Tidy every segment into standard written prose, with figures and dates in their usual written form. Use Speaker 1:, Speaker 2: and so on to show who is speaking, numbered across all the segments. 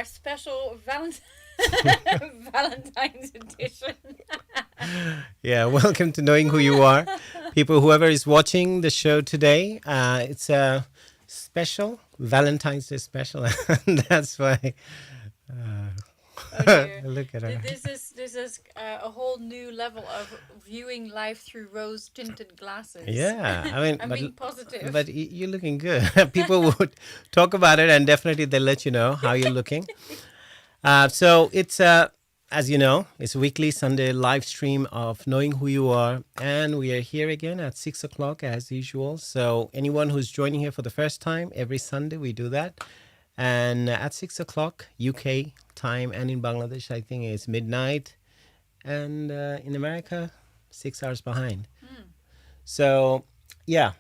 Speaker 1: special Valentine's edition.
Speaker 2: Yeah, welcome to Knowing Who You Are. People, whoever is watching the show today, it's a special Valentine's Day special. And that's why.
Speaker 1: Oh dear.
Speaker 2: Look at her.
Speaker 1: This is a whole new level of viewing life through rose tinted glasses.
Speaker 2: Yeah, I mean,
Speaker 1: I'm being positive.
Speaker 2: but you're looking good. People would talk about it, and definitely they'll let you know how you're looking. So it's as you know, it's a weekly Sunday live stream of Knowing Who You Are, and we are here again at 6:00 as usual. So anyone who's joining here for the first time, every Sunday we do that, and at 6:00 UK time, and in Bangladesh I think it's midnight, and in America 6 hours behind. So yeah,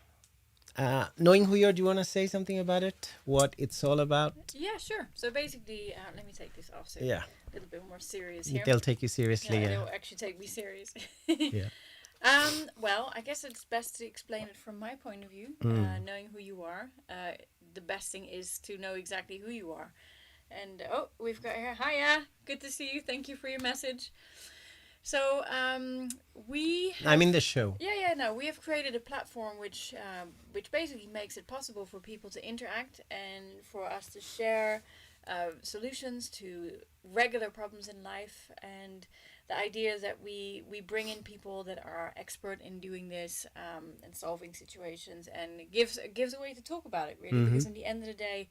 Speaker 2: Knowing Who You Are. Do you want to say something about it? What it's all about?
Speaker 1: Yeah, sure. So basically, let me take this off. So
Speaker 2: Yeah.
Speaker 1: a little bit more serious here.
Speaker 2: They'll take you seriously.
Speaker 1: Yeah,
Speaker 2: Yeah.
Speaker 1: they'll actually take me serious.
Speaker 2: Yeah.
Speaker 1: Well, I guess it's best to explain it from my point of view. Knowing who you are, the best thing is to know exactly who you are. And we've got here. Hiya, good to see you. Thank you for your message. So
Speaker 2: I'm in the show.
Speaker 1: No, we have created a platform which basically makes it possible for people to interact and for us to share solutions to regular problems in life. And the idea is that we bring in people that are expert in doing this and solving situations, and it gives a way to talk about it, really, because in the end of the day,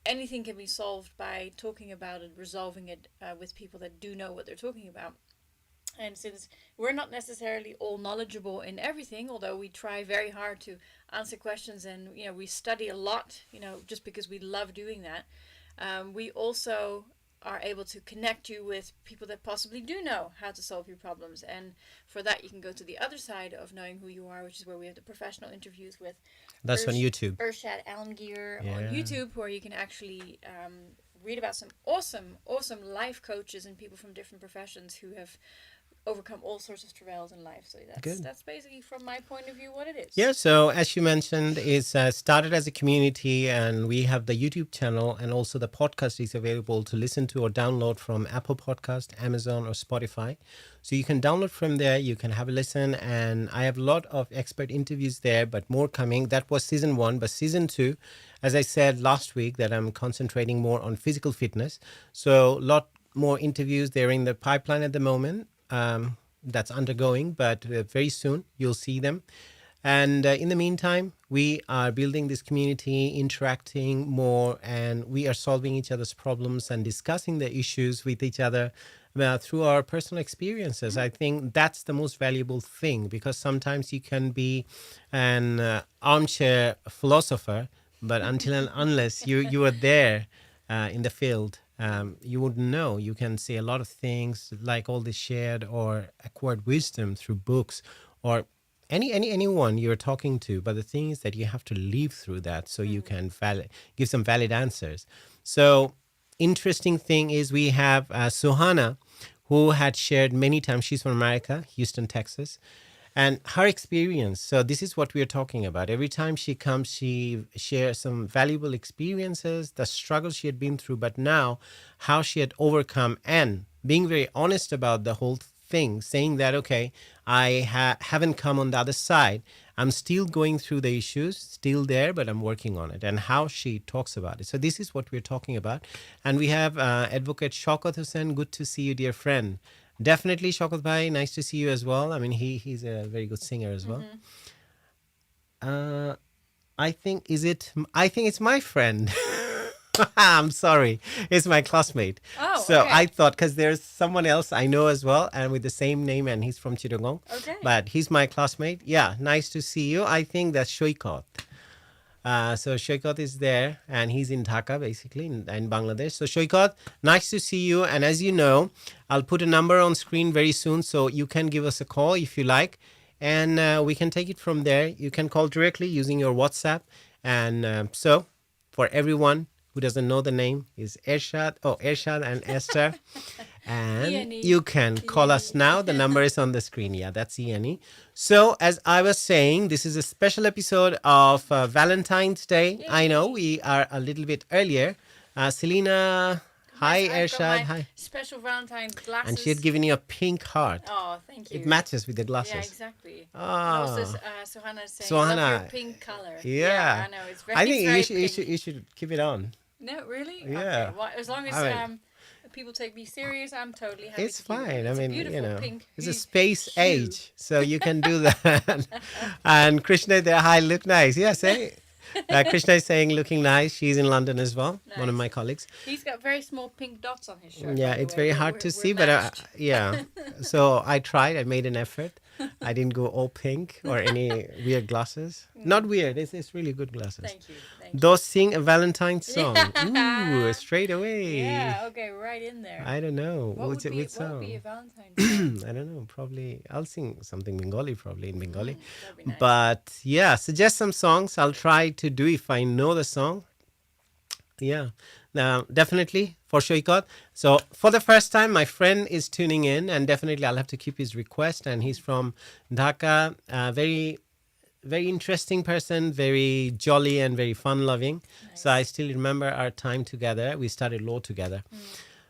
Speaker 1: anything can be solved by talking about it, resolving it with people that do know what they're talking about. And since we're not necessarily all knowledgeable in everything, although we try very hard to answer questions, and we study a lot, just because we love doing that, we also are able to connect you with people that possibly do know how to solve your problems. And for that, you can go to the other side of Knowing Who You Are, which is where we have the professional interviews with
Speaker 2: That's on YouTube.
Speaker 1: Ershad, Alamgir on YouTube, where you can actually read about some awesome life coaches and people from different professions who have overcome all sorts of travails in life. So that's basically, from my point of view, what it is.
Speaker 2: Yeah, so as you mentioned, it's started as a community, and we have the YouTube channel, and also the podcast is available to listen to or download from Apple Podcast, Amazon, or Spotify. So you can download from there, you can have a listen, and I have a lot of expert interviews there, but more coming. That was season 1, but season 2, as I said last week, that I'm concentrating more on physical fitness. So a lot more interviews there in the pipeline at the moment. That's undergoing, but very soon you'll see them. And in the meantime, we are building this community, interacting more, and we are solving each other's problems and discussing the issues with each other through our personal experiences. I think that's the most valuable thing, because sometimes you can be an armchair philosopher, but until and unless you are there in the field, you wouldn't know. You can say a lot of things, like all this shared or acquired wisdom through books or anyone you're talking to. But the thing is that you have to live through that so you can give some valid answers. So interesting thing is we have Suhana, who had shared many times. She's from America, Houston, Texas. And her experience, so this is what we are talking about. Every time she comes, she shares some valuable experiences, the struggles she had been through, but now how she had overcome, and being very honest about the whole thing, saying that, okay, I haven't come on the other side. I'm still going through the issues, still there, but I'm working on it, and how she talks about it. So this is what we're talking about. And we have Advocate Shaukat Hussain. Good to see you, dear friend. Definitely, Shaukat Bhai, nice to see you as well. I mean, he's a very good singer as well. I think it's my friend. I'm sorry. It's my classmate.
Speaker 1: Oh,
Speaker 2: so
Speaker 1: okay.
Speaker 2: I thought, because there's someone else I know as well, and with the same name, and he's from Chittagong.
Speaker 1: Okay.
Speaker 2: But he's my classmate. Yeah, nice to see you. I think that's Shoikat. So Shoikat is there, and he's in Dhaka, basically, in Bangladesh. So Shoikat, nice to see you. And as you know, I'll put a number on screen very soon, so you can give us a call if you like, and we can take it from there. You can call directly using your WhatsApp. And so for everyone who doesn't know the name, is Ershad and Esther. And you can call us now. The number is on the screen. Yeah, that's ENE. So as I was saying, this is a special episode of Valentine's Day. I know we are a little bit earlier. Selena, Hi,
Speaker 1: I've got
Speaker 2: Ershad.
Speaker 1: my
Speaker 2: Hi.
Speaker 1: special Valentine's glasses.
Speaker 2: And she had given you a pink heart.
Speaker 1: Oh, thank you.
Speaker 2: It matches with the glasses.
Speaker 1: Yeah, exactly. And
Speaker 2: Ah,
Speaker 1: also, Sohana is saying, love your
Speaker 2: Suhana.
Speaker 1: pink color.
Speaker 2: Yeah.
Speaker 1: I know. It's very,
Speaker 2: I think
Speaker 1: very
Speaker 2: you should, you
Speaker 1: pink.
Speaker 2: should you should keep it on.
Speaker 1: No, really?
Speaker 2: Yeah.
Speaker 1: Okay. Well, as long as
Speaker 2: I mean,
Speaker 1: people take me serious, I'm totally happy
Speaker 2: it's
Speaker 1: to keep it on.
Speaker 2: fine. I
Speaker 1: It's a
Speaker 2: mean,
Speaker 1: beautiful pink
Speaker 2: it's a
Speaker 1: hue.
Speaker 2: space age, so you can do that. And Krishna there, hi, look nice. Yes, eh? Krishna is saying looking nice. She's in London as well, one of
Speaker 1: Nice.
Speaker 2: my colleagues.
Speaker 1: He's got very small pink dots on his shirt.
Speaker 2: Yeah,
Speaker 1: by the
Speaker 2: it's
Speaker 1: way.
Speaker 2: very
Speaker 1: We're-
Speaker 2: hard to
Speaker 1: we're
Speaker 2: see, but
Speaker 1: matched.
Speaker 2: yeah. So I tried. I made an effort. I didn't go all pink or any weird glasses. Not weird. It's really good glasses.
Speaker 1: Thank you. Thank you.
Speaker 2: Those sing a Valentine's song.
Speaker 1: Yeah.
Speaker 2: Ooh, straight away.
Speaker 1: Yeah. Okay. Right in there.
Speaker 2: I don't know.
Speaker 1: What
Speaker 2: What's
Speaker 1: would
Speaker 2: it
Speaker 1: be
Speaker 2: with
Speaker 1: what would be a
Speaker 2: song?
Speaker 1: Valentine's song?
Speaker 2: I don't know. Probably I'll sing something Bengali, probably in Bengali.
Speaker 1: That'd be nice.
Speaker 2: But yeah, suggest some songs. I'll try to do if I know the song. Yeah. Now, definitely for Shoikot. So, for the first time, my friend is tuning in, and definitely I'll have to keep his request. And he's from Dhaka. Very, very interesting person, very jolly and very fun loving.
Speaker 1: Nice.
Speaker 2: So, I still remember our time together. We started law together.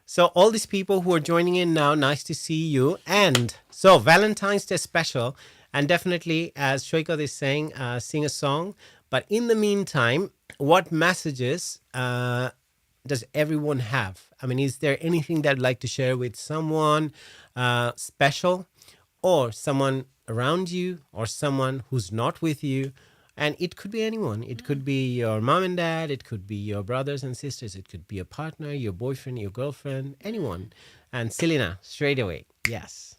Speaker 2: So, all these people who are joining in now, nice to see you. And so, Valentine's Day special. And definitely, as Shoikot is saying, sing a song. But in the meantime, what messages does everyone have? I mean, is there anything that you'd like to share with someone special or someone around you or someone who's not with you? And it could be anyone. It could be your mom and dad. It could be your brothers and sisters. It could be a partner, your boyfriend, your girlfriend, anyone. And Selena, straight away, yes.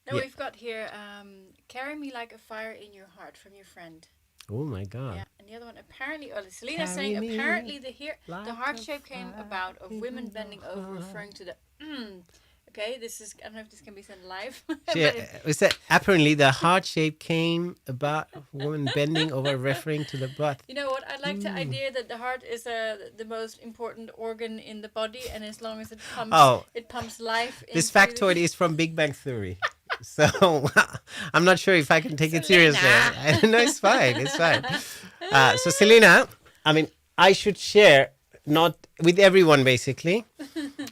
Speaker 1: No,
Speaker 2: Yeah.
Speaker 1: we've got here, carry me like a fire in your heart from your friend.
Speaker 2: Oh my God.
Speaker 1: Yeah, and the other one apparently, Selena's
Speaker 2: Carry
Speaker 1: saying
Speaker 2: me
Speaker 1: apparently the
Speaker 2: like
Speaker 1: heart
Speaker 2: a
Speaker 1: shape came
Speaker 2: fire
Speaker 1: about of women
Speaker 2: in
Speaker 1: bending
Speaker 2: your
Speaker 1: over,
Speaker 2: heart.
Speaker 1: referring to the. Okay, this is, I don't know if this can be sent live.
Speaker 2: She,
Speaker 1: but it-
Speaker 2: we said apparently the heart shape came about a woman bending over, referring to the butt.
Speaker 1: you know what? I like the idea that the heart is the most important organ in the body, and as long as it pumps life.
Speaker 2: This
Speaker 1: into
Speaker 2: factoid is from Big Bang Theory. So I'm not sure if I can take it seriously.
Speaker 1: Selena.
Speaker 2: No, it's fine. It's fine. So Selena, I mean, I should share not with everyone basically.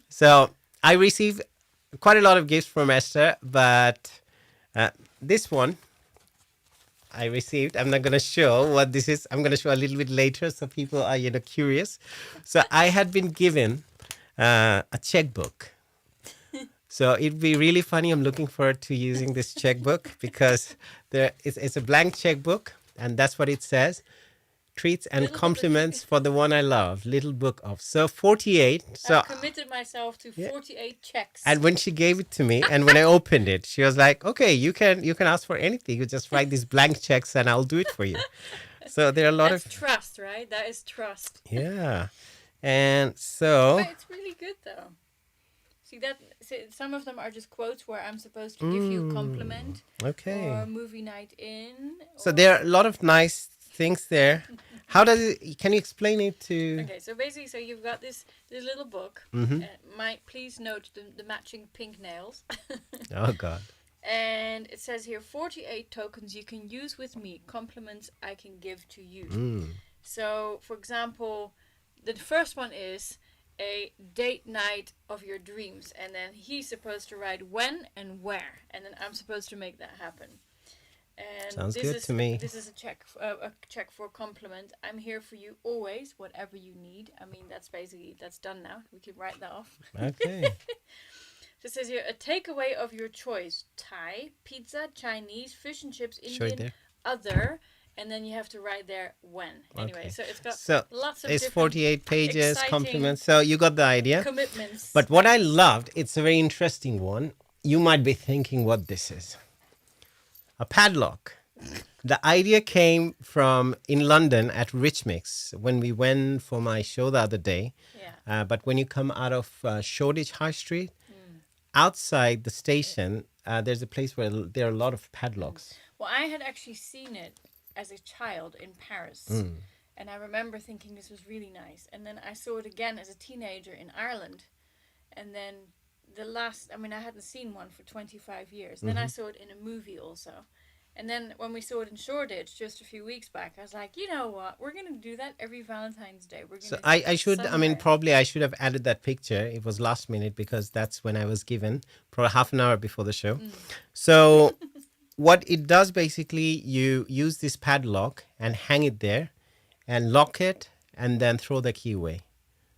Speaker 2: So I received quite a lot of gifts from Esther, but this one I received. I'm not going to show what this is. I'm going to show a little bit later so people are curious. So I had been given a checkbook. So it'd be really funny. I'm looking forward to using this checkbook because it's a blank checkbook, and that's what it says. Treats and
Speaker 1: Little
Speaker 2: compliments for the one I love. Little book of. So 48. So
Speaker 1: I've committed myself to 48 checks.
Speaker 2: and when she gave it to me, and when I opened it, she was like, "Okay, you can ask for anything. You just write these blank checks, and I'll do it for you." So there are a lot
Speaker 1: That's
Speaker 2: of
Speaker 1: trust, right? That is trust.
Speaker 2: yeah, and so
Speaker 1: But it's really good though. Some of them are just quotes where I'm supposed to give you a compliment
Speaker 2: okay.
Speaker 1: or a movie night in.
Speaker 2: So
Speaker 1: or-
Speaker 2: there are a lot of nice things there. How does it? Can you explain it to?
Speaker 1: Okay, so basically, you've got this little book. Please note the matching pink nails.
Speaker 2: Oh God.
Speaker 1: And it says here 48 tokens you can use with me, compliments I can give to you. So, for example, the first one is a date night of your dreams, and then he's supposed to write when and where, and then I'm supposed to make that happen. And
Speaker 2: Sounds
Speaker 1: this
Speaker 2: good
Speaker 1: is,
Speaker 2: to me.
Speaker 1: This is a check for a compliment. I'm here for you always, whatever you need. I mean, that's done now. We can write that off.
Speaker 2: Okay.
Speaker 1: So it says here, a takeaway of your choice: Thai, pizza, Chinese, fish and chips,
Speaker 2: Show it
Speaker 1: Indian,
Speaker 2: there.
Speaker 1: other, and then you have to write there when. Anyway,
Speaker 2: Okay.
Speaker 1: so it's got
Speaker 2: So
Speaker 1: lots of
Speaker 2: it's
Speaker 1: different
Speaker 2: 48 pages,
Speaker 1: exciting
Speaker 2: compliments. So you got the idea.
Speaker 1: commitments.
Speaker 2: But what I loved, it's a very interesting one. You might be thinking what this is. A padlock. The idea came from in London at Rich Mix when we went for my show the other day.
Speaker 1: Yeah.
Speaker 2: But when you come out of Shoreditch High Street, outside the station, there's a place where there are a lot of padlocks.
Speaker 1: Well, I had actually seen it as a child in Paris. And I remember thinking this was really nice. And then I saw it again as a teenager in Ireland. And then I hadn't seen one for 25 years. Then I saw it in a movie also. And then when we saw it in Shoreditch just a few weeks back, I was like, you know what? We're going to do that every Valentine's Day. We're going
Speaker 2: So
Speaker 1: to
Speaker 2: I
Speaker 1: sit
Speaker 2: should, I mean,
Speaker 1: somewhere.
Speaker 2: probably I should have added that picture. It was last minute because that's when I was given, probably half an hour before the show. So what it does basically, you use this padlock and hang it there and lock it and then throw the key away.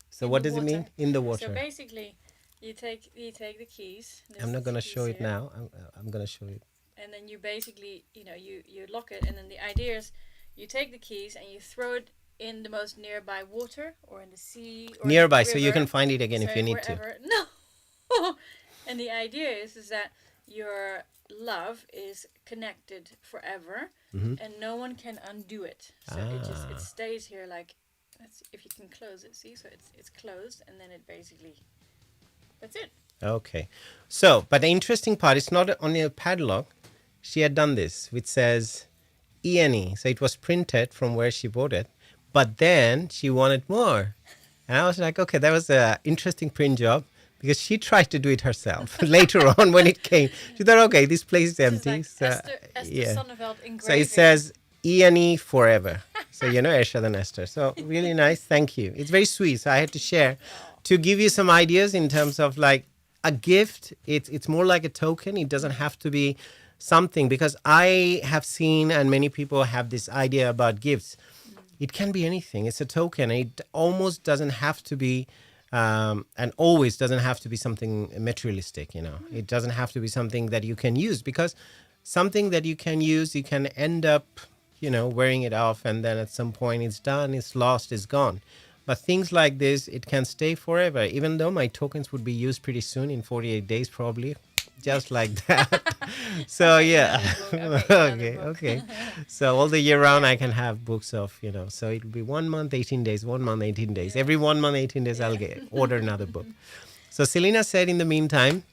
Speaker 2: So
Speaker 1: In
Speaker 2: what
Speaker 1: the
Speaker 2: does it mean?
Speaker 1: water.
Speaker 2: In the
Speaker 1: So
Speaker 2: water.
Speaker 1: basically, you take the keys.
Speaker 2: I'm not
Speaker 1: This
Speaker 2: going to
Speaker 1: keys
Speaker 2: show it
Speaker 1: here,
Speaker 2: now. I'm going to show it.
Speaker 1: and then you basically, you lock it, and then the idea is, you take the keys and you throw it in the most nearby water, or in the sea, or
Speaker 2: Nearby,
Speaker 1: in the
Speaker 2: so
Speaker 1: river,
Speaker 2: you can find it again
Speaker 1: so
Speaker 2: if you need to.
Speaker 1: wherever. No. And the idea is that your love is connected forever, and no one can undo it. So it stays here, like, if you can close it, see, so it's closed, and then it basically, that's it.
Speaker 2: Okay. So, but the interesting part, it's not only a padlock. She had done this, which says ENE. So it was printed from where she bought it. But then she wanted more. And I was like, okay, that was an interesting print job, because she tried to do it herself. Later on, when it came, she thought, okay, this place is empty.
Speaker 1: This is like Esther Sonneveld engraving.
Speaker 2: So it says ENE forever. So, Ershad and Esther. So really nice. Thank you. It's very sweet. So I had to share to give you some ideas in terms of like a gift. It's more like a token. It doesn't have to be something, because I have seen, and many people have this idea about gifts. It can be anything. It's a token. It almost doesn't have to be, and always doesn't have to be something materialistic. It doesn't have to be something that you can use, because something that you can use, you can end up, wearing it off, and then at some point it's done, it's lost, it's gone. But things like this, it can stay forever, even though my tokens would be used pretty soon, in 48 days probably, just like that. So yeah. Okay. So all the year round I can have books of, so it'll be 1 month, 18 days, 1 month, 18 days. Every 1 month, 18 days, I'll order another book. So Selena said, in the meantime,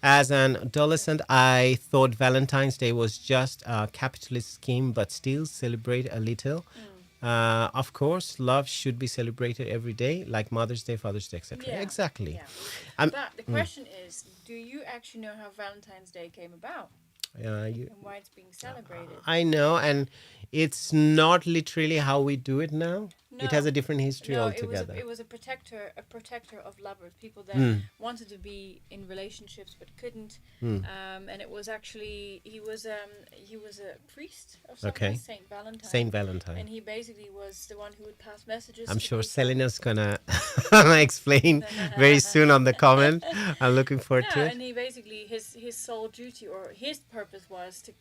Speaker 2: as an adolescent, I thought Valentine's Day was just a capitalist scheme, but still celebrate a little. Of course, love should be celebrated every day, like Mother's Day, Father's Day, etc.
Speaker 1: Yeah.
Speaker 2: Exactly.
Speaker 1: Yeah. But the question is, do you actually know how Valentine's Day came about? And why it's being celebrated?
Speaker 2: I know, and it's not literally how we do it now.
Speaker 1: No.
Speaker 2: It has a different history altogether.
Speaker 1: It was a protector of lovers, people that wanted to be in relationships but couldn't. And it was actually, he was a priest of something, Saint Valentine.
Speaker 2: Saint Valentine.
Speaker 1: And he basically was the one who would pass messages.
Speaker 2: I'm sure Selena's gonna explain very soon on the comment. I'm looking forward to it.
Speaker 1: And he basically, his sole duty, or his purpose, was to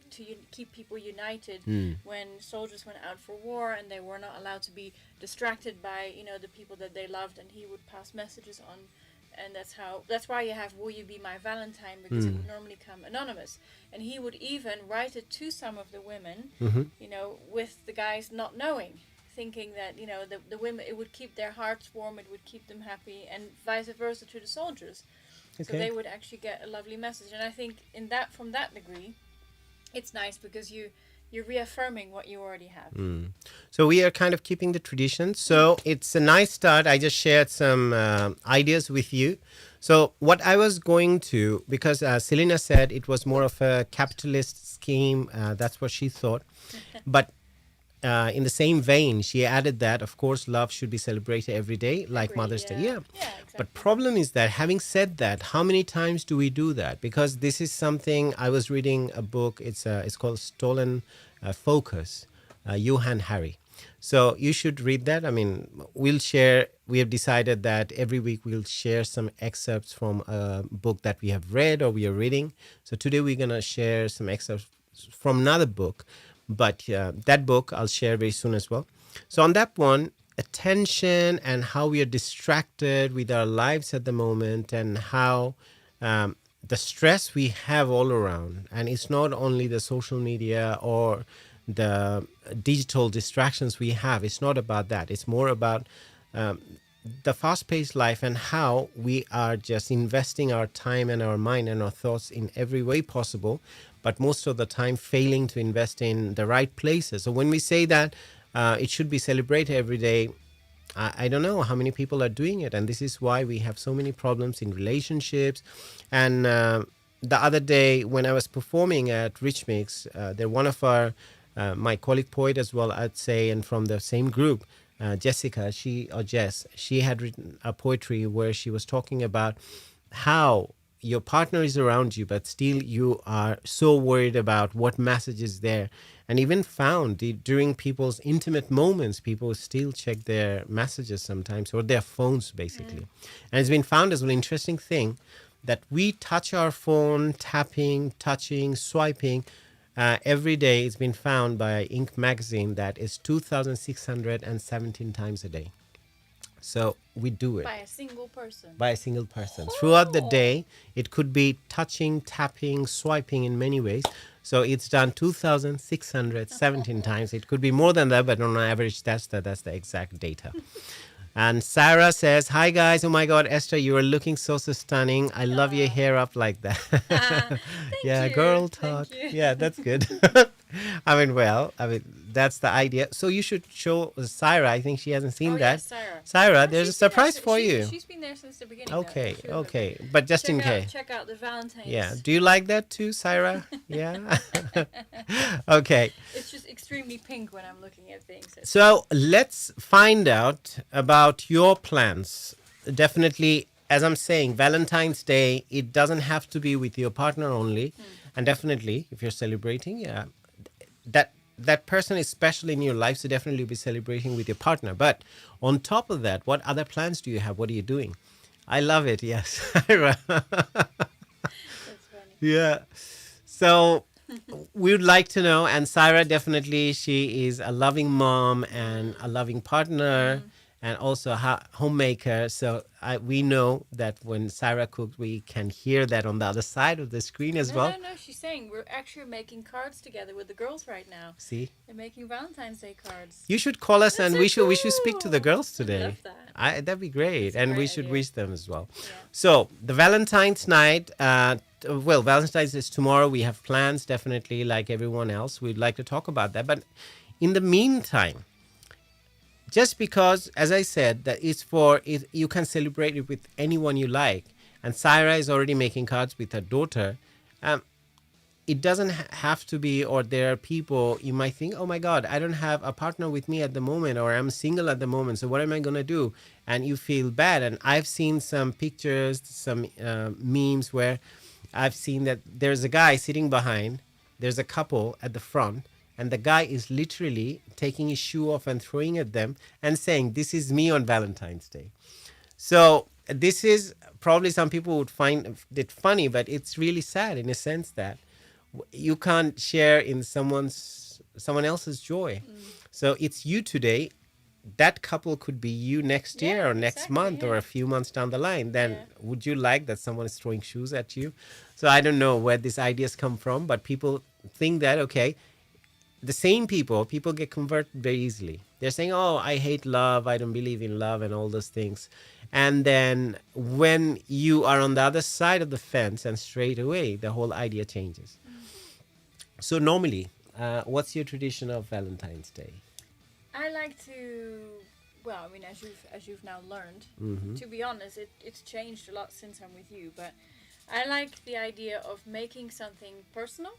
Speaker 1: keep people united when soldiers went out for war and they were not allowed to be distracted by the people that they loved, and he would pass messages on. And that's why you have "Will You Be My Valentine," because it would normally come anonymous, and he would even write it to some of the women, with the guys not knowing, thinking that the women, it would keep their hearts warm, it would keep them happy, and vice versa to the soldiers. So they would actually get a lovely message. And I think from that degree, it's nice, because you're reaffirming what you already have.
Speaker 2: So we are kind of keeping the tradition. So it's a nice start. I just shared some ideas with you. So what I was going to, because Selena said it was more of a capitalist scheme, that's what she thought. But in the same vein, she added that, of course, love should be celebrated every day, like Mother's Day. Yeah.
Speaker 1: Exactly.
Speaker 2: But problem is that, having said that, how many times do we do that? Because this is something, I was reading a book, it's called Stolen Focus, Johann Hari. So you should read that. I mean, we have decided that every week we'll share some excerpts from a book that we have read or we are reading. So today we're going to share some excerpts from another book. But that book I'll share very soon as well. So on that one, attention and how we are distracted with our lives at the moment, and how the stress we have all around. And it's not only the social media or the digital distractions we have. It's not about that. It's more about the fast-paced life, and how we are just investing our time and our mind and our thoughts in every way possible, but most of the time failing to invest in the right places. So when we say that it should be celebrated every day, I don't know how many people are doing it. And this is why we have so many problems in relationships. And the other day when I was performing at Rich Mix, they're one of our my colleague poet as well, I'd say, and from the same group, Jessica, she had written a poetry where she was talking about how your partner is around you, but still you are so worried about what message is there. And even found during people's intimate moments, people still check their messages sometimes, or their phones basically. And it's been found as an interesting thing that we touch our phone, tapping, touching, swiping every day. It's been found by Inc. magazine that is 2,617 times a day. So we do it
Speaker 1: By a single person.
Speaker 2: by a single person. Throughout the day, it could be touching, tapping, swiping in many ways. So it's done 2,617 times. It could be more than that, but on average, that's the exact data. And Sarah says, "Hi guys, oh my God, Esther, you are looking so stunning. I love your hair up like that."
Speaker 1: Thank
Speaker 2: Yeah,
Speaker 1: you.
Speaker 2: girl
Speaker 1: Thank
Speaker 2: talk.
Speaker 1: you.
Speaker 2: Yeah, that's good. I mean, that's the idea. So you should show Sarah. I think she hasn't seen
Speaker 1: Oh,
Speaker 2: that.
Speaker 1: yes, Sarah.
Speaker 2: Sarah,
Speaker 1: Oh,
Speaker 2: there's a
Speaker 1: she's been there
Speaker 2: surprise
Speaker 1: si-
Speaker 2: for
Speaker 1: she-
Speaker 2: you.
Speaker 1: She's been there since the beginning. though.
Speaker 2: Okay,
Speaker 1: She'll look
Speaker 2: okay.
Speaker 1: at-
Speaker 2: But just in case.
Speaker 1: Check out the Valentine's.
Speaker 2: Yeah. Do you like that too, Sarah? Yeah. Okay.
Speaker 1: It's just extremely pink when I'm looking at things.
Speaker 2: So let's find out about your plans. Definitely, as I'm saying, Valentine's Day, it doesn't have to be with your partner only. And definitely, if you're celebrating, yeah, that person is special in your life, so definitely be celebrating with your partner. But on top of that, what other plans do you have? What are you doing? I love it. Yes. Sarah.
Speaker 1: That's funny.
Speaker 2: Yeah. So we would like to know, and Sarah, definitely, she is a loving mom and a loving partner and also a homemaker. So we know that when Sarah cooks, we can hear that on the other side of the screen as well.
Speaker 1: No, she's saying we're actually making cards together with the girls right now.
Speaker 2: See?
Speaker 1: They're making Valentine's Day cards.
Speaker 2: You should call us
Speaker 1: That's
Speaker 2: and
Speaker 1: so
Speaker 2: we should speak to the
Speaker 1: cool.
Speaker 2: girls today.
Speaker 1: I love that.
Speaker 2: That'd be great.
Speaker 1: That's a
Speaker 2: And we
Speaker 1: great
Speaker 2: should
Speaker 1: idea.
Speaker 2: wish them as well.
Speaker 1: Yeah.
Speaker 2: So the Valentine's night, well, Valentine's is tomorrow. We have plans, definitely, like everyone else. We'd like to talk about that. But in the meantime, just because, as I said, that you can celebrate it with anyone you like. And Sarah is already making cards with her daughter. It doesn't have to be, or there are people you might think, oh my God, I don't have a partner with me at the moment, or I'm single at the moment. So what am I going to do? And you feel bad. And I've seen some pictures, some memes where I've seen that there's a guy sitting behind, there's a couple at the front, and the guy is literally taking his shoe off and throwing at them and saying, "This is me on Valentine's Day." So this is probably some people would find it funny, but it's really sad in a sense that you can't share in someone else's joy. So it's you today. That couple could be you next year or next
Speaker 1: exactly,
Speaker 2: month or
Speaker 1: yeah.
Speaker 2: a few months down the line. Then
Speaker 1: Yeah.
Speaker 2: would you like that someone is throwing shoes at you? So I don't know where these ideas come from, but people think that, okay, the same people get converted very easily. They're saying, oh, I hate love, I don't believe in love and all those things. And then when you are on the other side of the fence, and straight away the whole idea changes. So normally, what's your tradition of Valentine's Day?
Speaker 1: I like to, well, I mean, as you've now learned, to be honest, it's changed a lot since I'm with you, but I like the idea of making something personal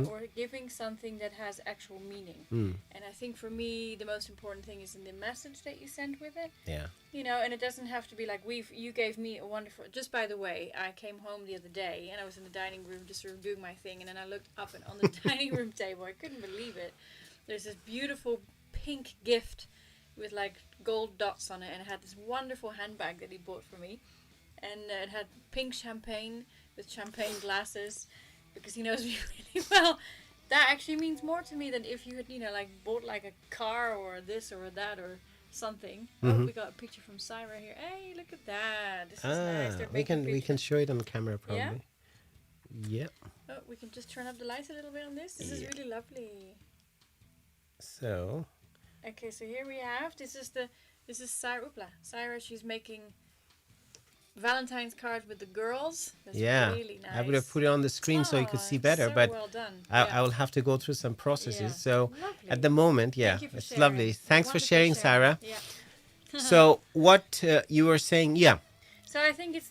Speaker 1: or giving something that has actual meaning. And I think for me, the most important thing is in the message that you send with it.
Speaker 2: Yeah.
Speaker 1: You know, and it doesn't have to be like you gave me a wonderful, just by the way, I came home the other day and I was in the dining room just sort of doing my thing, and then I looked up and on the dining room table, I couldn't believe it. There's this beautiful pink gift with like gold dots on it, and it had this wonderful handbag that he bought for me, and it had pink champagne with champagne glasses, because he knows me really well. That actually means more to me than if you had, you know, like bought like a car or this or that or something. Oh, we got a picture from Syra here. Hey, look at that. This is nice. They're
Speaker 2: we
Speaker 1: making
Speaker 2: can
Speaker 1: pictures.
Speaker 2: show it on camera probably. Yeah.
Speaker 1: Oh, we can just turn up the lights a little bit on this. This is really lovely.
Speaker 2: So
Speaker 1: Okay, so here we have, this is Syra. Syra, she's making Valentine's cards with the girls. That's really nice.
Speaker 2: I would have put it on the screen so you could see better,
Speaker 1: so
Speaker 2: but
Speaker 1: well done.
Speaker 2: I will have to go through some processes.
Speaker 1: Yeah.
Speaker 2: So
Speaker 1: Lovely.
Speaker 2: at the moment,
Speaker 1: Thank you for
Speaker 2: it's
Speaker 1: sharing.
Speaker 2: lovely. Thanks for
Speaker 1: Wonderful
Speaker 2: sharing, Sarah.
Speaker 1: Yeah.
Speaker 2: So what you were saying,
Speaker 1: So I think it's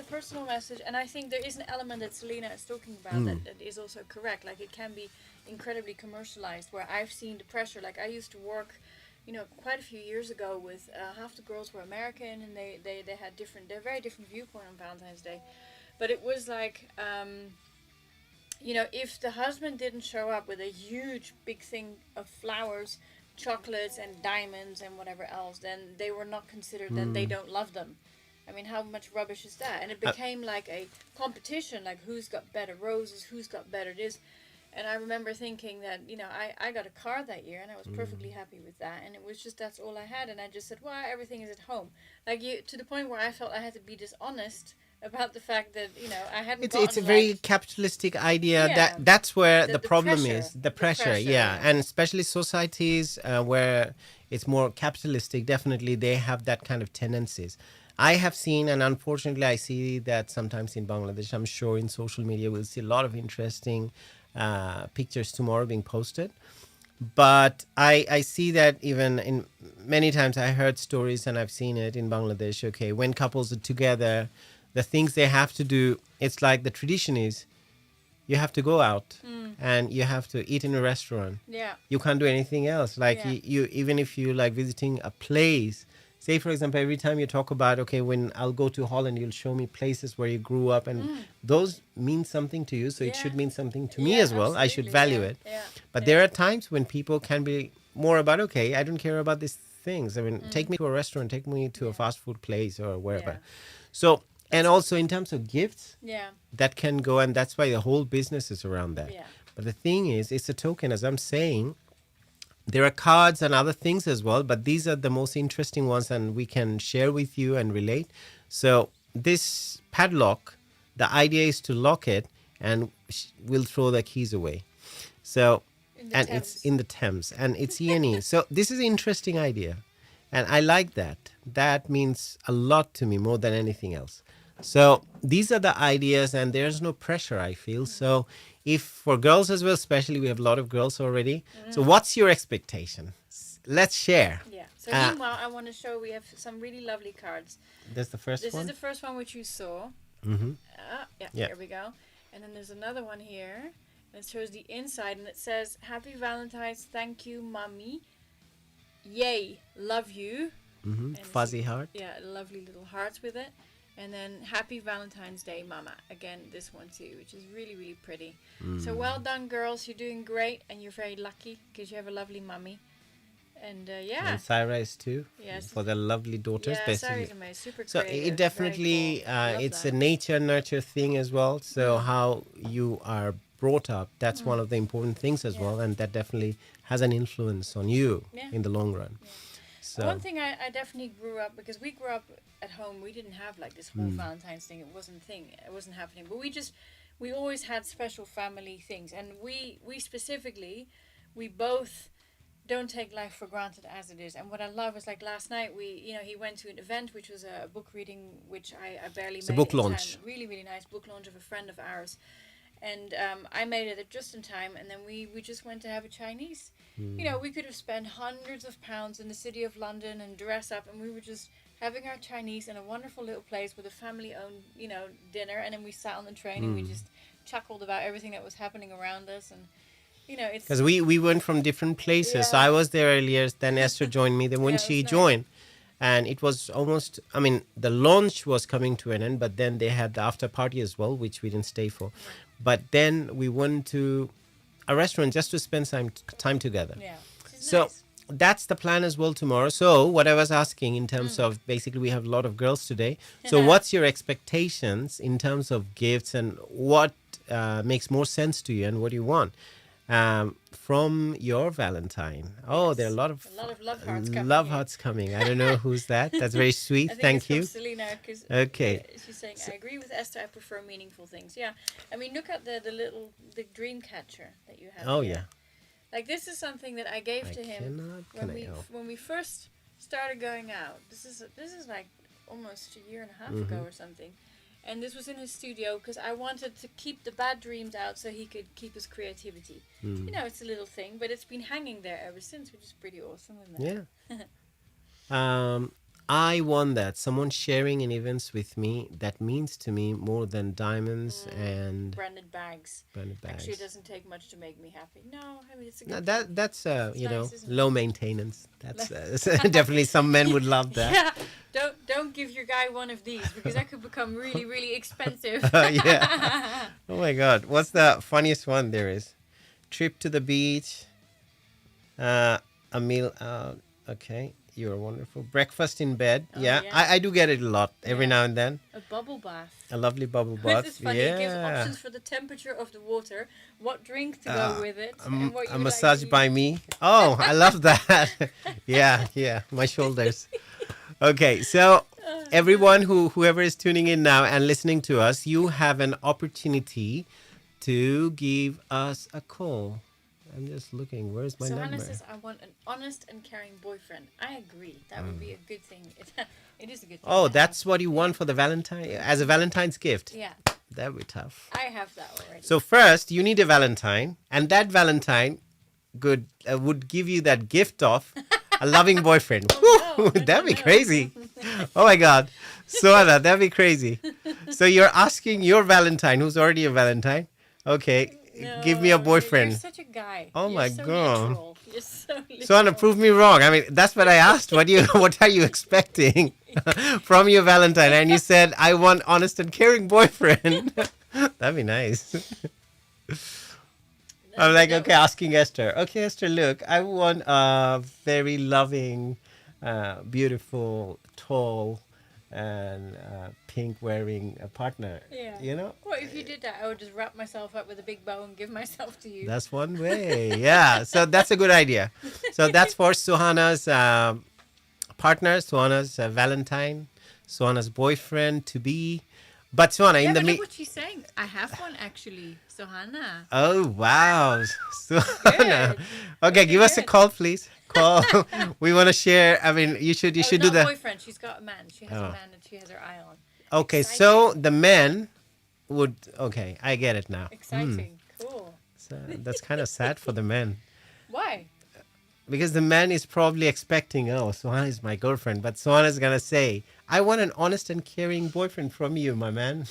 Speaker 1: the personal message, and I think there is an element that Selena is talking about that is also correct. Like it can be incredibly commercialized, where I've seen the pressure. Like I used to work, quite a few years ago with half the girls were American, and they had they're very different viewpoint on Valentine's Day, but it was like. If the husband didn't show up with a huge big thing of flowers, chocolates, and diamonds and whatever else, then they were not considered, then they don't love them. I mean, how much rubbish is that? And it became like a competition, like who's got better roses, who's got better this. And I remember thinking that, I got a car that year and I was perfectly happy with that. And it was just, that's all I had. And I just said, well, everything is at home. Like to the point where I felt I had to be dishonest about the fact that, I hadn't gotten,
Speaker 2: it's a very capitalistic idea. That's where the problem
Speaker 1: pressure.
Speaker 2: is. The pressure, yeah. And especially societies where it's more capitalistic, definitely they have that kind of tendencies. I have seen, and unfortunately I see that sometimes in Bangladesh, I'm sure in social media we'll see a lot of interesting pictures tomorrow being posted. But I see that even in many times I heard stories and I've seen it in Bangladesh, okay, when couples are together, the things they have to do, it's like the tradition is you have to go out and you have to eat in a restaurant.
Speaker 1: Yeah.
Speaker 2: You can't do anything else. Like you even if you like visiting a place, say for example, every time you talk about, okay, when I'll go to Holland, you'll show me places where you grew up, and those mean something to you. So it should mean something to me as well. I should value it.
Speaker 1: Yeah.
Speaker 2: But there are times when people can be more about, okay, I don't care about these things. I mean, take me to a restaurant, take me to a fast food place or wherever.
Speaker 1: Yeah.
Speaker 2: So, and also in terms of gifts,
Speaker 1: Yeah.
Speaker 2: that can go, and that's why the whole business is around that.
Speaker 1: Yeah.
Speaker 2: But the thing is, it's a token, as I'm saying. There are cards and other things as well, but these are the most interesting ones and we can share with you and relate. So this padlock, the idea is to lock it and we'll throw the keys away. So, and
Speaker 1: Thames.
Speaker 2: it's in the Thames and it's Yeni. So this is an interesting idea and I like that. That means a lot to me more than anything else. So these are the ideas and there's no pressure, I feel. So if for girls as well, especially, we have a lot of girls already. So what's your expectation? Let's share.
Speaker 1: Yeah. So meanwhile, I want to show we have some really lovely cards.
Speaker 2: That's the first
Speaker 1: This
Speaker 2: one?
Speaker 1: is the first one which you saw.
Speaker 2: Mm-hmm.
Speaker 1: Yeah,
Speaker 2: Yeah.
Speaker 1: here we go. And then there's another one here. And it shows the inside and it says, Happy Valentine's, thank you, mommy. Yay, love you.
Speaker 2: Mm-hmm.
Speaker 1: And
Speaker 2: Fuzzy heart.
Speaker 1: Yeah, lovely little hearts with it. And then Happy Valentine's Day, Mama. Again, this one too, which is really, really pretty. So well done, girls. You're doing great, and you're very lucky because you have a lovely mummy. And yeah.
Speaker 2: And Syra is too.
Speaker 1: Yes.
Speaker 2: For their lovely daughters,
Speaker 1: Yeah,
Speaker 2: basically.
Speaker 1: Syra's amazing. Super
Speaker 2: So
Speaker 1: creative,
Speaker 2: it definitely,
Speaker 1: very cool. Love
Speaker 2: it's
Speaker 1: that.
Speaker 2: a nature nurture thing as well. So how you are brought up, that's one of the important things as well. And that definitely has an influence on you in the long run.
Speaker 1: Yeah.
Speaker 2: So
Speaker 1: One thing I definitely grew up, because we grew up at home, we didn't have like this whole Valentine's thing. It wasn't happening. But we always had special family things. And we specifically, we both don't take life for granted as it is. And what I love is like last night he went to an event which was a book reading which I barely made.
Speaker 2: a book
Speaker 1: in
Speaker 2: launch.
Speaker 1: time. Really, really nice book launch of a friend of ours. And I made it just in time, and then we just went to have a Chinese. We could have spent hundreds of pounds in the city of London and dress up, and we were just having our Chinese in a wonderful little place with a family-owned, dinner. And then we sat on the train and we just chuckled about everything that was happening around us. And it's
Speaker 2: because we went from different places. So I was there earlier, then Esther joined me. Then when
Speaker 1: Yeah, it
Speaker 2: she
Speaker 1: was nice.
Speaker 2: joined, and it was almost, I mean, the launch was coming to an end, but then they had the after party as well, which we didn't stay for. But then we went to a restaurant just to spend some time together.
Speaker 1: Yeah. Which is
Speaker 2: So
Speaker 1: nice.
Speaker 2: that's the plan as well tomorrow. So what I was asking in terms of, basically we have a lot of girls today. So what's your expectations in terms of gifts and what makes more sense to you and what do you want from your Valentine? Oh, there are a lot of
Speaker 1: love hearts coming.
Speaker 2: love
Speaker 1: here.
Speaker 2: hearts coming. I don't know who's that. That's very sweet.
Speaker 1: I think
Speaker 2: Thank
Speaker 1: it's from
Speaker 2: you.
Speaker 1: Selena, because
Speaker 2: Okay.
Speaker 1: she's saying, I agree with Esther, I prefer meaningful things. Yeah. I mean, look at the dream catcher that you have
Speaker 2: Oh
Speaker 1: here.
Speaker 2: yeah.
Speaker 1: Like, this is something that I gave
Speaker 2: I
Speaker 1: to him
Speaker 2: cannot.
Speaker 1: when we first started going out. This is like almost a year and a half
Speaker 2: Mm-hmm.
Speaker 1: ago or something. And this was in his studio because I wanted to keep the bad dreams out so he could keep his creativity. It's a little thing, but it's been hanging there ever since, which is pretty awesome, isn't it?
Speaker 2: Yeah. I want that. Someone sharing in events with me that means to me more than diamonds and
Speaker 1: Branded bags.
Speaker 2: branded
Speaker 1: Actually, it
Speaker 2: bags.
Speaker 1: doesn't take much to make me happy. No, I mean it's a
Speaker 2: No,
Speaker 1: good thing.
Speaker 2: that's
Speaker 1: It's nice, isn't
Speaker 2: low
Speaker 1: it?
Speaker 2: maintenance. That's definitely some men would love that.
Speaker 1: Yeah, don't give your guy one of these because that could become really really expensive.
Speaker 2: Yeah. Oh my God. What's the funniest one there is? Trip to the beach. A meal out. Okay. You're wonderful. Breakfast in bed.
Speaker 1: Oh
Speaker 2: Yeah.
Speaker 1: yeah,
Speaker 2: I do get it a lot every
Speaker 1: yeah.
Speaker 2: now and then.
Speaker 1: A bubble bath.
Speaker 2: A lovely bubble
Speaker 1: This
Speaker 2: bath.
Speaker 1: is funny. It gives
Speaker 2: Yeah.
Speaker 1: options for the temperature of the water, what drink to go with it, and what you
Speaker 2: A
Speaker 1: would like
Speaker 2: massage
Speaker 1: to
Speaker 2: by
Speaker 1: eat.
Speaker 2: me. Oh, I love that. Yeah, yeah. My shoulders. Okay, so everyone whoever is tuning in now and listening to us, you have an opportunity to give us a call. I'm just looking. Where's my
Speaker 1: So Hannah
Speaker 2: number?
Speaker 1: says, "I want an honest and caring boyfriend." I agree. That would be a good thing. It is a good thing.
Speaker 2: Oh,
Speaker 1: to
Speaker 2: that's
Speaker 1: have.
Speaker 2: what you want for the Valentine as a Valentine's gift.
Speaker 1: Yeah,
Speaker 2: That'd be tough.
Speaker 1: I have that already.
Speaker 2: So first, you need a Valentine, and that Valentine would give you that gift of a loving boyfriend.
Speaker 1: Oh, no,
Speaker 2: Woo,
Speaker 1: no,
Speaker 2: that'd be
Speaker 1: no.
Speaker 2: crazy. Oh my God, Suana, that'd be crazy. So you're asking your Valentine, who's already a Valentine, okay, give me a
Speaker 1: No,
Speaker 2: boyfriend.
Speaker 1: You're such a guy.
Speaker 2: Oh
Speaker 1: You're
Speaker 2: my
Speaker 1: so
Speaker 2: God.
Speaker 1: Literal. You're so literal.
Speaker 2: Suana, prove me wrong. I mean, that's what I asked. What are you expecting from your Valentine? And you said, I want honest and caring boyfriend. That'd be nice. I'm like,
Speaker 1: No.
Speaker 2: okay, asking Esther. Okay, Esther, look, I want a very loving, beautiful, tall, and pink wearing partner.
Speaker 1: Yeah.
Speaker 2: You know?
Speaker 1: Well, if you did that, I would just wrap myself up with a big bow and give myself to you.
Speaker 2: That's one way. Yeah. So that's a good idea. So that's for Suhana's partner, Suhana's Valentine, Suhana's boyfriend to be. But Suhana,
Speaker 1: Yeah,
Speaker 2: in the
Speaker 1: but look what she's saying. I have one actually. So Hannah.
Speaker 2: Oh, wow. Suhana.
Speaker 1: Good.
Speaker 2: Okay, give us a
Speaker 1: good.
Speaker 2: call, please. Call. We want to share. I mean, you should do
Speaker 1: Not
Speaker 2: the.
Speaker 1: boyfriend. She's got a man. She has
Speaker 2: Oh.
Speaker 1: a man that she has her eye on.
Speaker 2: Okay,
Speaker 1: Exciting.
Speaker 2: so the men would. Okay, I get it now.
Speaker 1: Exciting. Cool.
Speaker 2: So that's kind of sad for the men.
Speaker 1: Why?
Speaker 2: Because the man is probably expecting, oh, Suhana is my girlfriend. But Suhana is going to say, I want an honest and caring boyfriend from you, my man.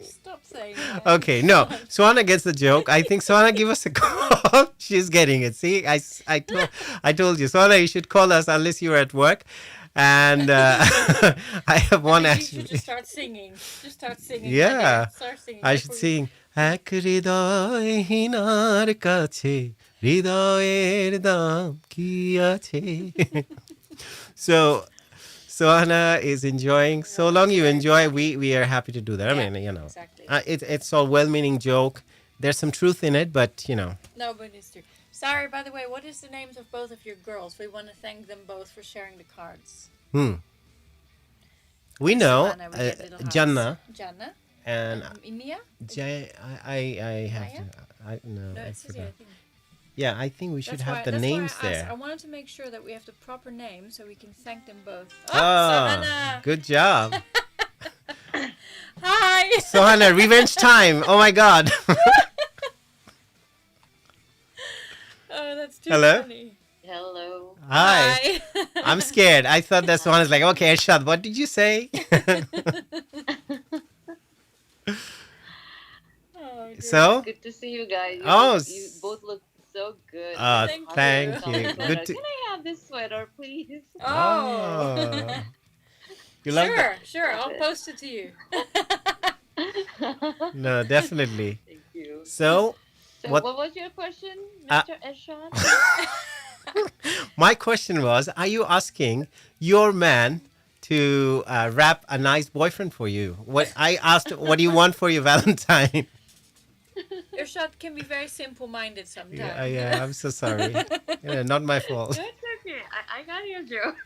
Speaker 1: Stop saying that.
Speaker 2: Okay, no. Suhana gets the joke. I think Suhana, give us a call. She's getting it. See, I told you. Suhana, you should call us unless you're at work. And I have one
Speaker 1: You
Speaker 2: actually.
Speaker 1: should just start singing. Just start singing.
Speaker 2: Yeah.
Speaker 1: Start singing.
Speaker 2: I should sing. এক হৃদয় হীনার কাছে হৃদয়ের দাম কি আছে? So Suhana is enjoying. So long you enjoy, we are happy to do that. I
Speaker 1: Yeah,
Speaker 2: mean, you know,
Speaker 1: exactly.
Speaker 2: It's all well-meaning joke. There's some truth in it, but you know.
Speaker 1: No, but it's true. Sorry, by the way, what is the names of both of your girls? We want to thank them both for sharing the cards.
Speaker 2: We know
Speaker 1: Savannah, we get little hearts.
Speaker 2: Janna and
Speaker 1: Inia?
Speaker 2: I have
Speaker 1: Maya?
Speaker 2: to. I no,
Speaker 1: No,
Speaker 2: I
Speaker 1: it says here,
Speaker 2: forgot.
Speaker 1: I think.
Speaker 2: Yeah, I think we should have the
Speaker 1: that's
Speaker 2: names
Speaker 1: why I asked.
Speaker 2: there.
Speaker 1: I wanted to make sure that we have the proper name so we can thank them both.
Speaker 2: Oh,
Speaker 1: Savannah!
Speaker 2: good job.
Speaker 1: Hi!
Speaker 2: Suhana, revenge time. Oh my God.
Speaker 1: Oh, that's too
Speaker 2: Hello?
Speaker 1: funny.
Speaker 3: Hello.
Speaker 2: Hi. I'm scared. I thought that Suhana's like, okay, Ershad, what did you say?
Speaker 1: Oh, dear.
Speaker 2: So,
Speaker 3: Good to see you guys. You both look so good.
Speaker 1: Thank
Speaker 2: you. Good to.
Speaker 3: Can I have this sweater, please?
Speaker 1: Oh.
Speaker 2: You love that?
Speaker 1: Sure.
Speaker 3: Love
Speaker 1: I'll
Speaker 3: it.
Speaker 1: post it to you.
Speaker 2: No, definitely.
Speaker 3: Thank you.
Speaker 2: So,
Speaker 3: So
Speaker 2: what-
Speaker 3: what was your question,
Speaker 2: Uh,
Speaker 3: Mr. Ershad?
Speaker 2: my question was, are you asking your man to wrap a nice boyfriend for you? What I asked, what do you want for your Valentine?
Speaker 1: Ershad can be very simple-minded sometimes.
Speaker 2: Yeah, I'm so sorry. Yeah, not my fault.
Speaker 3: That's okay. I got your joke.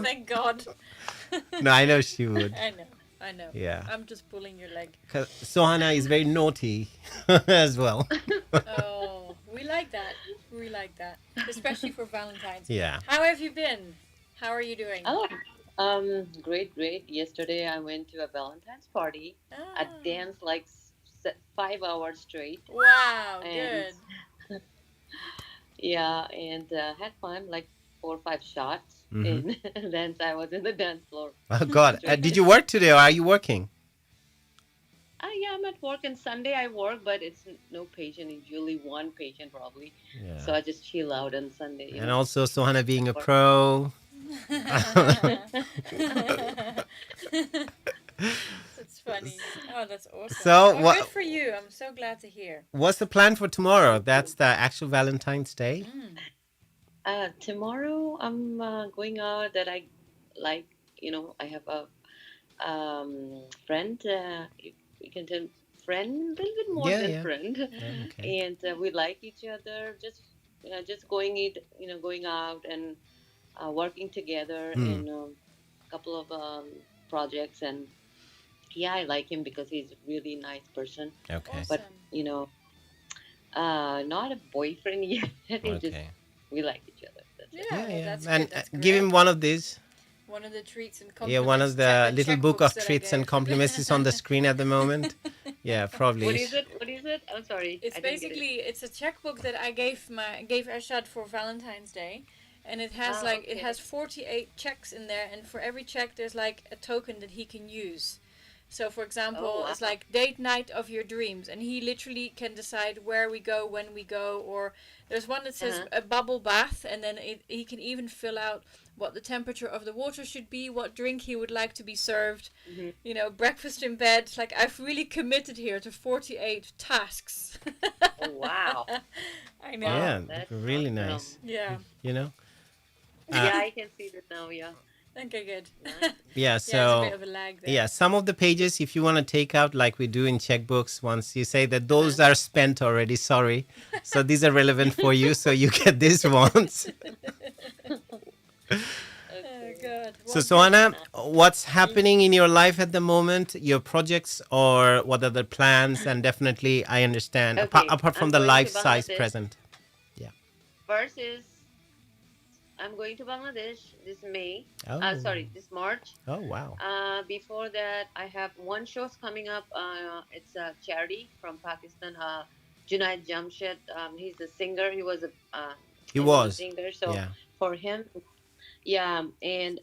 Speaker 1: Thank God.
Speaker 2: No, I know she would.
Speaker 1: I know.
Speaker 2: Yeah.
Speaker 1: I'm just pulling your leg.
Speaker 2: 'Cause Suhana is very naughty as well.
Speaker 1: Oh, we like that. We like that. Especially for Valentine's.
Speaker 2: Yeah.
Speaker 1: How have you been? How are you doing?
Speaker 3: Oh, great. Yesterday I went to a Valentine's party. I
Speaker 1: Ah.
Speaker 3: danced like 5 hours straight.
Speaker 1: Wow,
Speaker 3: And-
Speaker 1: good.
Speaker 3: Yeah, and had fun, like 4 or 5 shots.
Speaker 2: Mm-hmm.
Speaker 3: in dance. I was in the dance floor
Speaker 2: Oh God,
Speaker 3: straight.
Speaker 2: did you work today or are you working?
Speaker 3: Yeah, I'm at work, and Sunday I work, but it's no patient. Usually one patient probably,
Speaker 2: Yeah.
Speaker 3: so I just chill out on Sunday.
Speaker 2: And also Sohana being a
Speaker 3: Or-
Speaker 2: pro.
Speaker 1: That's funny. Oh, that's awesome.
Speaker 2: So
Speaker 1: Oh, good for you. I'm so glad to hear.
Speaker 2: what's the plan for tomorrow?
Speaker 3: Thank
Speaker 2: That's
Speaker 3: you.
Speaker 2: the actual Valentine's Day.
Speaker 1: Mm.
Speaker 3: Tomorrow I'm going out. That I like. I have a friend. If we can tell friend, a little bit more
Speaker 2: Yeah,
Speaker 3: than
Speaker 2: yeah.
Speaker 3: friend,
Speaker 2: Okay.
Speaker 3: and we like each other. Just going out and working together
Speaker 2: Hmm.
Speaker 3: in a couple of projects. And yeah, I like him because he's a really nice person.
Speaker 2: Okay.
Speaker 3: But
Speaker 1: Awesome.
Speaker 3: not a boyfriend yet. It's just
Speaker 2: Okay.
Speaker 3: we like each other. That's it.
Speaker 1: Yeah,
Speaker 2: Yeah,
Speaker 1: well,
Speaker 2: yeah.
Speaker 1: that's
Speaker 2: And
Speaker 1: good. That's
Speaker 2: give him
Speaker 1: great.
Speaker 2: one of these.
Speaker 1: One of the treats and
Speaker 2: Yeah, one
Speaker 1: compliments,
Speaker 2: of the
Speaker 1: the
Speaker 2: little book
Speaker 1: checkbooks
Speaker 2: of
Speaker 1: that I
Speaker 2: treats and
Speaker 1: gave.
Speaker 2: compliments is on the screen at the moment. Yeah,
Speaker 3: What
Speaker 2: probably.
Speaker 3: is it? What is it? I'm sorry,
Speaker 1: It's
Speaker 3: I didn't get it.
Speaker 1: basically it's a checkbook that I gave Ershad for Valentine's Day, and it
Speaker 3: Okay.
Speaker 1: has 48 checks in there, and for every check there's like a token that he can use. So for
Speaker 3: Oh
Speaker 1: example, it's
Speaker 3: wow.
Speaker 1: like date night of your dreams, and he literally can decide where we go, when we go, or there's one that says
Speaker 3: Uh-huh.
Speaker 1: a bubble bath, and then he can even fill out what the temperature of the water should be, what drink he would like to be served,
Speaker 3: Hmm.
Speaker 1: breakfast in bed. Like I've really committed here to 48 tasks.
Speaker 3: Oh wow.
Speaker 1: I know.
Speaker 3: Wow,
Speaker 2: Yeah,
Speaker 3: that's
Speaker 2: really
Speaker 3: awesome.
Speaker 2: nice.
Speaker 1: Yeah.
Speaker 2: You know? Uh,
Speaker 3: Yeah, I can see that now. Yeah,
Speaker 1: Okay, good.
Speaker 3: nice.
Speaker 2: yeah,
Speaker 1: Yeah, it's a bit
Speaker 2: so
Speaker 1: of a lag
Speaker 2: yeah,
Speaker 1: there.
Speaker 2: some of the pages, if you want to take out like we do in checkbooks, once you say that
Speaker 3: Uh-huh.
Speaker 2: those are spent already, sorry. So these are relevant for you, so you get these ones.
Speaker 1: Oh
Speaker 3: Okay.
Speaker 1: God.
Speaker 2: So,
Speaker 1: Well, good.
Speaker 2: Sohana,
Speaker 3: Nice.
Speaker 2: what's happening in your life at the moment? Your projects or what are the plans? And definitely, I understand,
Speaker 3: Okay,
Speaker 2: apart from
Speaker 3: I'm
Speaker 2: the
Speaker 3: going
Speaker 2: life
Speaker 3: to
Speaker 2: size
Speaker 3: Bangladesh.
Speaker 2: present. Yeah.
Speaker 3: First is I'm going to Bangladesh this May.
Speaker 2: Oh,
Speaker 3: Sorry, this March.
Speaker 2: oh, wow.
Speaker 3: Before that, I have one show's coming up. It's a charity from Pakistan. Junaid Jamshed. He's a singer. He was a
Speaker 2: He
Speaker 3: Hindi
Speaker 2: was.
Speaker 3: singer. So
Speaker 2: Yeah.
Speaker 3: for him, yeah, and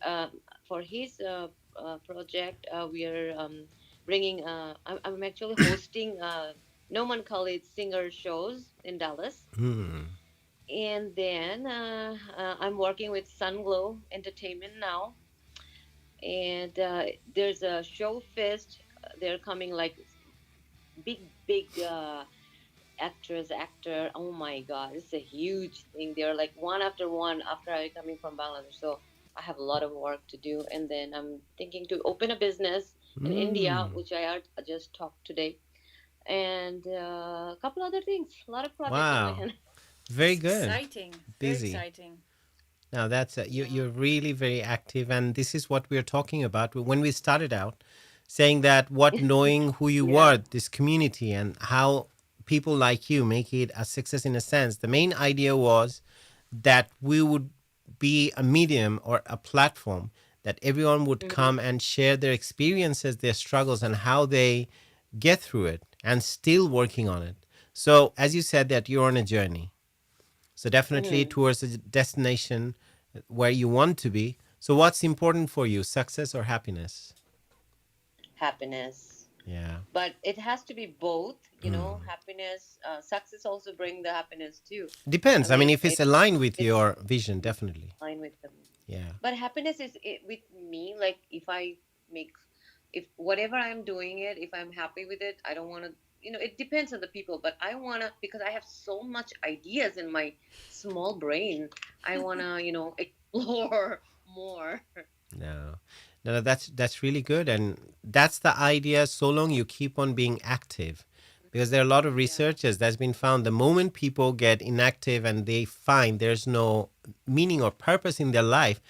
Speaker 3: for his project, we are bringing. I'm actually hosting. No one call it singer shows in Dallas.
Speaker 2: Hmm.
Speaker 3: And then I'm working with Sunglow Entertainment now, and there's a show fest. They're coming like big actor. Oh my God, it's a huge thing. They're like one after one after I coming from Bangladesh. So I have a lot of work to do, and then I'm thinking to open a business in India,
Speaker 2: Hmm.
Speaker 3: which I just talked today, and a couple other things. A lot of projects on my
Speaker 2: Wow.
Speaker 3: hand.
Speaker 2: Very
Speaker 1: It's
Speaker 2: good.
Speaker 1: exciting. Very
Speaker 2: Busy.
Speaker 1: exciting.
Speaker 2: Now that's
Speaker 1: Yeah.
Speaker 2: you're really very active, and this is what we're talking about when we started out, saying that what knowing who you
Speaker 3: Yeah.
Speaker 2: are, this community, and how people like you make it a success in a sense. The main idea was that we would be a medium or a platform that everyone would
Speaker 3: Hmm.
Speaker 2: come and share their experiences, their struggles, and how they get through it, and still working on it. So, as you said, that you're on a journey, so definitely
Speaker 3: Hmm.
Speaker 2: towards a destination where you want to be. So what's important for you, success or happiness?
Speaker 3: Happiness.
Speaker 2: Yeah.
Speaker 3: But it has to be both,
Speaker 2: Hmm.
Speaker 3: happiness. Success also bring the happiness too. I
Speaker 2: Depends. I
Speaker 3: mean,
Speaker 2: mean, if it's
Speaker 3: if
Speaker 2: aligned with
Speaker 3: it's
Speaker 2: your vision, definitely.
Speaker 3: fine with them.
Speaker 2: Yeah.
Speaker 3: But happiness is with me. Like make, if whatever I'm doing it, if I'm happy with it, I don't want to. It depends on the people, but I wanna, because I have so much ideas in my small brain. I wanna, explore more.
Speaker 2: No. No, that's really good, and that's the idea. So long you keep on being active, because there are a lot of
Speaker 3: Yeah.
Speaker 2: researchers that's been found. The moment people get inactive and they find there's no meaning or purpose in their life,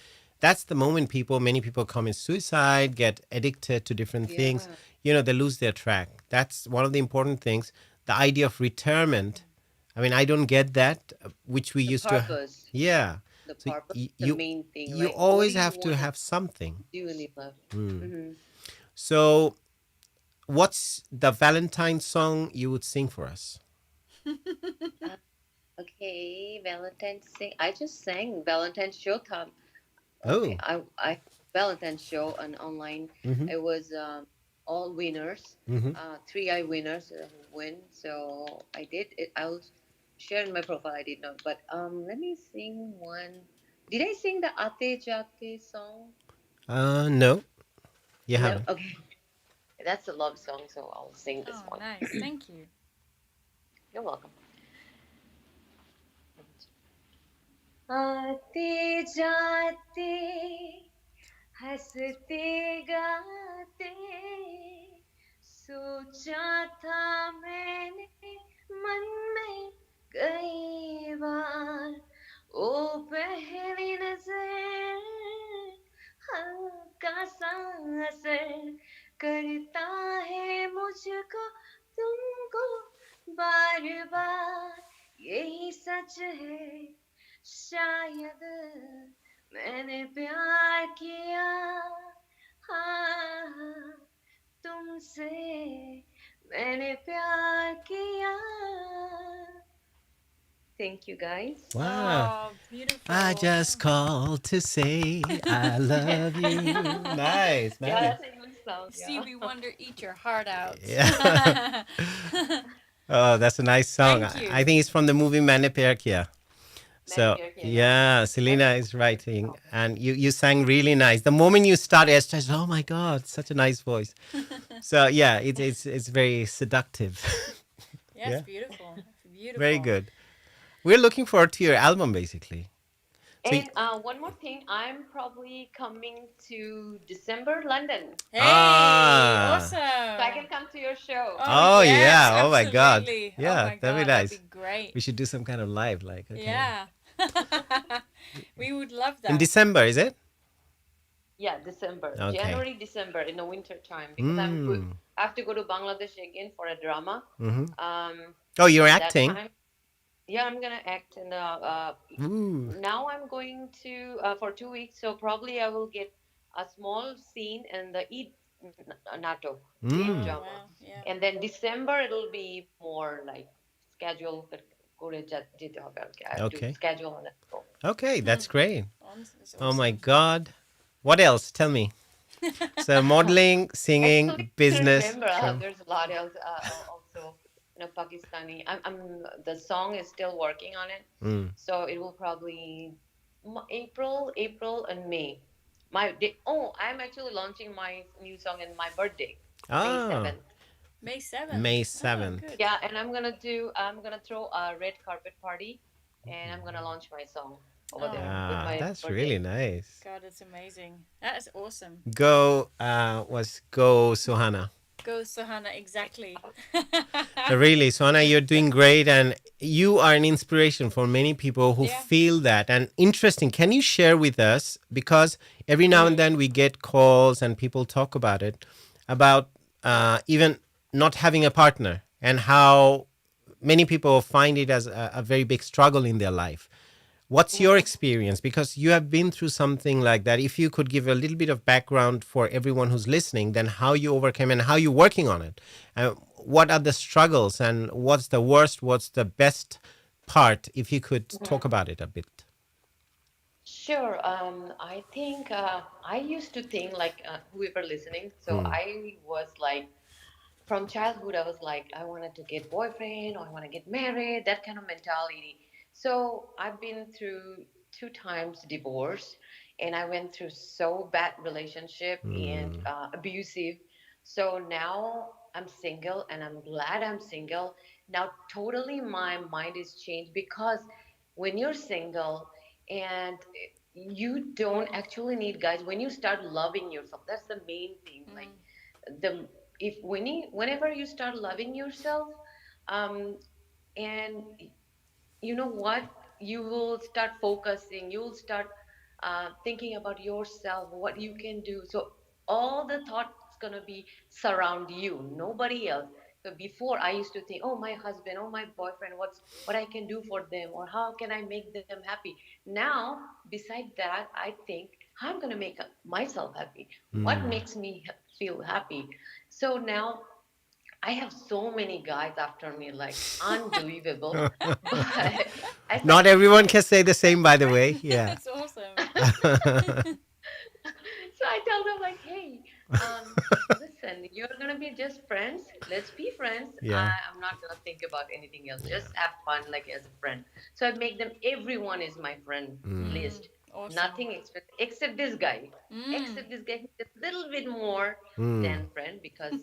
Speaker 2: that's the moment many people commit suicide, get addicted to different things.
Speaker 3: Yeah.
Speaker 2: They lose their track. That's one of the important things. The idea of retirement. I mean, I don't get that, which we
Speaker 3: The
Speaker 2: used to.
Speaker 3: purpose.
Speaker 2: Yeah.
Speaker 3: The
Speaker 2: So
Speaker 3: purpose is the
Speaker 2: you
Speaker 3: main thing.
Speaker 2: you
Speaker 3: Like, what do
Speaker 2: always
Speaker 3: you
Speaker 2: have to
Speaker 3: want to
Speaker 2: have something.
Speaker 3: do in your life?
Speaker 2: Hmm.
Speaker 3: Hmm.
Speaker 2: So, what's the Valentine song you would sing for us?
Speaker 3: Okay, Valentine's sing. I just sang Valentine's Showtime.
Speaker 2: Oh.
Speaker 3: I Valentine's show on online.
Speaker 2: Mm-hmm.
Speaker 3: It was all winners,
Speaker 2: Mm-hmm.
Speaker 3: three eye winners who win. So I did it. I'll share in my profile. I did not, but let me sing one. Did I sing the Ate Jate song?
Speaker 2: No, you
Speaker 3: No.
Speaker 2: haven't.
Speaker 3: Okay, that's a love song, so I'll sing this
Speaker 1: Oh,
Speaker 3: one.
Speaker 1: nice. Thank you.
Speaker 3: You're welcome. आते जाते हंसते गाते सोचा था मैंने मन में कई बार ओ पहली नजर हल्का सा असर करता है मुझको तुमको बार बार यही सच है शायद मैंने प्यार किया हाँ तुमसे मैंने प्यार किया. Thank you guys.
Speaker 2: Wow.
Speaker 1: Oh,
Speaker 2: I
Speaker 1: beautiful.
Speaker 2: just called to say I love you. Nice,
Speaker 3: Yeah,
Speaker 2: nice.
Speaker 3: that's an English song. Yeah.
Speaker 1: Stevie Wonder, eat your heart out.
Speaker 2: Yeah. Oh, that's a nice song.
Speaker 1: Thank
Speaker 2: I
Speaker 1: you.
Speaker 2: think it's from the movie Maine Pyar Kiya.
Speaker 3: Many
Speaker 2: So
Speaker 3: Pyar Kiya, yeah.
Speaker 2: yeah, Selena is writing, and you sang really nice. The moment you start, Esther, oh my God, such a nice voice. So yeah, it's very seductive.
Speaker 1: Yes,
Speaker 2: Yeah,
Speaker 1: beautiful.
Speaker 2: very
Speaker 1: Beautiful.
Speaker 2: good. We're looking forward to your album, basically. So
Speaker 3: And one more thing, I'm probably coming to December London,
Speaker 1: Hey,
Speaker 2: ah,
Speaker 3: so I can
Speaker 1: awesome.
Speaker 3: come to your show.
Speaker 1: Oh,
Speaker 2: oh
Speaker 1: yes,
Speaker 2: yeah, oh my God,
Speaker 1: absolutely. Oh
Speaker 2: yeah,
Speaker 1: my
Speaker 2: that'd be
Speaker 1: God, that'd be
Speaker 2: nice.
Speaker 1: great.
Speaker 2: We should do some kind of live, like okay,
Speaker 1: Yeah. We would love
Speaker 2: in
Speaker 1: that.
Speaker 2: December, is it?
Speaker 3: Yeah, December,
Speaker 2: Okay.
Speaker 3: January, December in the winter time because
Speaker 2: Mm.
Speaker 3: I have to go to Bangladesh again for a drama.
Speaker 2: Mm-hmm.
Speaker 3: Um,
Speaker 2: Oh, you're
Speaker 3: that
Speaker 2: acting.
Speaker 3: time, yeah, I'm gonna act in the.
Speaker 2: Ooh.
Speaker 3: Now I'm going to for 2 weeks, so probably I will get a small scene in the Nato, Eid
Speaker 2: Mm.
Speaker 1: Oh,
Speaker 3: drama,
Speaker 1: wow. Yeah.
Speaker 3: and then December it'll be more like schedule. যেতে হবে আর কি. I have to
Speaker 2: Okay.
Speaker 3: schedule on that.
Speaker 2: Okay, that's great.
Speaker 1: It's
Speaker 2: Oh my
Speaker 1: awesome.
Speaker 2: God. What else? Tell me. So modeling, singing,
Speaker 3: Actually, I
Speaker 2: business.
Speaker 3: remember
Speaker 2: From
Speaker 3: there's a lot else also, Pakistani. The song is still working on it,
Speaker 2: mm.
Speaker 3: so it will probably April and May. I'm actually launching my new song in my birthday, May
Speaker 2: Ah,
Speaker 3: 7th.
Speaker 1: May 7th.
Speaker 2: May
Speaker 1: Oh,
Speaker 2: 7th.
Speaker 1: good.
Speaker 3: Yeah, and I'm gonna throw a red carpet party, and I'm gonna launch my song over there
Speaker 1: Oh,
Speaker 3: with
Speaker 2: Ah,
Speaker 3: my
Speaker 2: that's really
Speaker 3: birthday.
Speaker 2: nice.
Speaker 1: God, it's amazing. That is awesome.
Speaker 2: Go Suhana.
Speaker 1: Go, Sohana, exactly.
Speaker 2: Really, Suhana, you're doing great, and you are an inspiration for many people who
Speaker 1: Yeah.
Speaker 2: feel that. And interesting, can you share with us, because every now and then we get calls and people talk about it, about even not having a partner, and how many people find it as a very big struggle in their life. What's your
Speaker 3: Mhm.
Speaker 2: experience? Because you have been through something like that. If you could give a little bit of background for everyone who's listening, then how you overcame and how you're working on it. What are the struggles and what's the worst, what's the best part? If you could talk
Speaker 3: Mhm.
Speaker 2: about it a bit.
Speaker 3: Sure. I think I used to think like whoever listening. So
Speaker 2: Mm.
Speaker 3: I was like, from childhood, I was like, I wanted to get boyfriend or I want to get married, that kind of mentality. So I've been through 2 times divorce, and I went through so bad relationship and
Speaker 2: Mm.
Speaker 3: abusive. So now I'm single, and I'm glad I'm single. Now totally my mind is changed because when you're single and you don't actually need guys, when you start loving yourself, that's the main thing. Like
Speaker 1: Mm.
Speaker 3: the if whenever you start loving yourself, um and you know what, you will start focusing, you will start thinking about yourself, what you can do. So all the thoughts gonna be surround you, nobody else. So before I used to think, oh, my husband, oh, my boyfriend, what I can do for them, or how can I make them happy. Now beside that, I think, how I'm gonna make myself happy, what
Speaker 2: Mm.
Speaker 3: makes me feel happy. So now I have so many guys after me, like unbelievable. But I
Speaker 2: Not
Speaker 3: said,
Speaker 2: everyone can say the same, by the way. Yeah.
Speaker 1: That's awesome.
Speaker 3: So I tell them like, hey, listen, you're gonna be just friends. Let's be friends.
Speaker 2: Yeah.
Speaker 3: I'm not gonna think about anything else. Just have fun, like as a friend. So I make them. Everyone is my friend
Speaker 1: Mm,
Speaker 3: list.
Speaker 1: awesome.
Speaker 3: Nothing except this guy.
Speaker 1: Mm,
Speaker 3: Except this guy, he's a little bit more
Speaker 2: Mm.
Speaker 3: than friend because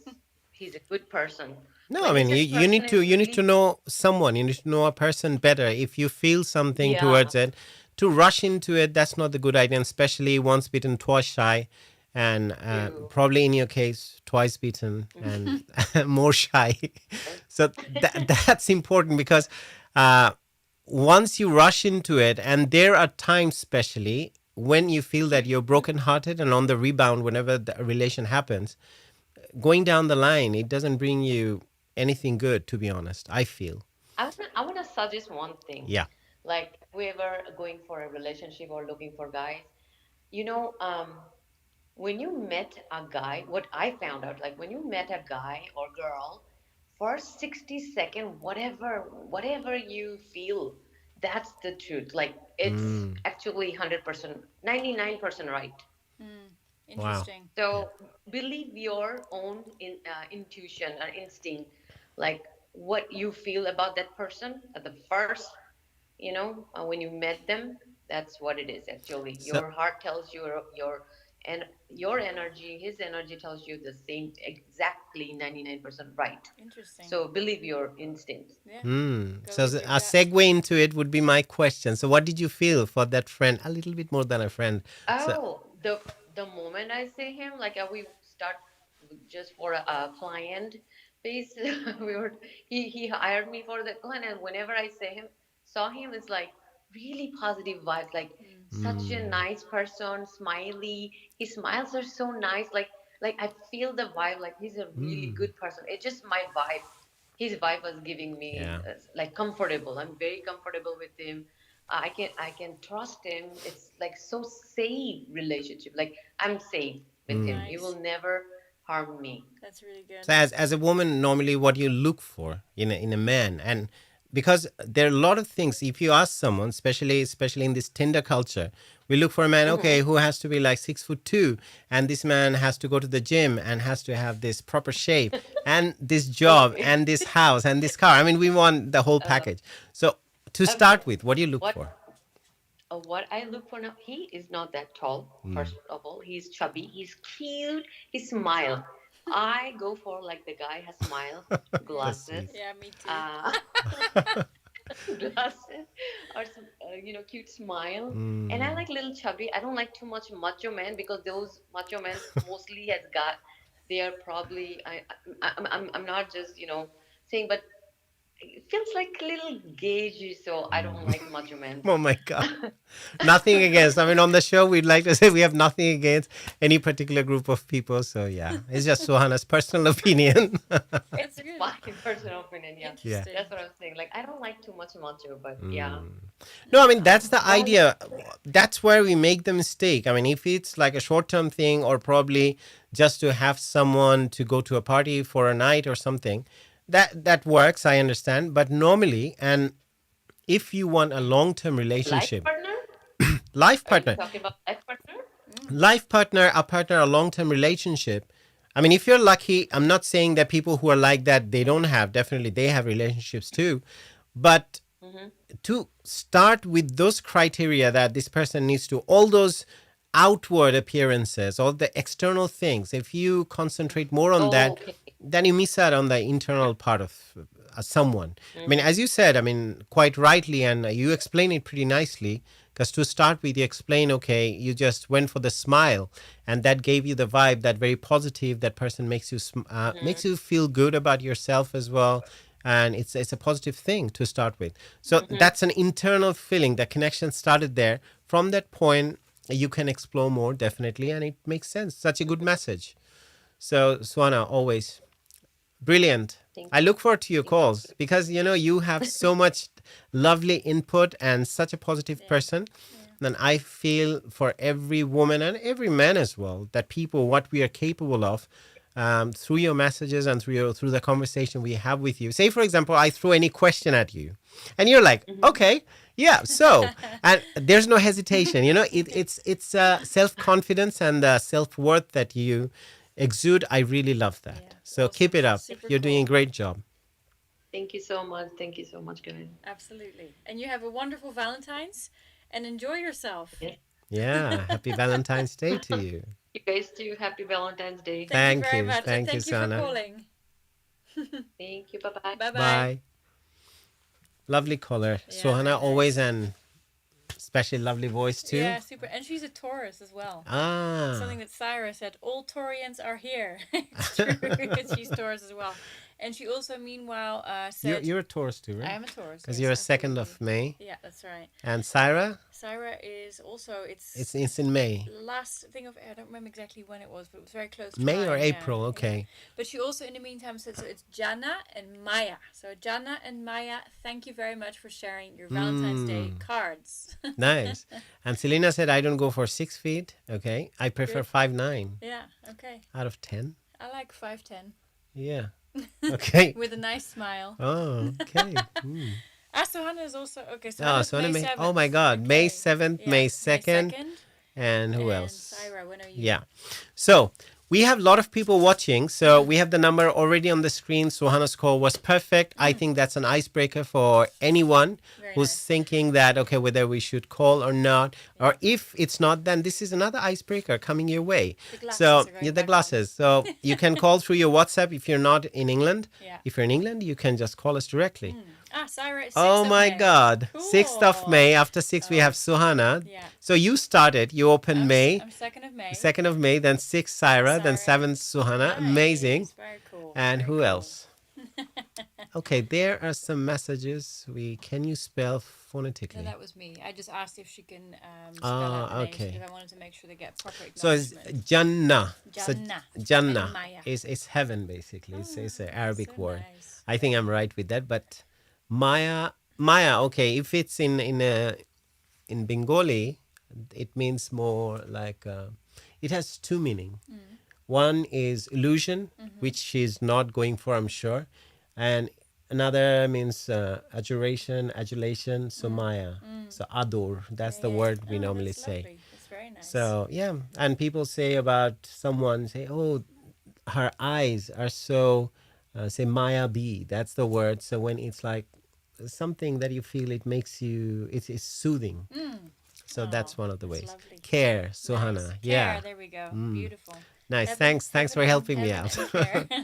Speaker 3: he's a good person.
Speaker 2: No, I
Speaker 3: Like if
Speaker 2: mean
Speaker 3: this
Speaker 2: you
Speaker 3: person
Speaker 2: need
Speaker 3: is
Speaker 2: to
Speaker 3: really,
Speaker 2: know someone. You need to know a person better. If you feel something
Speaker 3: yeah,
Speaker 2: towards it, to rush into it, that's not the good idea. And especially once bitten, twice shy, and
Speaker 3: you.
Speaker 2: probably in your case, twice bitten and more shy. So that's important because uh, once you rush into it, and there are times, especially when you feel that you're brokenhearted and on the rebound, whenever the relation happens, going down the line, it doesn't bring you anything good, to be honest, I feel.
Speaker 3: I wanna suggest one thing.
Speaker 2: Yeah.
Speaker 3: Like whoever going for a relationship or looking for guys, you know, when you met a guy, what I found out, like when you met a guy or girl, for 60 second, whatever you feel, that's the truth. Like it's
Speaker 2: Mm.
Speaker 3: actually 100%, 99% right.
Speaker 1: mm,
Speaker 2: Wow.
Speaker 1: interesting.
Speaker 2: Yeah.
Speaker 3: So believe your own intuition or instinct, like what you feel about that person at the first, when you met them. That's what it is actually.
Speaker 2: So
Speaker 3: Your heart tells you and your energy, his energy tells you the same, exactly 99% right.
Speaker 1: Interesting.
Speaker 3: So believe your instincts.
Speaker 1: Yeah. Go
Speaker 2: so
Speaker 1: with your
Speaker 2: a
Speaker 1: gut.
Speaker 2: segue into it would be my question. So what did you feel for that friend? A little bit more than a friend. So
Speaker 3: Oh, the moment I see him, like we start just for a client base. we were he hired me for the client, and whenever I saw him, it's like really positive vibes. Like such a
Speaker 2: mm,
Speaker 3: nice person, smiley. His smiles are so nice. Like I feel the vibe. Like he's a really
Speaker 2: mm,
Speaker 3: good person. It's just my vibe. His vibe was giving me
Speaker 2: yeah.
Speaker 3: like comfortable. I'm very comfortable with him. I can trust him. It's like so safe relationship. Like I'm safe with him. He
Speaker 1: Nice.
Speaker 3: will never harm me.
Speaker 1: That's really good.
Speaker 2: So as a woman, normally what you look for in a man, and because there are a lot of things. If you ask someone, especially in this Tinder culture, we look for a man.
Speaker 3: Hmm.
Speaker 2: Okay, who has to be like 6'2", and this man has to go to the gym and has to have this proper shape and this job
Speaker 3: Okay.
Speaker 2: and this house and this car. I mean, we want the whole
Speaker 3: Uh,
Speaker 2: package. So to
Speaker 3: okay.
Speaker 2: start with, what do you look
Speaker 3: What
Speaker 2: for?
Speaker 3: what I look for now? He is not that tall. First of all, he's chubby. He's cute. He smile. I go for like the guy has smile,
Speaker 1: Yeah.
Speaker 2: That's
Speaker 3: glasses,
Speaker 2: sweet.
Speaker 1: Yeah, me too.
Speaker 3: uh, glasses, or some, cute smile. And I
Speaker 2: Mm.
Speaker 3: like little chubby. I don't like too much macho man because those macho men mostly has got. They are probably. I'm not just saying, but it feels like a little gaugy. So I don't like macho men.
Speaker 2: Oh my God. Nothing against. I mean, on the show, we'd like to say we have nothing against any particular group of people. So yeah, it's just Suhana's personal opinion.
Speaker 1: That's
Speaker 3: It's
Speaker 1: good.
Speaker 3: my personal opinion. Yeah,
Speaker 2: Yeah.
Speaker 1: Interesting.
Speaker 3: that's what I'm saying. Like I don't like too much macho, but yeah.
Speaker 2: No, I mean that's the
Speaker 3: Guys,
Speaker 2: idea. That's where we make the mistake. I mean, if it's like a short-term thing, or probably just to have someone to go to a party for a night or something, that works. I understand. But normally, and if you want a long-term
Speaker 3: life
Speaker 2: relationship,
Speaker 3: partner?
Speaker 2: life
Speaker 3: Are you
Speaker 2: partner,
Speaker 3: talking about life partner?
Speaker 1: Mm.
Speaker 2: life partner, a long-term relationship. I mean, if you're lucky, I'm not saying that people who are like that they don't have. Definitely, they have relationships too, but
Speaker 3: Mm-hmm.
Speaker 2: to start with those criteria that this person needs to, all those outward appearances, all the external things, if you concentrate more on that,
Speaker 3: Okay.
Speaker 2: then you miss out on the internal part of someone. I mean,
Speaker 3: Mm-hmm.
Speaker 2: as you said, I mean, quite rightly, and you explain it pretty nicely. Because to start with, you explain, okay, you just went for the smile, and that gave you the vibe, that very positive. That person makes you
Speaker 3: Mm-hmm.
Speaker 2: makes you feel good about yourself as well, and it's a positive thing to start with. So
Speaker 3: Mm-hmm.
Speaker 2: that's an internal feeling. The connection started there. From that point, you can explore more definitely, and it makes sense. Such a good message. So Swana, always brilliant.
Speaker 3: Thank
Speaker 2: I look forward to your
Speaker 3: thank
Speaker 2: calls because you have so much lovely input and such a positive
Speaker 1: Yeah.
Speaker 2: person.
Speaker 1: Yeah.
Speaker 2: And I feel for every woman and every man as well that people, what we are capable of, through your messages and through the conversation we have with you. Say, for example, I throw any question at you, and you're like, okay, yeah. So, and there's no hesitation. It's self-confidence and self-worth that you exude. I really love that.
Speaker 1: Yeah,
Speaker 2: So
Speaker 1: awesome.
Speaker 2: keep it up.
Speaker 1: Super
Speaker 2: You're doing a
Speaker 1: cool.
Speaker 2: great job.
Speaker 3: Thank you so much. Thank you so much, guys.
Speaker 1: Absolutely. And you have a wonderful Valentine's and enjoy yourself.
Speaker 3: Yes.
Speaker 2: Yeah. Happy Valentine's Day to you.
Speaker 3: You guys too. Happy Valentine's Day.
Speaker 1: Thank you
Speaker 2: Thank
Speaker 1: very
Speaker 2: you.
Speaker 1: much. And
Speaker 2: Thank you,
Speaker 1: thank you for
Speaker 2: Sana.
Speaker 1: calling.
Speaker 3: Thank you. Bye-bye.
Speaker 1: Bye-bye.
Speaker 2: Bye. Lovely caller.
Speaker 1: Yeah,
Speaker 2: Sohana,
Speaker 1: very
Speaker 2: always
Speaker 1: nice.
Speaker 2: an especially lovely voice too.
Speaker 1: Yeah, super. And she's a Taurus as well.
Speaker 2: Ah.
Speaker 1: Something that Syra said, all Taurians are here. It's true, because she's Taurus as well. And she also, meanwhile, said...
Speaker 2: You're a Taurus too,
Speaker 1: I
Speaker 2: right?
Speaker 1: am a Taurus.
Speaker 2: Because
Speaker 1: yes,
Speaker 2: you're a 2nd of
Speaker 1: absolutely.
Speaker 2: May.
Speaker 1: Yeah, that's right.
Speaker 2: And Syra?
Speaker 1: Syra is also...
Speaker 2: It's in May.
Speaker 1: Last thing of... I don't remember exactly when it was, but it was very close to
Speaker 2: May or
Speaker 1: mine,
Speaker 2: April,
Speaker 1: yeah.
Speaker 2: okay.
Speaker 1: Yeah. But she also, in the meantime, said, so it's Jana and Maya. So Jana and Maya, thank you very much for sharing your Valentine's Day cards.
Speaker 2: Nice. And Selena said, I don't go for 6 feet. Okay. I prefer
Speaker 1: Good.
Speaker 2: 5'9"
Speaker 1: Yeah, okay.
Speaker 2: out of 10.
Speaker 1: I like 5'10".
Speaker 2: Yeah. Okay.
Speaker 1: With a nice smile.
Speaker 2: Oh, okay.
Speaker 1: Sohana is also... Okay, so
Speaker 2: Oh,
Speaker 1: that's
Speaker 2: so
Speaker 1: May
Speaker 2: May.
Speaker 1: 7th.
Speaker 2: Oh my God. May
Speaker 1: Okay.
Speaker 2: 7th,
Speaker 1: Yeah,
Speaker 2: May 2nd. And who
Speaker 1: and
Speaker 2: else?
Speaker 1: Syra, when are you?
Speaker 2: Yeah. So we have a lot of people watching. So we have the number already on the screen. Sohana's call was perfect. I think that's an icebreaker for anyone
Speaker 1: Very
Speaker 2: who's
Speaker 1: nice.
Speaker 2: thinking that, okay, whether we should call or not. Or if it's not, then this is another icebreaker coming your way.
Speaker 1: The glasses
Speaker 2: So
Speaker 1: are going
Speaker 2: the
Speaker 1: back on.
Speaker 2: glasses. So you can call through your WhatsApp if you're not in England.
Speaker 1: Yeah.
Speaker 2: If you're in England, you can just call us directly.
Speaker 1: Syra is 6th
Speaker 2: Oh
Speaker 1: of
Speaker 2: my
Speaker 1: May.
Speaker 2: God.
Speaker 1: Cool.
Speaker 2: 6th of May. After 6, we have Suhana.
Speaker 1: Yeah.
Speaker 2: So you started. You opened May.
Speaker 1: I'm 2nd of May.
Speaker 2: 2nd of May, then 6th Syra, then
Speaker 1: Syra.
Speaker 2: 7th Suhana.
Speaker 1: Nice.
Speaker 2: Amazing.
Speaker 1: Very cool.
Speaker 2: And
Speaker 1: Very
Speaker 2: who
Speaker 1: cool.
Speaker 2: else? Okay, there are some messages. Can you spell
Speaker 1: No,
Speaker 2: phonetically?
Speaker 1: that was me. I just asked if she can spell out the names
Speaker 2: okay.
Speaker 1: because I wanted to make sure they get proper
Speaker 2: So it's
Speaker 1: acknowledgement.
Speaker 2: Jannah. So
Speaker 1: Jannah.
Speaker 2: Jannah
Speaker 1: And Maya.
Speaker 2: is heaven, basically. It's an Arabic
Speaker 1: So
Speaker 2: word.
Speaker 1: nice.
Speaker 2: I think I'm right with that. But Maya, okay, if it's in Bengali, it means more like it has two meaning. One is illusion, which she's not going for, I'm sure, and another means adulation. So Maya, so ador. That's the word we normally
Speaker 1: that's
Speaker 2: say.
Speaker 1: lovely. That's very nice.
Speaker 2: So yeah, and people say about someone, say, oh, her eyes are so, say Maya B. That's the word. So when it's like something that you feel, it makes you, it's soothing. So that's one of the
Speaker 1: that's
Speaker 2: ways.
Speaker 1: lovely.
Speaker 2: Care, Suhana.
Speaker 1: Nice.
Speaker 2: Yeah.
Speaker 1: Care, there we go. Beautiful.
Speaker 2: Nice.
Speaker 1: Heaven-
Speaker 2: Thanks for
Speaker 1: heaven
Speaker 2: helping
Speaker 1: and
Speaker 2: me
Speaker 1: heaven
Speaker 2: out.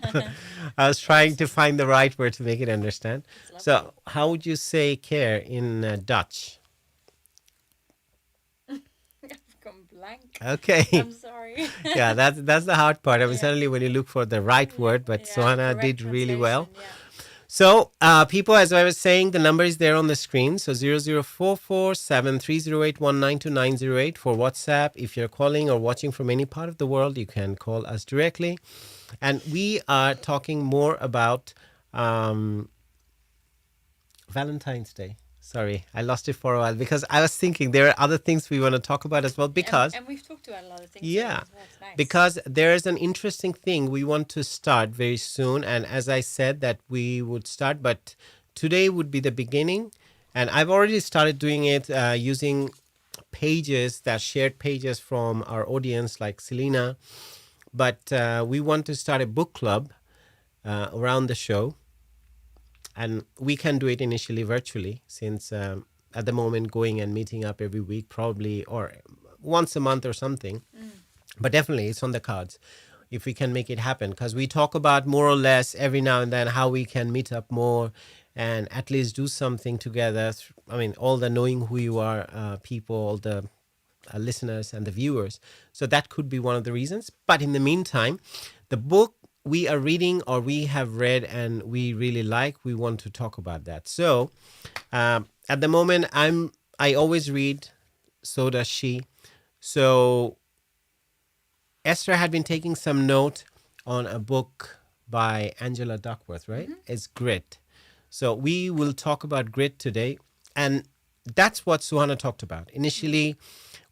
Speaker 1: and care.
Speaker 2: I was trying to find the right word to make it understand.
Speaker 1: It's
Speaker 2: So
Speaker 1: lovely.
Speaker 2: how would you say care in Dutch?
Speaker 1: I've gone blank.
Speaker 2: Okay.
Speaker 1: I'm sorry.
Speaker 2: Yeah, that's the hard part. I mean,
Speaker 1: Yeah.
Speaker 2: suddenly when you look for the right word, but
Speaker 1: Yeah,
Speaker 2: Suhana
Speaker 1: correct
Speaker 2: did really well.
Speaker 1: translation, yeah.
Speaker 2: So, people, as I was saying, the number is there on the screen. So 00447308192908 for WhatsApp. If you're calling or watching from any part of the world, you can call us directly. And we are talking more about Valentine's Day. Sorry, I lost it for a while because I was thinking there are other things we want to talk about as well because...
Speaker 1: And we've talked about a lot of things.
Speaker 2: Yeah,
Speaker 1: as well. It's nice.
Speaker 2: because there is an interesting thing we want to start very soon. And as I said that we would start, but today would be the beginning. And I've already started doing it using pages, that shared pages from our audience like Selena. But we want to start a book club around the show. And we can do it initially virtually since at the moment going and meeting up every week probably or once a month or something. But definitely it's on the cards if we can make it happen because we talk about more or less every now and then how we can meet up more and at least do something together. I mean, all the knowing who you are people, all the listeners and the viewers. So that could be one of the reasons. But in the meantime, the book we are reading or we have read and we really like, we want to talk about that. So at the moment, I always read, so does she. So Esther had been taking some note on a book by Angela Duckworth, right? It's Grit. So we will talk about grit today. And that's what Suhana talked about. Initially,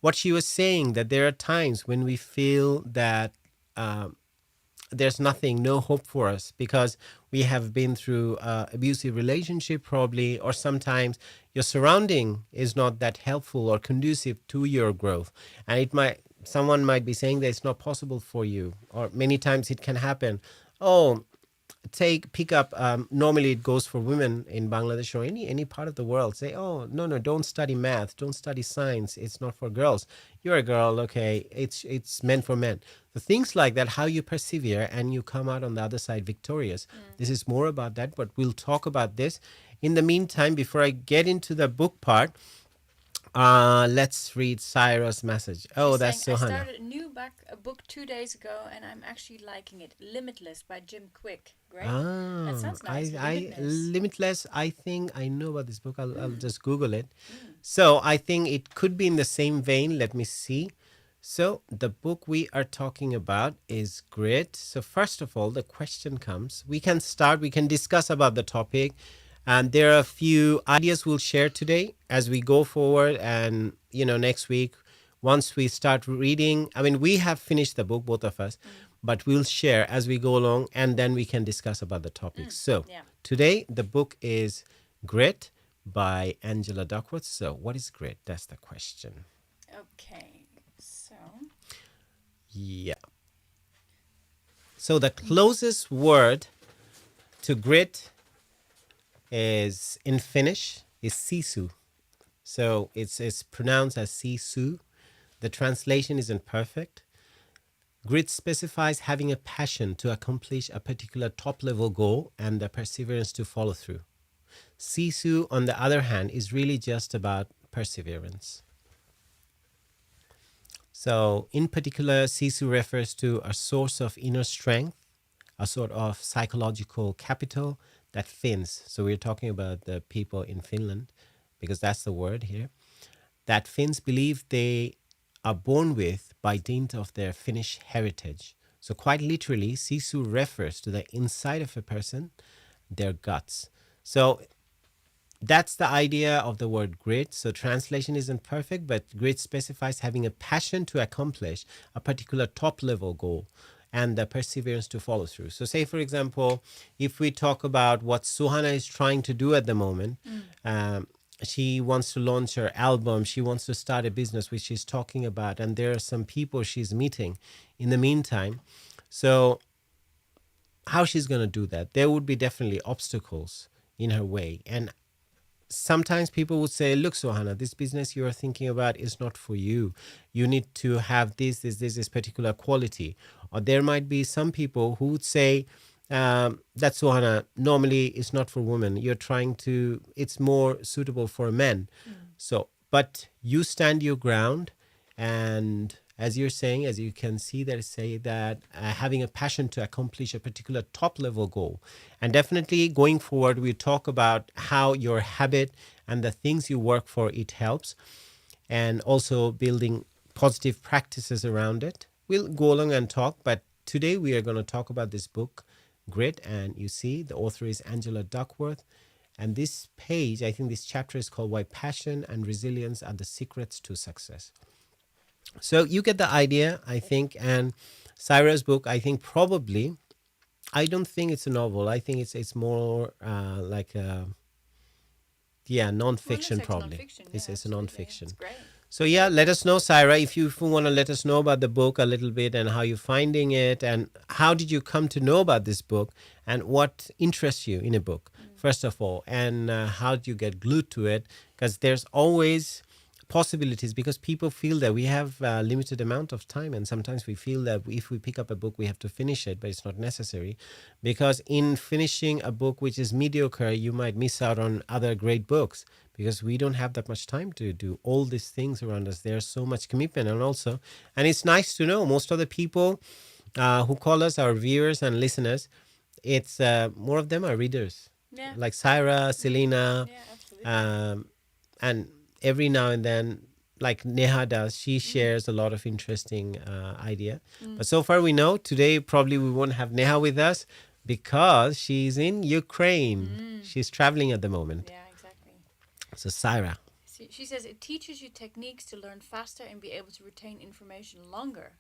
Speaker 2: what she was saying that there are times when we feel that there's nothing, no hope for us because we have been through abusive relationship probably, or sometimes your surrounding is not that helpful or conducive to your growth. And someone might be saying that it's not possible for you, or many times it can happen. Oh, pick up normally it goes for women in Bangladesh or any part of the world. Say, oh, no, don't study math, don't study science, it's not for girls. You're a girl, okay, it's meant for men. So things like that, how you persevere and you come out on the other side victorious. This is more about that, but we'll talk about this. In the meantime, before I get into the book part, let's read Syra's message. Oh,
Speaker 1: She's
Speaker 2: that's
Speaker 1: saying, I
Speaker 2: Suhana.
Speaker 1: started a book 2 days ago, and I'm actually liking it. Limitless by Jim Quick. Great. That sounds nice.
Speaker 2: Limitless. I think I know about this book. I'll just Google it. So I think it could be in the same vein. Let me see. So the book we are talking about is Grit. So first of all, the question comes. We can discuss about the topic. And there are a few ideas we'll share today as we go forward. And, next week, once we start reading, I mean, we have finished the book, both of us, but we'll share as we go along and then we can discuss about the topics. So today, the book is Grit by Angela Duckworth. So what is grit? That's the question.
Speaker 1: Okay, so.
Speaker 2: Yeah. So the closest word to grit is in Finnish is sisu. So it's pronounced as sisu. The translation isn't perfect. Grit specifies having a passion to accomplish a particular top-level goal and the perseverance to follow through. Sisu, on the other hand, is really just about perseverance. So in particular, sisu refers to a source of inner strength, a sort of psychological capital that Finns, so we're talking about the people in Finland, because that's the word here, that Finns believe they are born with by dint of their Finnish heritage. So quite literally, sisu refers to the inside of a person, their guts. So that's the idea of the word grit. So translation isn't perfect, but grit specifies having a passion to accomplish a particular top-level goal and the perseverance to follow through. So say, for example, if we talk about what Suhana is trying to do at the moment, she wants to launch her album, she wants to start a business, which she's talking about, and there are some people she's meeting in the meantime. So how she's going to do that? There would be definitely obstacles in her way. And sometimes people would say, look, Suhana, this business you are thinking about is not for you. You need to have this particular quality. Or there might be some people who would say, that Suhana normally is not for women. It's more suitable for men. So, but you stand your ground. And as you're saying, as you can see, that having a passion to accomplish a particular top level goal. And definitely going forward, we talk about how your habit and the things you work for, it helps. And also building positive practices around it. We'll go along and talk, but today we are going to talk about this book, Grit. And you see, the author is Angela Duckworth. And this page, I think this chapter is called Why Passion and Resilience Are the Secrets to Success. So you get the idea, I think. And Syra's book, I think probably, I don't think it's a novel. I think it's more like a non-fiction probably.
Speaker 1: Non-fiction.
Speaker 2: It's a non-fiction.
Speaker 1: It's great.
Speaker 2: So let us know, Syra, if you want to let us know about the book a little bit and how you're finding it and how did you come to know about this book and what interests you in a book, first of all, and how do you get glued to it? Because there's always possibilities, because people feel that we have a limited amount of time, and sometimes we feel that if we pick up a book we have to finish it, but it's not necessary, because in finishing a book which is mediocre you might miss out on other great books, because we don't have that much time to do all these things around us. There's so much commitment. And it's nice to know most of the people who call us our viewers and listeners, it's more of them are readers, like Syra, Selena, and every now and then, like Neha does, she shares a lot of interesting idea. But so far we know today probably we won't have Neha with us because she's in Ukraine. She's traveling at the moment.
Speaker 1: Yeah, exactly.
Speaker 2: So Syra.
Speaker 1: She says it teaches you techniques to learn faster and be able to retain information longer.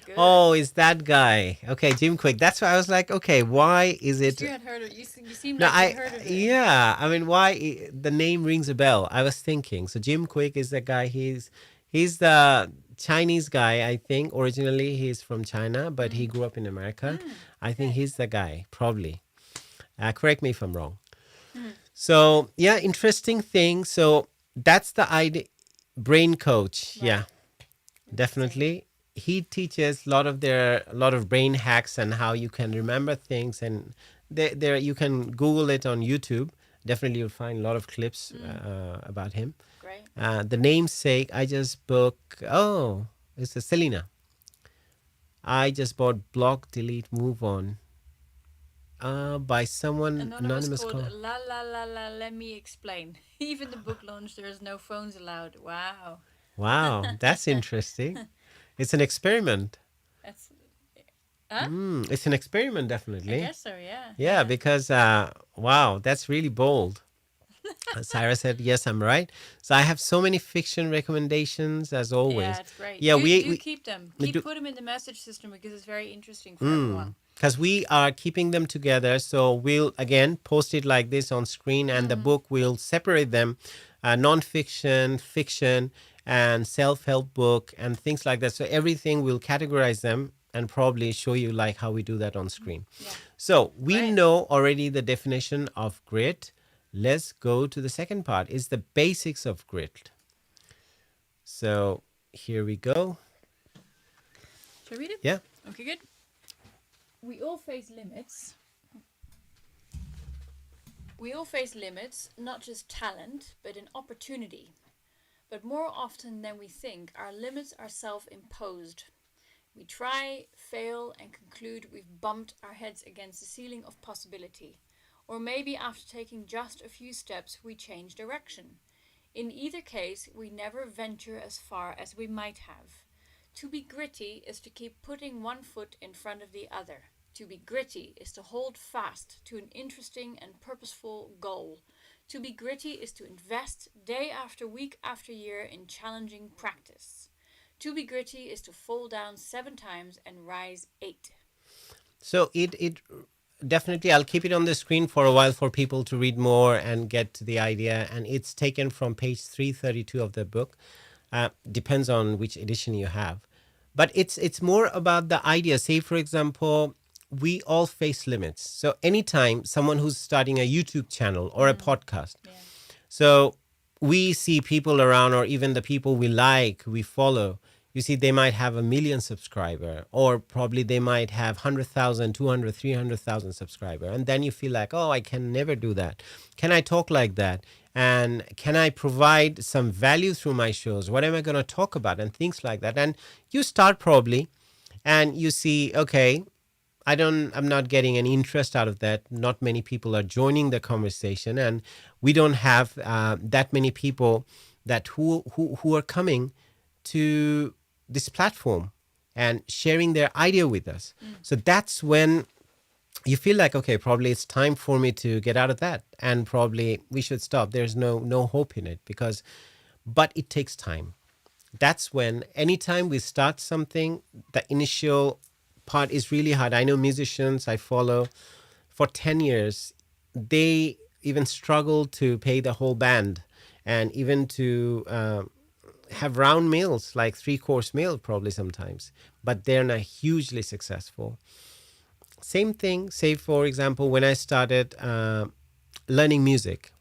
Speaker 1: Good.
Speaker 2: Oh, is that guy? Okay, Jim Quick. That's why I was like, okay, why is it?
Speaker 1: You had heard of you seem
Speaker 2: No,
Speaker 1: like you'd heard of it.
Speaker 2: yeah. I mean, why the name rings a bell? I was thinking. So Jim Quick is the guy. He's the Chinese guy. I think originally he's from China, but he grew up in America. I think
Speaker 1: okay.
Speaker 2: he's the guy. Probably. Correct me if I'm wrong.
Speaker 1: Mhm.
Speaker 2: So yeah, interesting thing. So that's the idea. Brain coach.
Speaker 1: Right.
Speaker 2: Yeah, definitely. He teaches a lot of brain hacks and how you can remember things, and there you can Google it on YouTube. Definitely, you'll find a lot of clips about him.
Speaker 1: Great.
Speaker 2: The namesake, I just book. Oh, it's a Selena. I just bought Block, Delete, Move On. By someone
Speaker 1: Anonymous
Speaker 2: anonymous
Speaker 1: called
Speaker 2: call.
Speaker 1: La La La La. Let me explain. Even the book launch, there is no phones allowed. Wow.
Speaker 2: Wow, that's interesting. It's an experiment.
Speaker 1: That's. Huh?
Speaker 2: It's an experiment,
Speaker 1: I
Speaker 2: definitely.
Speaker 1: guess so. Yeah.
Speaker 2: Yeah, because wow, that's really bold. Sarah said, "Yes, I'm right." So I have so many fiction recommendations as always.
Speaker 1: Yeah, it's great.
Speaker 2: Yeah,
Speaker 1: do keep them.
Speaker 2: we do-
Speaker 1: Put them in the message system because it's very interesting for everyone.
Speaker 2: because we are keeping them together. So we'll again post it like this on screen, and the book will separate them, non-fiction, fiction, and self-help book and things like that. So everything will categorize them and probably show you like how we do that on screen.
Speaker 1: Yeah.
Speaker 2: So we
Speaker 1: Right.
Speaker 2: know already the definition of grit. Let's go to the second part. Is the basics of grit. So here we go.
Speaker 1: Shall I read it?
Speaker 2: Yeah.
Speaker 1: Okay, good. We all face limits. We all face limits, not just talent, but an opportunity. But more often than we think, our limits are self-imposed. We try, fail, and conclude we've bumped our heads against the ceiling of possibility. Or maybe after taking just a few steps, we change direction. In either case, we never venture as far as we might have. To be gritty is to keep putting one foot in front of the other. To be gritty is to hold fast to an interesting and purposeful goal. To be gritty is to invest day after week after year in challenging practice. To be gritty is to fall down 7 times and rise 8.
Speaker 2: So it definitely, I'll keep it on the screen for a while for people to read more and get to the idea. And it's taken from page 332 of the book. Depends on which edition you have. But it's more about the idea. Say, for example, we all face limits. So anytime someone who's starting a YouTube channel or a podcast, so we see people around, or even the people we like, we follow, you see, they might have 1 million subscriber, or probably they might have 100,000, 200, 300,000 subscriber. And then you feel like, oh, I can never do that. Can I talk like that? And can I provide some value through my shows? What am I going to talk about? And things like that. And you start probably, and you see, okay, I'm not getting any interest out of that. Not many people are joining the conversation, and we don't have that many people that who are coming to this platform and sharing their idea with us. So that's when you feel like, okay, probably it's time for me to get out of that, and probably we should stop. There's no hope in it, but it takes time. That's when anytime we start something, the initial part is really hard. I know musicians I follow for 10 years, they even struggle to pay the whole band, and even to have round meals, like 3-course meal probably sometimes, but they're not hugely successful. Same thing, say for example, when I started learning music.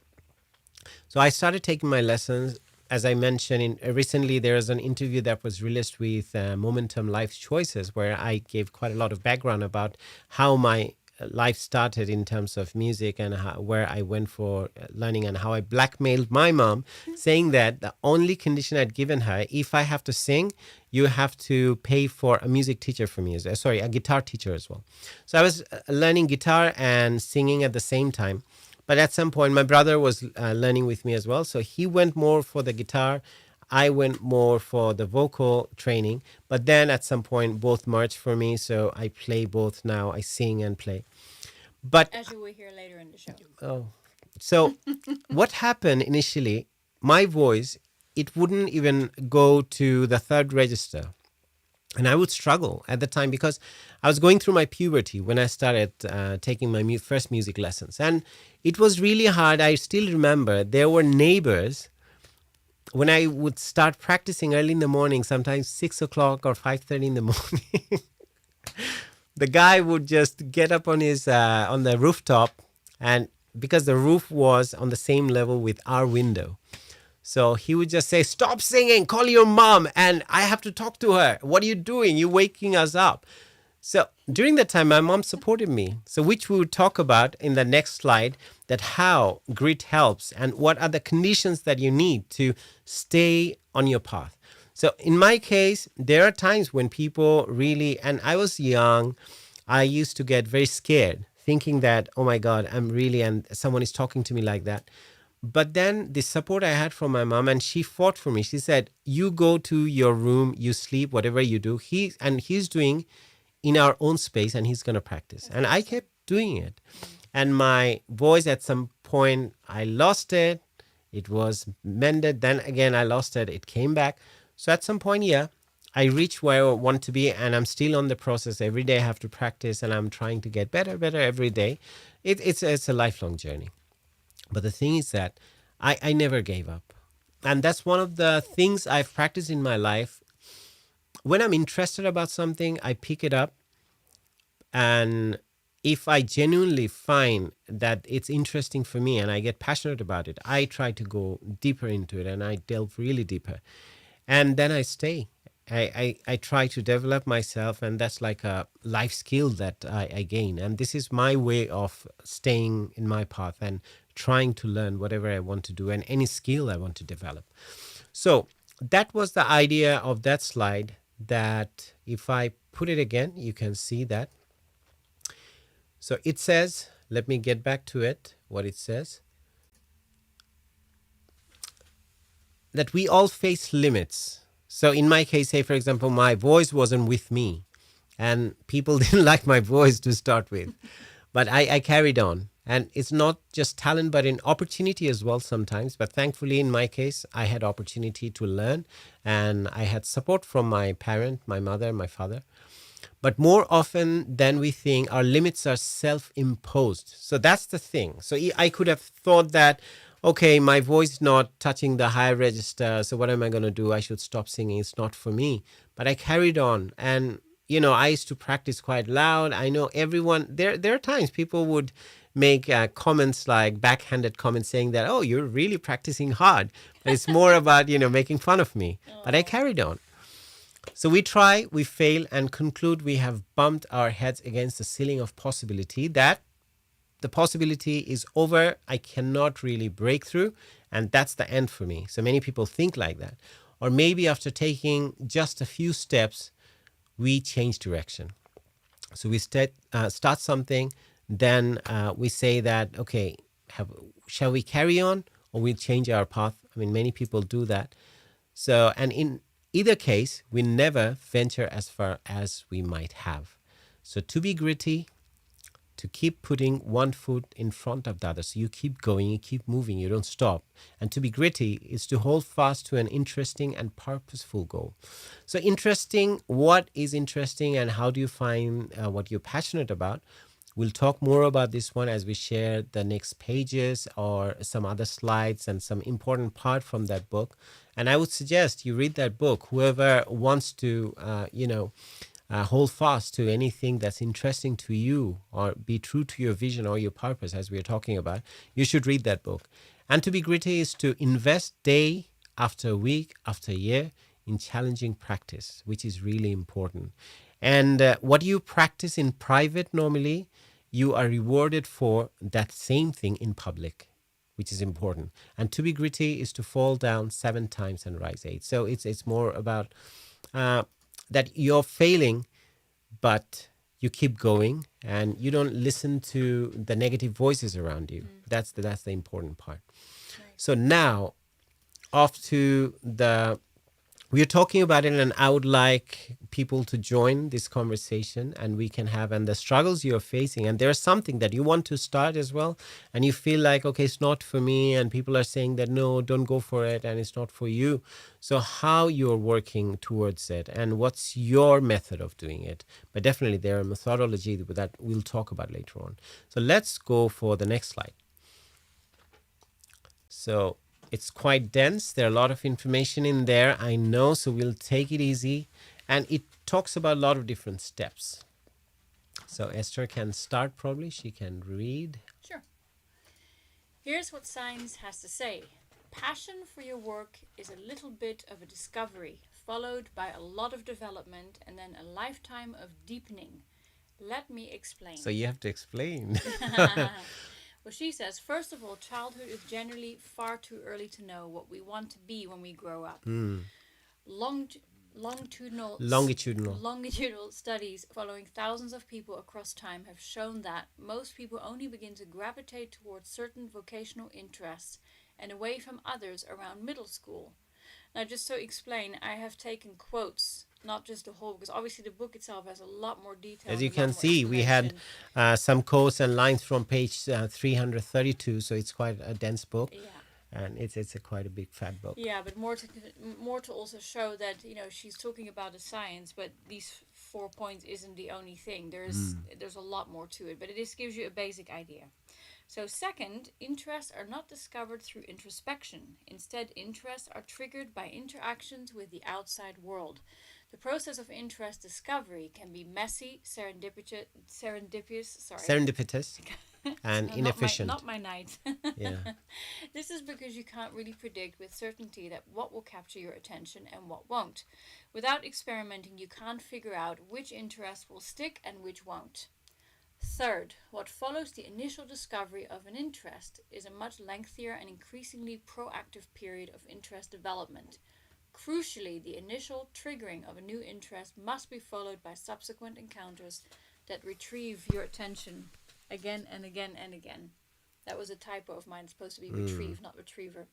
Speaker 2: So I started taking my lessons. As I mentioned, recently there was an interview that was released with Momentum Life Choices, where I gave quite a lot of background about how my life started in terms of music, and where I went for learning, and how I blackmailed my mom, saying that the only condition I'd given her, if I have to sing, you have to pay for a music teacher for me, a guitar teacher as well. So I was learning guitar and singing at the same time. But at some point, my brother was learning with me as well. So he went more for the guitar. I went more for the vocal training. But then at some point, both merged for me. So I play both now. I sing and play. But
Speaker 1: As you will hear later in the show.
Speaker 2: oh, so what happened initially, my voice, it wouldn't even go to the third register. And I would struggle at the time because I was going through my puberty when I started taking my first music lessons. And it was really hard. I still remember there were neighbors when I would start practicing early in the morning, sometimes 6 o'clock or 5:30 in the morning. The guy would just get up on the rooftop, and because the roof was on the same level with our window, so he would just say, "Stop singing, call your mom, and I have to talk to her. What are you doing? You're waking us up." So during that time, my mom supported me. So which we would talk about in the next slide, that how grit helps and what are the conditions that you need to stay on your path. So in my case, there are times when people really, and I was young, I used to get very scared thinking that, oh my God, and someone is talking to me like that. But then the support I had from my mom, and she fought for me. She said, you go to your room, you sleep, whatever you do. He's doing in our own space, and he's going to practice. And I kept doing it. And my voice at some point, I lost it. It was mended. Then again, I lost it. It came back. So at some point, yeah, I reached where I want to be, and I'm still on the process. Every day I have to practice, and I'm trying to get better every day. It's a lifelong journey. But the thing is that I never gave up. And that's one of the things I've practiced in my life. When I'm interested about something, I pick it up. And if I genuinely find that it's interesting for me and I get passionate about it, I try to go deeper into it, and I delve really deeper. And then I stay. I try to develop myself, and that's like a life skill that I gain. And this is my way of staying in my path and trying to learn whatever I want to do and any skill I want to develop. So that was the idea of that slide, that if I put it again, you can see that. So it says, let me get back to it, what it says, that we all face limits. So in my case, say, for example, my voice wasn't with me, and people didn't like my voice to start with, but I carried on. And it's not just talent, but an opportunity as well sometimes. But thankfully, in my case, I had opportunity to learn, and I had support from my parent, my mother, my father. But more often than we think, our limits are self-imposed. So that's the thing. So I could have thought that, okay, my voice is not touching the high register, so what am I going to do? I should stop singing. It's not for me. But I carried on. And, I used to practice quite loud. I know everyone, there are times people would make comments, like backhanded comments, saying that, oh, you're really practicing hard. But it's more about, making fun of me. But I carried on. So we try, we fail, and conclude we have bumped our heads against the ceiling of possibility, that the possibility is over, I cannot really break through, and that's the end for me. So many people think like that. Or maybe after taking just a few steps, we change direction. So we start something, then we say that, okay, shall we carry on, or we change our path? I mean, many people do that. So, and in either case, we never venture as far as we might have. So to be gritty, to keep putting one foot in front of the other. So you keep going, you keep moving, you don't stop. And to be gritty is to hold fast to an interesting and purposeful goal. So interesting, what is interesting, and how do you find what you're passionate about? We'll talk more about this one as we share the next pages or some other slides and some important part from that book. And I would suggest you read that book. Whoever wants to, hold fast to anything that's interesting to you, or be true to your vision or your purpose, as we're talking about, you should read that book. And to be gritty is to invest day after week after year in challenging practice, which is really important. And what you practice in private normally, you are rewarded for that same thing in public, which is important. And to be gritty is to fall down 7 times and rise 8. So it's more about that you're failing, but you keep going, and you don't listen to the negative voices around you. That's the important part. Nice. So now, off to the we're talking about it, and I would like people to join this conversation, and we can have, and the struggles you're facing, and there's something that you want to start as well, and you feel like, okay, it's not for me, and people are saying that, no, don't go for it, and it's not for you. So how you're working towards it, and what's your method of doing it. But definitely there are methodology that we'll talk about later on. So let's go for the next slide. So it's quite dense. There are a lot of information in there, I know, so we'll take it easy. And it talks about a lot of different steps. So Esther can start probably. She can read.
Speaker 1: Sure. Here's what science has to say. Passion for your work is a little bit of a discovery, followed by a lot of development and then a lifetime of deepening. Let me explain.
Speaker 2: So you have to explain.
Speaker 1: Well, she says, first of all, childhood is generally far too early to know what we want to be when we grow up. Longitudinal studies following thousands of people across time have shown that most people only begin to gravitate towards certain vocational interests and away from others around middle school. Now, just to explain, I have taken quotes, not just the whole, because obviously the book itself has a lot more detail.
Speaker 2: As you can see, we had some quotes and lines from page 332, so it's quite a dense book.
Speaker 1: Yeah.
Speaker 2: And it's quite a big fat book.
Speaker 1: Yeah, but more to also show that, she's talking about the science, but these 4 points isn't the only thing. There's a lot more to it, but it just gives you a basic idea. So second, interests are not discovered through introspection. Instead, interests are triggered by interactions with the outside world. The process of interest discovery can be messy, serendipitous,
Speaker 2: and inefficient.
Speaker 1: Not my night.
Speaker 2: Yeah.
Speaker 1: This is because you can't really predict with certainty that what will capture your attention and what won't. Without experimenting, you can't figure out which interest will stick and which won't. Third, what follows the initial discovery of an interest is a much lengthier and increasingly proactive period of interest development. Crucially, the initial triggering of a new interest must be followed by subsequent encounters that retrieve your attention again and again and again. That was a typo of mine. It's supposed to be retrieve, not retriever.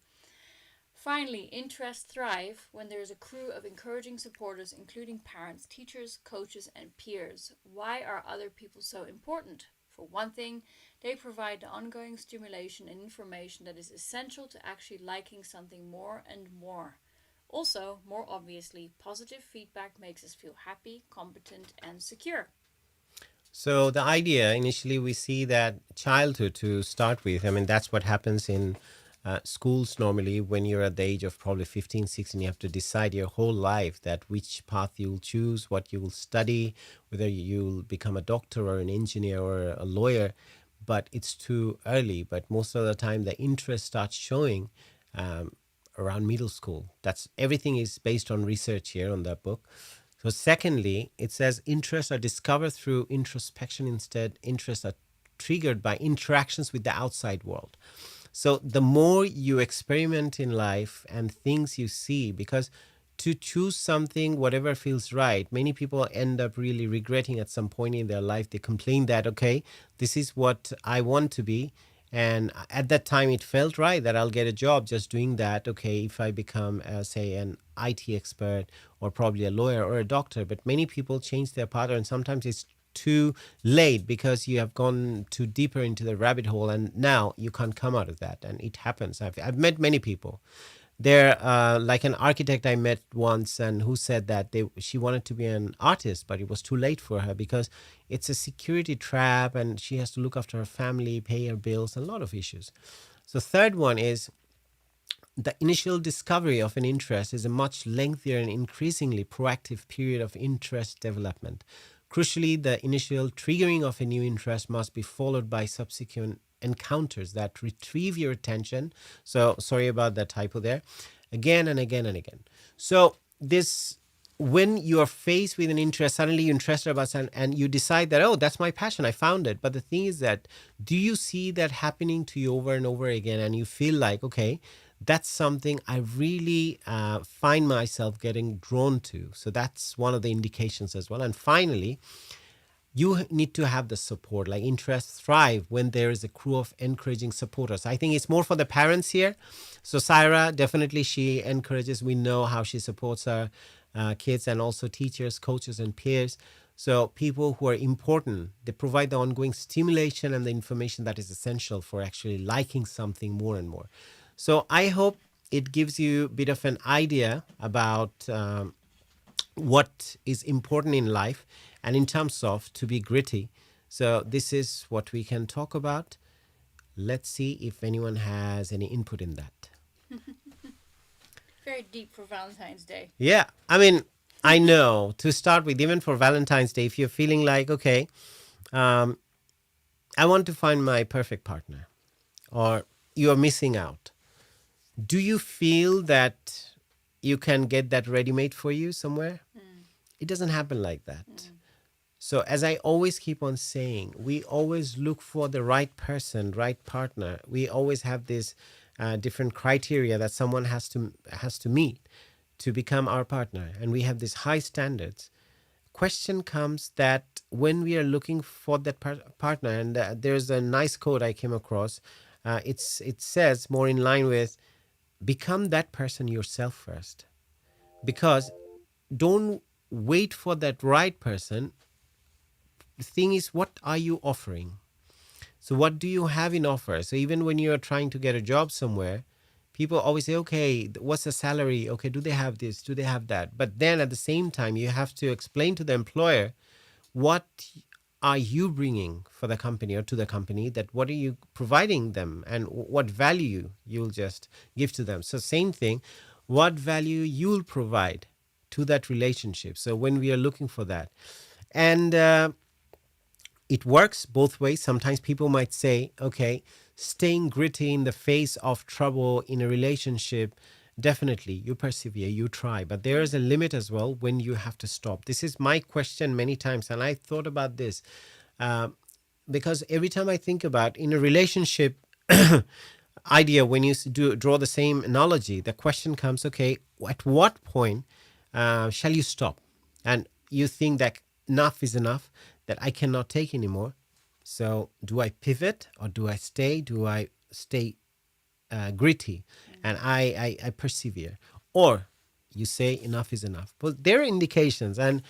Speaker 1: Finally, interests thrive when there is a crew of encouraging supporters, including parents, teachers, coaches, and peers. Why are other people so important? For one thing, they provide the ongoing stimulation and information that is essential to actually liking something more and more. Also, more obviously, positive feedback makes us feel happy, competent, and secure.
Speaker 2: So the idea, initially, we see that childhood to start with. I mean, that's what happens in schools normally when you're at the age of probably 15, 16. You have to decide your whole life that which path you'll choose, what you will study, whether you'll become a doctor or an engineer or a lawyer. But it's too early. But most of the time, the interest starts showing around middle school. That's everything is based on research here on that book. So secondly, it says interests are discovered through introspection. Instead, interests are triggered by interactions with the outside world. So the more you experiment in life and things you see, because to choose something, whatever feels right, many people end up really regretting at some point in their life. They complain that, okay, this is what I want to be. And at that time, it felt right that I'll get a job just doing that. Okay, if I become, say, an IT expert or probably a lawyer or a doctor. But many people change their path, and sometimes it's too late because you have gone too deeper into the rabbit hole, and now you can't come out of that. And it happens. I've met many people. There, like an architect I met once, and who said that she wanted to be an artist, but it was too late for her because it's a security trap, and she has to look after her family, pay her bills, and a lot of issues. So third one is the initial discovery of an interest is a much lengthier and increasingly proactive period of interest development. Crucially, the initial triggering of a new interest must be followed by subsequent encounters that retrieve your attention. So sorry about that typo there. Again and again and again. So this, when you are faced with an interest, suddenly you're interested about something and you decide that, oh, that's my passion, I found it. But the thing is that, do you see that happening to you over and over again, and you feel like, okay, that's something I really find myself getting drawn to? So that's one of the indications as well. And finally, you need to have the support. Like interests thrive when there is a crew of encouraging supporters. I think it's more for the parents here. So Syra, definitely she encourages. We know how she supports her kids, and also teachers, coaches, and peers. So people who are important, they provide the ongoing stimulation and the information that is essential for actually liking something more and more. So I hope it gives you a bit of an idea about what is important in life and in terms of to be gritty. So this is what we can talk about. Let's see if anyone has any input in that.
Speaker 1: Very deep for Valentine's Day.
Speaker 2: Yeah, I mean, I know to start with, even for Valentine's Day, if you're feeling like, okay, um, I want to find my perfect partner, or you're missing out, do you feel that you can get that ready made for you somewhere? It doesn't happen like that. So as I always keep on saying, we always look for the right person, right partner. We always have this different criteria that someone has to meet to become our partner, and we have these high standards. Question comes that when we are looking for that partner, and there's a nice quote I came across. It says more in line with become that person yourself first, because don't wait for that right person. The thing is, what are you offering? So what do you have in offer? So even when you're trying to get a job somewhere, people always say, okay, what's the salary? Okay, do they have this? Do they have that? But then at the same time, you have to explain to the employer, what are you bringing for the company or to the company, that what are you providing them, and what value you'll just give to them. So same thing, what value you'll provide to that relationship. So when we are looking for that, and it works both ways. Sometimes people might say, okay, staying gritty in the face of trouble in a relationship, definitely you persevere, you try, but there is a limit as well when you have to stop. This is my question many times, and I thought about this because every time I think about in a relationship idea, when you draw the same analogy, the question comes, okay, at what point shall you stop? And you think that enough is enough, that I cannot take anymore. So do I pivot, or do I stay? Do I stay gritty and I persevere? Or you say enough is enough. But there are indications. And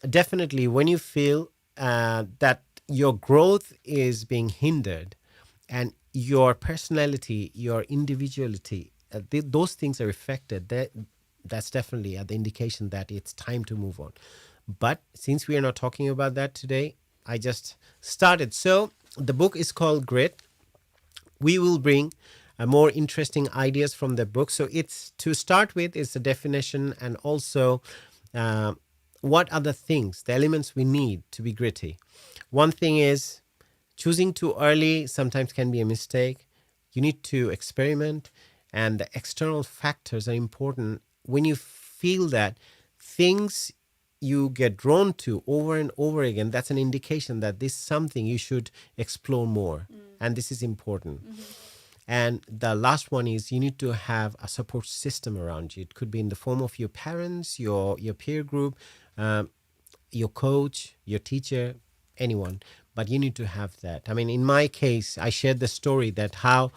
Speaker 2: definitely when you feel that your growth is being hindered, and your personality, your individuality, those things are affected, that's definitely the indication that it's time to move on. But since we are not talking about that today, I just started. So the book is called Grit. We will bring more interesting ideas from the book. So it's, to start with, is the definition, and also what are the things, the elements we need to be gritty. One thing is, choosing too early sometimes can be a mistake. You need to experiment, and the external factors are important. When you feel that things you get drawn to over and over again, that's an indication that this is something you should explore more. And this is important. And the last one is, you need to have a support system around you. It could be in the form of your parents, your peer group, your coach, your teacher, anyone. But you need to have that. I mean, in my case, I shared the story that how,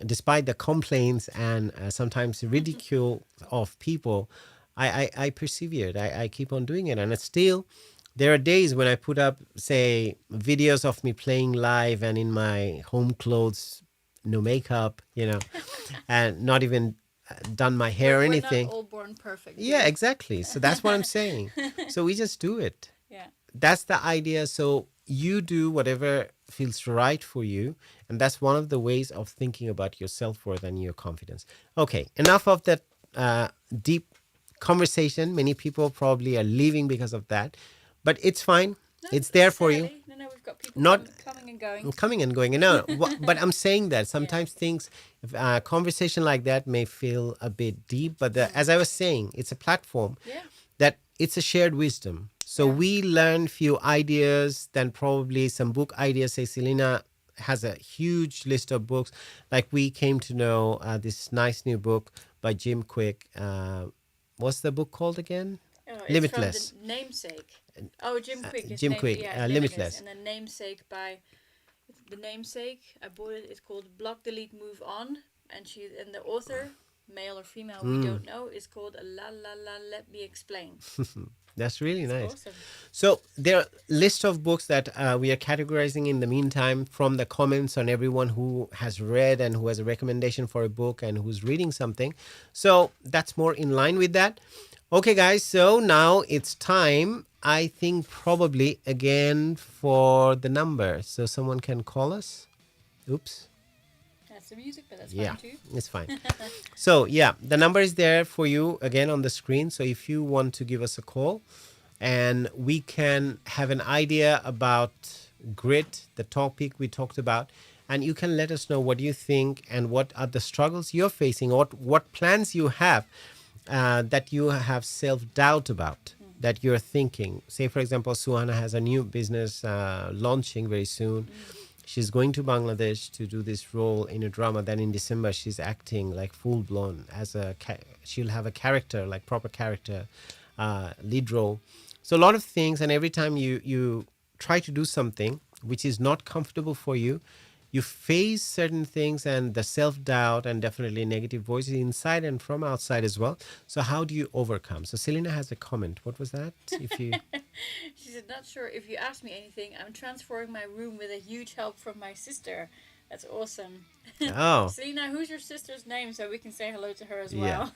Speaker 2: despite the complaints and sometimes ridicule of people, I persevered. I keep on doing it. And it's still, there are days when I put up, say, videos of me playing live and in my home clothes, no makeup, and not even done my hair or anything.
Speaker 1: We're not all born perfect.
Speaker 2: Yeah, exactly. So that's what I'm saying. So we just do it.
Speaker 1: Yeah.
Speaker 2: That's the idea. So you do whatever feels right for you. And that's one of the ways of thinking about your self-worth and your confidence. Okay, enough of that deep conversation. Many people probably are leaving because of that. But it's fine.
Speaker 1: No,
Speaker 2: it's there for you.
Speaker 1: No, we've got people
Speaker 2: Not
Speaker 1: coming and going.
Speaker 2: Coming and going. No, but I'm saying that sometimes things, conversation like that may feel a bit deep. But as I was saying, it's a platform that it's a shared wisdom. So we learn few ideas, then probably some book ideas. Say Selena has a huge list of books. Like we came to know this nice new book by Jim Quick. What's the book called again?
Speaker 1: Oh, it's
Speaker 2: Limitless.
Speaker 1: from the namesake. Oh, Jim Quick. His
Speaker 2: Jim
Speaker 1: name,
Speaker 2: Quick,
Speaker 1: yeah,
Speaker 2: Limitless.
Speaker 1: And then Namesake by the Namesake. I bought it. It's called Block, Delete, Move On, and the author, male or female, we don't know, is called La La La. Let me explain.
Speaker 2: That's really
Speaker 1: It's
Speaker 2: nice.
Speaker 1: awesome.
Speaker 2: So there are a list of books that we are categorizing in the meantime from the comments on everyone who has read and who has a recommendation for a book and who's reading something. So that's more in line with that. Okay, guys. So now it's time, I think, probably again for the number. So someone can call us. Oops.
Speaker 1: That's the music, but that's
Speaker 2: Yeah,
Speaker 1: fine too.
Speaker 2: it's fine. So yeah, the number is there for you again on the screen. So if you want to give us a call and we can have an idea about grit, the topic we talked about, and you can let us know what you think and what are the struggles you're facing or what plans you have that you have self-doubt about, that you're thinking. Say, for example, Suhana has a new business launching very soon. She's going to Bangladesh to do this role in a drama. Then in December, she's acting like full blown as she'll have a character, like proper character, lead role. So a lot of things. And every time you try to do something which is not comfortable for you, you face certain things and the self-doubt and definitely negative voices inside and from outside as well. So how do you overcome? So Selena has a comment. What was that? If you
Speaker 1: She said, not sure if you asked me anything. I'm transforming my room with a huge help from my sister. That's awesome.
Speaker 2: Oh.
Speaker 1: Selena, who's your sister's name so we can say hello to her as
Speaker 2: Yeah.
Speaker 1: well?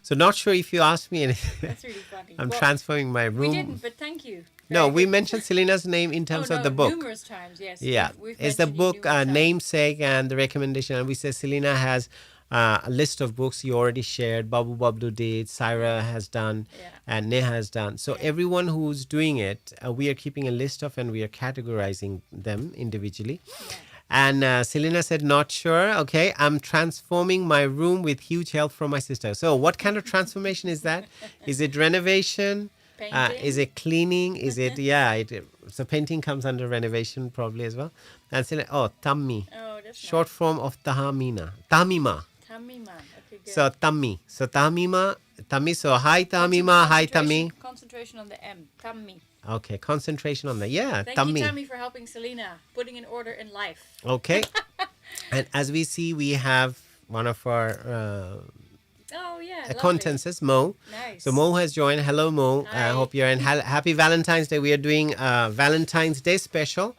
Speaker 2: So not sure if you asked me anything.
Speaker 1: That's really funny.
Speaker 2: I'm
Speaker 1: Well,
Speaker 2: transferring my room.
Speaker 1: We didn't, but thank you.
Speaker 2: No,
Speaker 1: Very
Speaker 2: we
Speaker 1: good.
Speaker 2: mentioned Selena's name in terms of the book.
Speaker 1: Numerous times, yes.
Speaker 2: Yeah,
Speaker 1: We've
Speaker 2: it's the
Speaker 1: mentioned you
Speaker 2: book
Speaker 1: numerous times.
Speaker 2: Namesake and the recommendation. And we say Selena has a list of books you already shared. Babu Bablu did, Syra has done,
Speaker 1: Yeah.
Speaker 2: and Neha has done. So everyone who's doing it, we are keeping a list of and we are categorizing them individually.
Speaker 1: Yeah.
Speaker 2: And Selena said, not sure. Okay, I'm transforming my room with huge help from my sister. So what kind of transformation is that? Is it renovation?
Speaker 1: Painting?
Speaker 2: Is it cleaning? Is it, so painting comes under renovation probably as well. And Selena, tammi.
Speaker 1: Oh, that's
Speaker 2: Short form of tahamina. Tamima.
Speaker 1: nice. Tamima. Okay, good.
Speaker 2: So tammi. So tamima, tammi. So hi tamima, hi tammi.
Speaker 1: Concentration on the M. Tammi.
Speaker 2: Okay, concentration on the,
Speaker 1: Thank
Speaker 2: tammi.
Speaker 1: you, Tammy, for helping Selena. Putting in order in life.
Speaker 2: Okay. And as we see, we have one of our
Speaker 1: Oh, yeah.
Speaker 2: acquaintances, Mo.
Speaker 1: Nice.
Speaker 2: So Mo has joined. Hello, Mo. I
Speaker 1: Hi.
Speaker 2: hope you're in. Happy Valentine's Day. We are doing Valentine's Day special.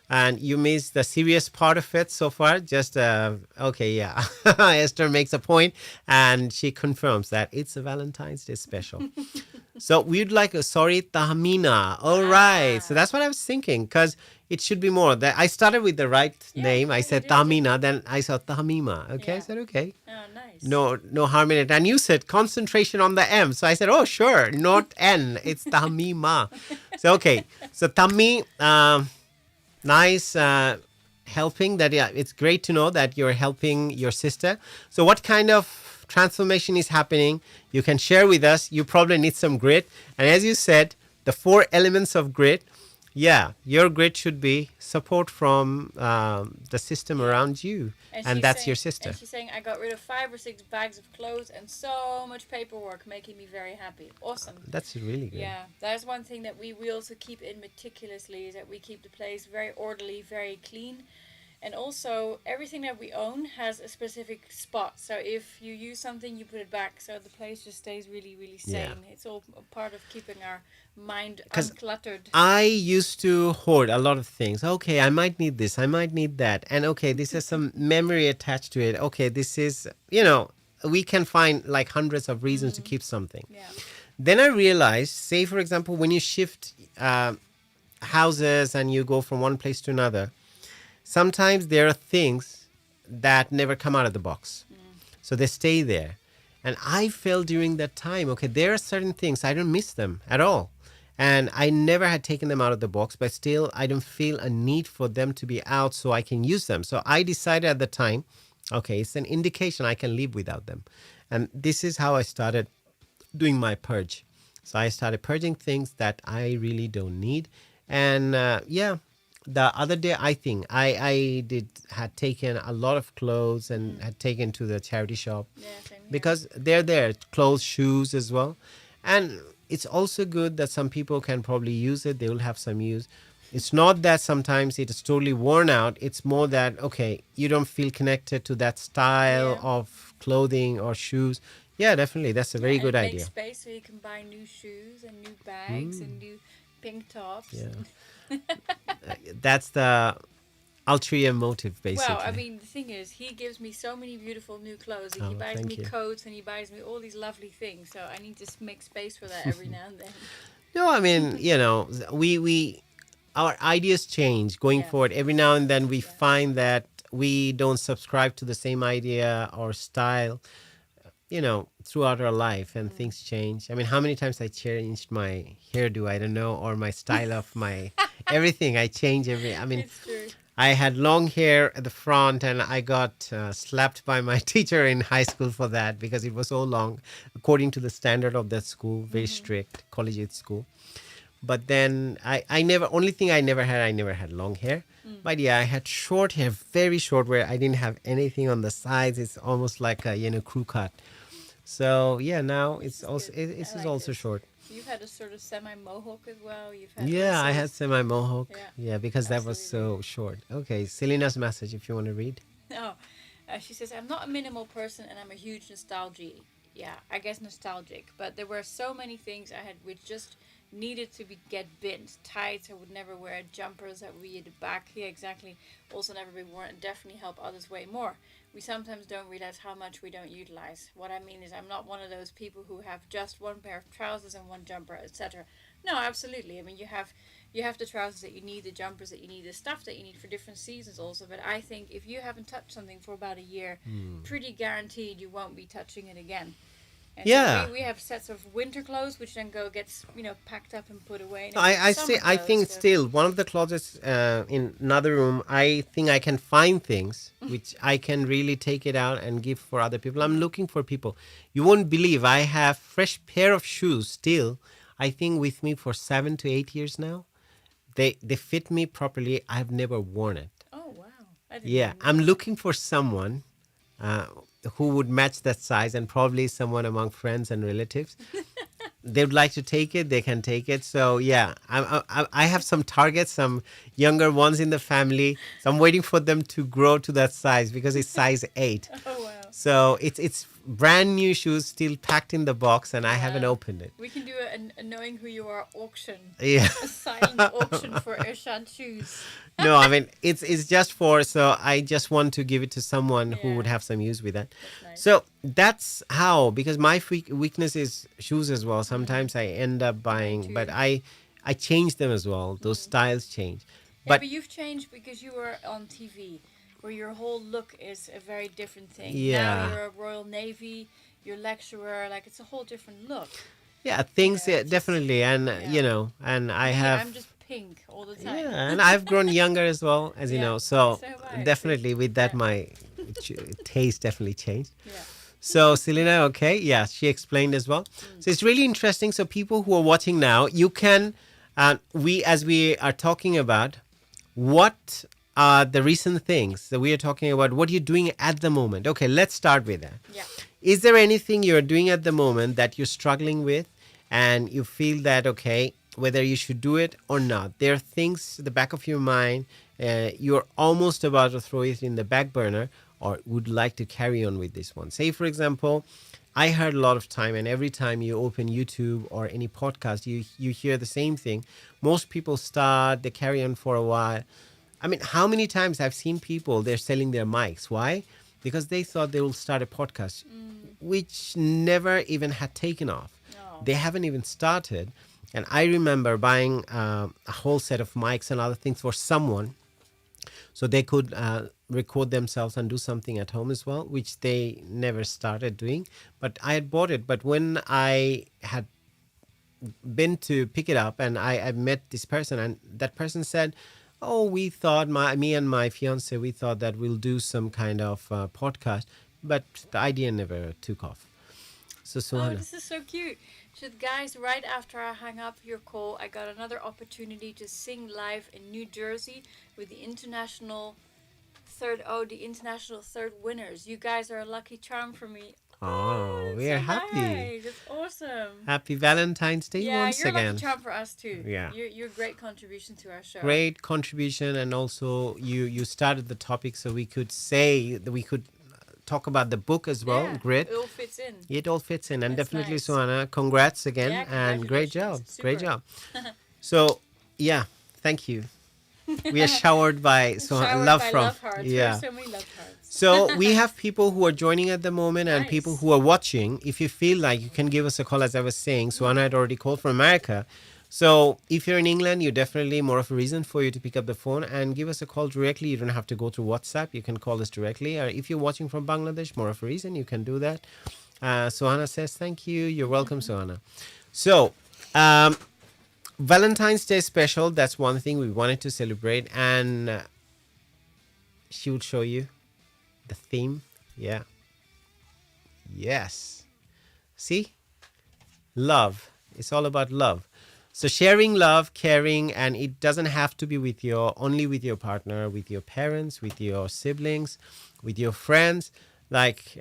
Speaker 2: And you missed the serious part of it so far. Just, okay, yeah. Esther makes a point and she confirms that it's a Valentine's Day special. So we'd like a sorry, Tahmina. All right. So that's what I was thinking because it should be more. I started with the right name. I
Speaker 1: yeah,
Speaker 2: said
Speaker 1: you did.
Speaker 2: Tahmina. Then I saw Tahmima. Okay. I
Speaker 1: Yeah.
Speaker 2: said, okay.
Speaker 1: Oh, nice.
Speaker 2: No harm in it. And you said concentration on the M. So I said, oh, sure. Not N. It's Tahmima. So, okay. So Tammi, nice helping that. Yeah, it's great to know that you're helping your sister. So what kind of transformation is happening? You can share with us. You probably need some grit. And as you said, the 4 elements of grit. Yeah, your grit should be support from the system around you. And
Speaker 1: she's
Speaker 2: that's
Speaker 1: saying-
Speaker 2: your sister.
Speaker 1: And she's saying, I got rid of 5 or 6 bags of clothes and so much paperwork, making me very happy. Awesome.
Speaker 2: That's really good.
Speaker 1: Yeah, that is one thing that we also keep in meticulously, is that we keep the place very orderly, very clean. And also, everything that we own has a specific spot. So if you use something, you put it back. So the place just stays really, really sane.
Speaker 2: Yeah.
Speaker 1: It's all a part of keeping our mind
Speaker 2: 'Cause
Speaker 1: uncluttered.
Speaker 2: I used to hoard a lot of things. Okay, I might need this. I might need that. And okay, this has some memory attached to it. Okay, this is, we can find like hundreds of reasons to keep something.
Speaker 1: Yeah.
Speaker 2: Then I realized, say, for example, when you shift houses and you go from one place to another, sometimes there are things that never come out of the box. So they stay there. And I felt during that time, okay, there are certain things, I don't miss them at all. And I never had taken them out of the box, but still I don't feel a need for them to be out so I can use them. So I decided at the time, okay, it's an indication I can live without them. And this is how I started doing my purge. So I started purging things that I really don't need. And the other day, I think I had taken a lot of clothes and had taken to the charity shop
Speaker 1: Yeah, same here.
Speaker 2: because they're there, clothes, shoes as well. And it's also good that some people can probably use it. They will have some use. It's not that sometimes it is totally worn out. It's more that, okay, you don't feel connected to that style
Speaker 1: Yeah.
Speaker 2: of clothing or shoes. Yeah, definitely. That's a
Speaker 1: Yeah,
Speaker 2: very
Speaker 1: and
Speaker 2: good
Speaker 1: it makes
Speaker 2: idea.
Speaker 1: space so you can buy new shoes and new bags
Speaker 2: Mm,
Speaker 1: and new pink tops.
Speaker 2: yeah.
Speaker 1: And
Speaker 2: That's the ulterior motive,
Speaker 1: well, I
Speaker 2: basically.
Speaker 1: mean, the thing is, he gives me so many beautiful new clothes. And he
Speaker 2: Oh,
Speaker 1: buys me
Speaker 2: thank you.
Speaker 1: coats and he buys me all these lovely things. So I need to make space for that every now and then.
Speaker 2: No, I mean, we our ideas change going
Speaker 1: Yes.
Speaker 2: forward. Every now and then we
Speaker 1: Yeah.
Speaker 2: find that we don't subscribe to the same idea or style, throughout our life, and things change. I mean, how many times I changed my hairdo, I don't know, or my style of my everything. I change every. I mean,
Speaker 1: It's true.
Speaker 2: I had long hair at the front, and I got slapped by my teacher in high school for that because it was so long, according to the standard of that school, very strict collegiate school. But then I never, only thing I never had long hair. But yeah, I had short hair, very short, where I didn't have anything on the sides. It's almost like a, crew cut. So yeah, now
Speaker 1: This
Speaker 2: it's
Speaker 1: is
Speaker 2: also,
Speaker 1: good.
Speaker 2: this
Speaker 1: I
Speaker 2: is
Speaker 1: like
Speaker 2: also
Speaker 1: this.
Speaker 2: short.
Speaker 1: So you've had a sort of semi mohawk as well. You've had all
Speaker 2: Yeah, I had
Speaker 1: sorts.
Speaker 2: semi mohawk.
Speaker 1: Yeah,
Speaker 2: Yeah, because that was
Speaker 1: absolutely.
Speaker 2: so short. Okay, Selena's message, if you want to read.
Speaker 1: No, she says, I'm not a minimal person and I'm a huge nostalgia. Yeah, I guess nostalgic. But there were so many things I had which just needed to get binned. Tights I would never wear, jumpers that would be at the back. Yeah, exactly. Also never be worn and definitely help others way more. We sometimes don't realize how much we don't utilize. What I mean is I'm not one of those people who have just one pair of trousers and one jumper, etc. No, absolutely. I mean, you have the trousers that you need, the jumpers that you need, the stuff that you need for different seasons also. But I think if you haven't touched something for about a year, pretty guaranteed you won't be touching it again. And so
Speaker 2: Yeah,
Speaker 1: we have sets of winter clothes which then gets packed up and put away, and
Speaker 2: no,
Speaker 1: then we have
Speaker 2: I say,
Speaker 1: summer
Speaker 2: I
Speaker 1: clothes.
Speaker 2: think
Speaker 1: So
Speaker 2: still one of the closets in another room. I think I can find things which I can really take it out and give for other people. I'm looking for people. You won't believe I have fresh pair of shoes still. I think with me for 7 to 8 years now. They fit me properly. I've never worn it.
Speaker 1: oh wow, I didn't
Speaker 2: Yeah,
Speaker 1: even know
Speaker 2: I'm
Speaker 1: that.
Speaker 2: looking for someone uh, who would match that size, and probably someone among friends and relatives. They would like to take it, they can take it. So yeah, I have some targets, some younger ones in the family. So I'm waiting for them to grow to that size because it's size 8.
Speaker 1: Oh wow.
Speaker 2: So it's brand new shoes, still packed in the box, and I haven't
Speaker 1: Wow.
Speaker 2: opened it.
Speaker 1: We can do a knowing who you are auction,
Speaker 2: Yeah.
Speaker 1: a silent auction for Ershad shoes.
Speaker 2: No, I mean it's just for, so I just want to give it to someone who would
Speaker 1: Yeah,
Speaker 2: have some use with that.
Speaker 1: that's nice.
Speaker 2: So that's how, because my weakness is shoes as well. Sometimes I end up buying, but
Speaker 1: too.
Speaker 2: I change them as well. Those styles change.
Speaker 1: Yeah,
Speaker 2: But
Speaker 1: but you've changed because you were on TV, where your whole look is a very different thing. Now
Speaker 2: yeah,
Speaker 1: you're a Royal Navy, you're lecturer, like it's a whole different look.
Speaker 2: yeah, things, yeah,
Speaker 1: It's just,
Speaker 2: definitely, and
Speaker 1: yeah.
Speaker 2: and I
Speaker 1: Me,
Speaker 2: have,
Speaker 1: I'm just pink all the time.
Speaker 2: yeah, and I've grown younger as well, as you
Speaker 1: Yeah,
Speaker 2: know. So
Speaker 1: so have I, actually.
Speaker 2: definitely with that,
Speaker 1: Yeah.
Speaker 2: my taste definitely changed.
Speaker 1: Yeah.
Speaker 2: So Selena, okay, yeah, she explained as well. So it's really interesting. So people who are watching now, you can, as we are talking about, what are the recent things that we are talking about? What you're doing at the moment? Okay, let's start with that.
Speaker 1: Yeah.
Speaker 2: Is there anything you're doing at the moment that you're struggling with, and you feel that, okay, whether you should do it or not? There are things at the back of your mind, you're almost about to throw it in the back burner, or would like to carry on with this one. Say, for example, I heard a lot of time, and every time you open YouTube or any podcast, you hear the same thing. Most people start, they carry on for a while. I mean, how many times I've seen people, they're selling their mics. Why? Because they thought they will start a podcast, which never even had taken off.
Speaker 1: No.
Speaker 2: They haven't even started. And I remember buying a whole set of mics and other things for someone, so they could record themselves and do something at home as well, which they never started doing. But I had bought it. But when I had been to pick it up, and I met this person, and that person said, oh, we thought, me and my fiance, we thought that we'll do some kind of podcast, but the idea never took off. So
Speaker 1: Oh,
Speaker 2: Suhana.
Speaker 1: this is so cute. So, guys, right after I hung up your call, I got another opportunity to sing live in New Jersey with the international third winners. You guys are a lucky charm for me.
Speaker 2: Oh, we are
Speaker 1: so
Speaker 2: happy.
Speaker 1: nice. That's awesome.
Speaker 2: Happy Valentine's Day
Speaker 1: Yeah,
Speaker 2: once
Speaker 1: you're like a
Speaker 2: again.
Speaker 1: charm for us too.
Speaker 2: Yeah.
Speaker 1: You're a great contribution to our show.
Speaker 2: Great contribution, and also you started the topic so we could say that we could talk about the book as well.
Speaker 1: Yeah,
Speaker 2: Grit.
Speaker 1: it all fits in.
Speaker 2: It all fits in, and
Speaker 1: That's
Speaker 2: definitely,
Speaker 1: nice.
Speaker 2: Suhana, congrats again,
Speaker 1: Yeah,
Speaker 2: and great job,
Speaker 1: congratulations.
Speaker 2: great
Speaker 1: Super.
Speaker 2: job. So, yeah, thank you. We are showered by
Speaker 1: Showered
Speaker 2: love
Speaker 1: by
Speaker 2: from
Speaker 1: love hearts. We
Speaker 2: yeah.
Speaker 1: have so many love hearts.
Speaker 2: So we have people who are joining at the moment and people
Speaker 1: Nice.
Speaker 2: who are watching. If you feel like, you can give us a call, as I was saying. Suhana had already called from America. So if you're in England, you're definitely more of a reason for you to pick up the phone and give us a call directly. You don't have to go through WhatsApp. You can call us directly. Or if you're watching from Bangladesh, more of a reason, you can do that. Suhana says, thank you. You're welcome, Suhana. So, Valentine's Day special, that's one thing we wanted to celebrate. And she will show you the theme. Yeah. Yes. See? Love. It's all about love. So sharing love, caring, and it doesn't have to be only with your partner, with your parents, with your siblings, with your friends. Like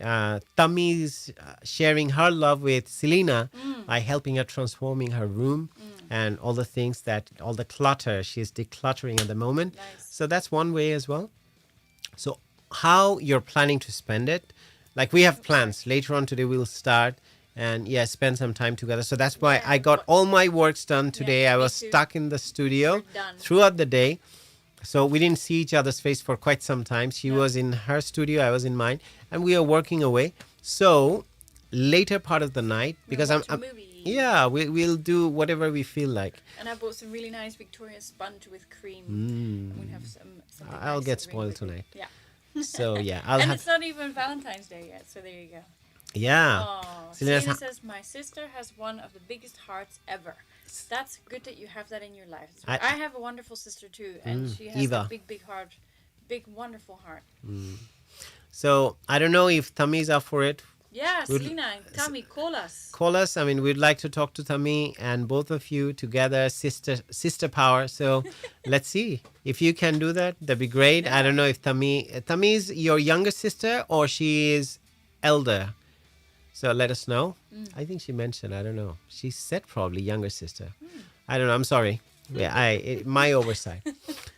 Speaker 2: Tammy's sharing her love with Selena by helping her transforming her room and all the things all the clutter she's decluttering at the moment.
Speaker 1: Nice.
Speaker 2: So that's one way as well. So how you're planning to spend it, like we have plans later on today, we'll start and spend some time together. So that's why I got all my works done today. I was
Speaker 1: too.
Speaker 2: stuck in the studio
Speaker 1: We're done.
Speaker 2: throughout the day, so we didn't see each other's face for quite some time. She was in her studio, I was in mine, and we are working away. So later part of the night, because
Speaker 1: watch a movie.
Speaker 2: we'll do whatever we feel like.
Speaker 1: And I bought some really nice Victoria sponge with cream. And we'll have something
Speaker 2: I'll
Speaker 1: nice
Speaker 2: get
Speaker 1: to drink
Speaker 2: spoiled
Speaker 1: with it.
Speaker 2: tonight.
Speaker 1: Yeah.
Speaker 2: So
Speaker 1: And
Speaker 2: have
Speaker 1: it's not even Valentine's Day yet, so there you go.
Speaker 2: yeah.
Speaker 1: Selena
Speaker 2: Selena's
Speaker 1: says, my sister has one of the biggest hearts ever. That's good that you have that in your life.
Speaker 2: I
Speaker 1: have a wonderful sister too, and she has
Speaker 2: Eva.
Speaker 1: a big heart. Big, wonderful heart.
Speaker 2: So I don't know if Tammy's up for it.
Speaker 1: Yeah, Selena and Tammy, call us.
Speaker 2: Call us. I mean, we'd like to talk to Tammy and both of you together, sister power. So let's see if you can do that. That'd be great. I don't know if Tammy's your younger sister or she is elder. So let us know. I think she mentioned, I don't know. She said probably younger sister. I don't know. I'm sorry. Yeah, my oversight.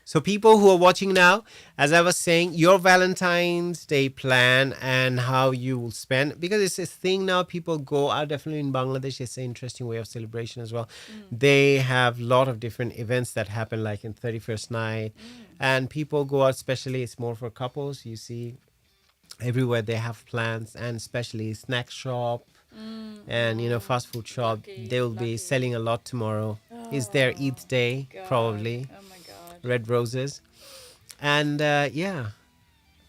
Speaker 2: So people who are watching now, as I was saying, your Valentine's Day plan and how you will spend, because it's a thing now, people go out, definitely in Bangladesh, it's an interesting way of celebration as well. They have a lot of different events that happen, like in 31st night, and people go out, especially it's more for couples. You see everywhere they have plans, and especially snack shop and fast food shop. They will be selling a lot tomorrow. It's their Eid day, probably.
Speaker 1: Oh my God.
Speaker 2: Red roses. And oh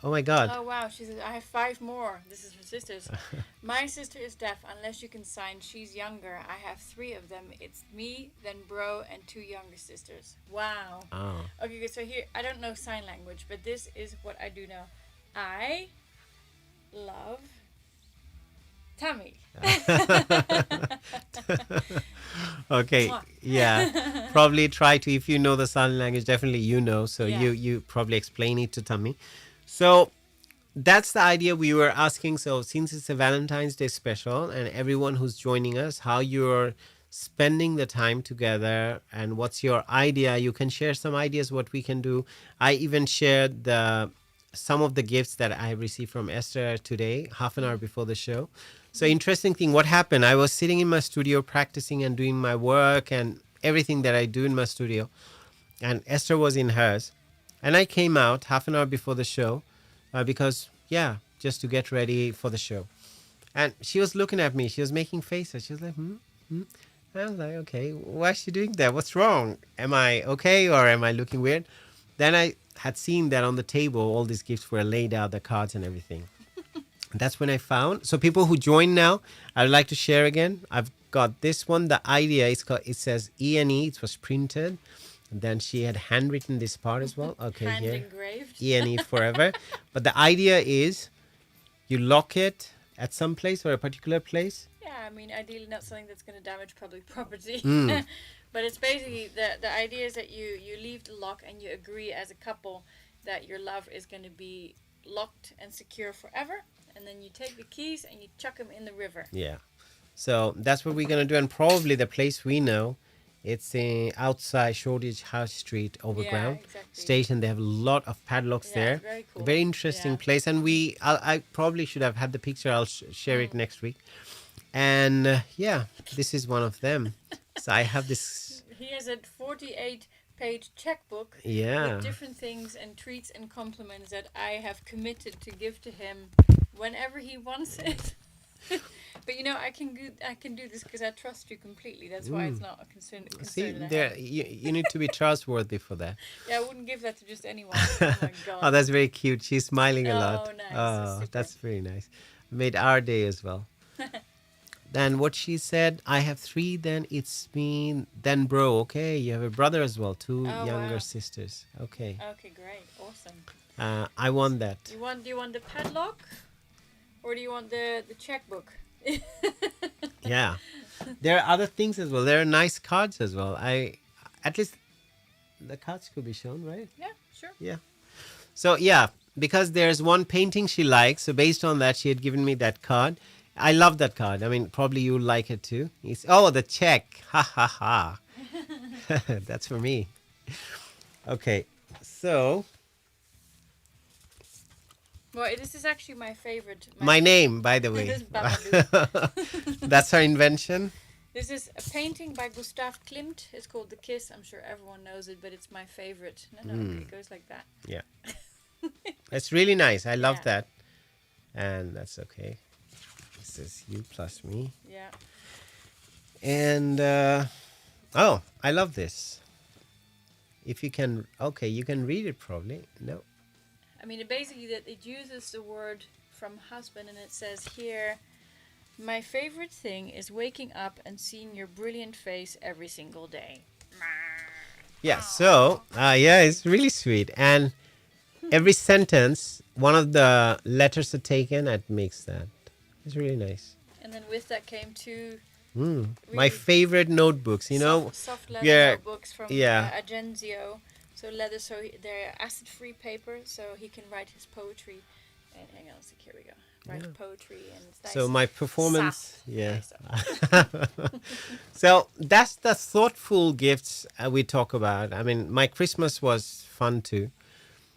Speaker 2: my God.
Speaker 1: Oh wow, she says, I have 5 more. This is her sisters. My sister is deaf unless you can sign. She's younger. I have 3 of them. It's me, then bro, and 2 younger sisters. Wow.
Speaker 2: Oh.
Speaker 1: Okay, so here, I don't know sign language, but this is what I do know. I love Tammy.
Speaker 2: Okay, yeah. Probably try to, if you know the sign language, definitely so you probably explain it to Tammy. So that's the idea we were asking. So since it's a Valentine's Day special and everyone who's joining us, how you're spending the time together and what's your idea, you can share some ideas what we can do. I even shared some of the gifts that I received from Esther today, half an hour before the show. So interesting thing, what happened, I was sitting in my studio practicing and doing my work and everything that I do in my studio. And Esther was in hers. And I came out half an hour before the show because, just to get ready for the show. And she was looking at me. She was making faces. She was like, I was like, okay, why is she doing that? What's wrong? Am I okay or am I looking weird? Then I had seen that on the table, all these gifts were laid out, the cards and everything. That's when I found. So people who join now, I'd like to share again. I've got this one. The idea is called, it says E&E. It was printed. And then she had handwritten this part as well. Okay,
Speaker 1: Hand
Speaker 2: here.
Speaker 1: engraved.
Speaker 2: E&E forever. But the idea is you lock it at some place or a particular place.
Speaker 1: Yeah, I mean, ideally not something that's going to damage public property. But it's basically, the idea is that you leave the lock and you agree as a couple that your love is going to be locked and secure forever. and then you take the keys and you chuck them in the river.
Speaker 2: Yeah. So that's what we're going to do. And probably the place we know, it's outside Shoreditch House Street overground
Speaker 1: exactly.
Speaker 2: station. They have a lot of padlocks there.
Speaker 1: Very cool.
Speaker 2: Very interesting place. And I probably should have had the picture. I'll share it next week. And this is one of them. So I have this.
Speaker 1: He has a 48-page checkbook
Speaker 2: Yeah.
Speaker 1: with different things and treats and compliments that I have committed to give to him whenever he wants it. But I can do this because I trust you completely. That's why it's not a concern.
Speaker 2: See,
Speaker 1: that I
Speaker 2: there
Speaker 1: have.
Speaker 2: you need to be trustworthy for that.
Speaker 1: Yeah, I wouldn't give that to just anyone. Oh my god.
Speaker 2: Oh, that's very cute. She's smiling a lot.
Speaker 1: Oh, nice.
Speaker 2: Oh,
Speaker 1: Super.
Speaker 2: that's very nice. Made our day as well. Then what she said, I have 3, then it's me, then bro. Okay, you have a brother as well, 2 younger
Speaker 1: wow.
Speaker 2: sisters. Okay.
Speaker 1: Okay, great, awesome.
Speaker 2: I want that.
Speaker 1: Do you want the padlock, or do you want the checkbook?
Speaker 2: Yeah. There are other things as well. There are nice cards as well. At least the cards could be shown, right?
Speaker 1: Yeah, sure.
Speaker 2: Yeah. So because there's one painting she likes, so based on that, she had given me that card. I love that card. I mean, probably you'll like it too. The check. Ha ha ha. That's for me. Okay. So.
Speaker 1: Well, this is actually my favorite.
Speaker 2: My name, by the way.
Speaker 1: This is Babadook.
Speaker 2: That's her invention.
Speaker 1: This is a painting by Gustav Klimt. It's called The Kiss. I'm sure everyone knows it, but it's my favorite. No, it goes like that.
Speaker 2: Yeah. It's really nice. I love that. And that's okay. This is you plus me.
Speaker 1: Yeah.
Speaker 2: And, I love this. If you can, you can read it probably. No.
Speaker 1: I mean, it uses the word from husband, and it says here, my favorite thing is waking up and seeing your brilliant face every single day.
Speaker 2: Yeah, so, it's really sweet. And every sentence, one of the letters are taken, that makes that. It's really nice.
Speaker 1: And then with that came 2
Speaker 2: my favorite notebooks,
Speaker 1: soft leather notebooks from Agenzio. So leather, so they're acid-free paper, so he can write his poetry. And hang on a sec, here we go. Write poetry, and it's nice.
Speaker 2: So my performance,
Speaker 1: Nice.
Speaker 2: So that's the thoughtful gifts we talk about. I mean, my Christmas was fun too.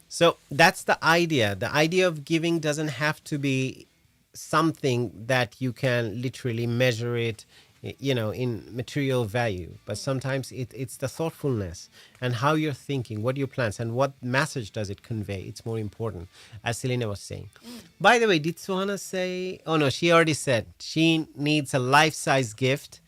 Speaker 2: So that's the idea. The idea of giving doesn't have to be something that you can literally measure it, in material value. But sometimes it's the thoughtfulness and how you're thinking, what are your plans, and what message does it convey. It's more important, as Selena was saying. By the way, did Suhana say? Oh no, she already said she needs a life-size gift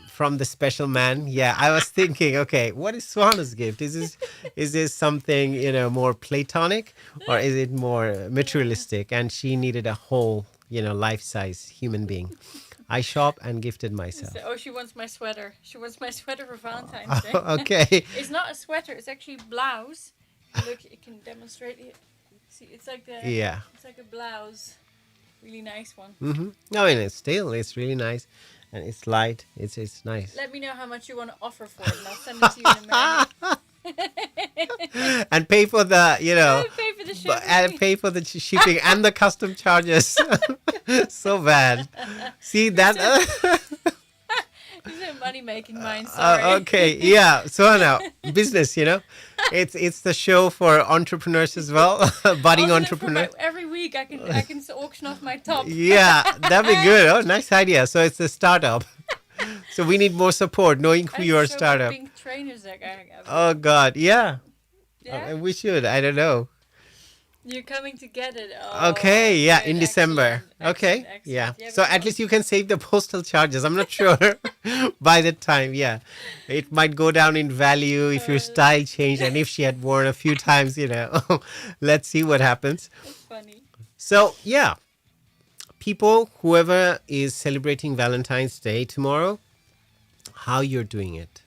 Speaker 2: from the special man. Yeah, I was thinking, okay, what is Suhana's gift? Is this something more platonic, or is it more materialistic? And she needed a whole life-size human being. I shop and gifted myself.
Speaker 1: She wants my sweater. She wants my sweater for Valentine's Day.
Speaker 2: Okay.
Speaker 1: It's not a sweater. It's actually a blouse. Look, it can demonstrate it. See, it's like It's like a blouse. Really nice one.
Speaker 2: Mm-hmm. No, and it's really nice, and it's light. It's nice.
Speaker 1: Let me know how much you want to offer for it, and I'll send it to you in America.
Speaker 2: And pay for the
Speaker 1: Pay for the shipping.
Speaker 2: And pay for the shipping and the custom charges. So bad. See that?
Speaker 1: This is a money-making mind. Sorry.
Speaker 2: Okay, yeah. So now business, it's the show for entrepreneurs as well, budding entrepreneurs.
Speaker 1: Every week I can auction off my top.
Speaker 2: Yeah, that'd be good. Oh, nice idea. So it's a startup. So we need more support, knowing who you are startup.
Speaker 1: Pink trainers that I have.
Speaker 2: Oh God, yeah.
Speaker 1: Yeah?
Speaker 2: We should. I don't know.
Speaker 1: You're coming to get it. Oh,
Speaker 2: okay, yeah,
Speaker 1: good.
Speaker 2: in December.
Speaker 1: Excellent.
Speaker 2: Yeah.
Speaker 1: Yeah,
Speaker 2: So at least you can save the postal charges. I'm not sure by the time. Yeah, it might go down in value if your style changed, and if she had worn a few times. Let's see what happens.
Speaker 1: That's funny.
Speaker 2: So yeah, people, whoever is celebrating Valentine's Day tomorrow, how you're doing it?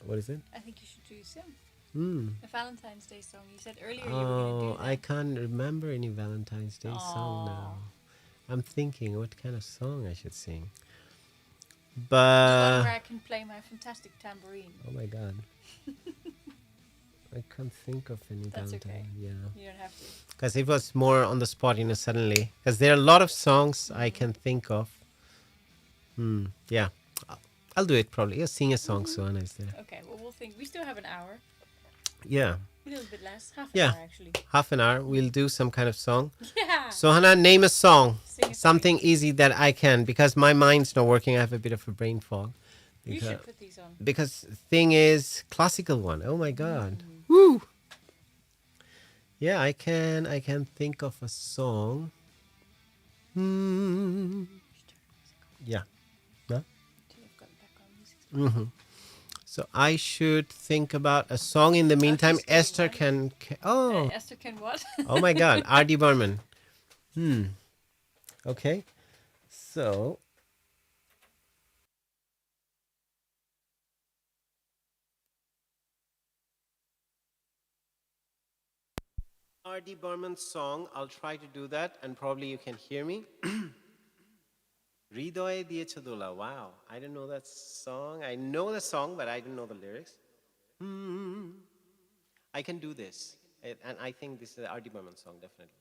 Speaker 2: What is it?
Speaker 1: I think you should do soon. A Valentine's Day song. You said earlier you were going to do that.
Speaker 2: I can't remember any Valentine's Day song now. I'm thinking what kind of song I should sing.
Speaker 1: The one where I can play my fantastic tambourine.
Speaker 2: Oh my God. I can't think of any
Speaker 1: That's
Speaker 2: downtown.
Speaker 1: okay.
Speaker 2: Yeah.
Speaker 1: You don't have to.
Speaker 2: Because it was more on the spot, suddenly. Because there are a lot of songs I can think of. Yeah. I'll do it probably. Yeah, sing a song, Suhana is there.
Speaker 1: Okay, well, we'll think. We still have an hour.
Speaker 2: Yeah.
Speaker 1: A little bit less. Half an
Speaker 2: Yeah.
Speaker 1: hour, actually.
Speaker 2: Half an hour. We'll do some kind of song.
Speaker 1: Yeah.
Speaker 2: Suhana, name a song.
Speaker 1: Sing a
Speaker 2: Something
Speaker 1: song.
Speaker 2: easy that I can. Because my mind's not working. I have a bit of a brain fog.
Speaker 1: You
Speaker 2: Because,
Speaker 1: should put these on.
Speaker 2: because thing is, classical one. Oh my God. Woo! Yeah, I can think of a song. Yeah. No?
Speaker 1: You've got background music.
Speaker 2: So I should think about a song in the meantime.
Speaker 1: she's doing
Speaker 2: Esther
Speaker 1: one.
Speaker 2: oh,
Speaker 1: Esther can what?
Speaker 2: oh my God, R.D. Burman. Okay, so R.D. Burman's song. I'll try to do that, and probably you can hear me. Hridoye diyeche dola. Wow, I didn't know that song. I know the song, but I didn't know the lyrics. I can do this, and I think this is an R.D. Burman song, definitely.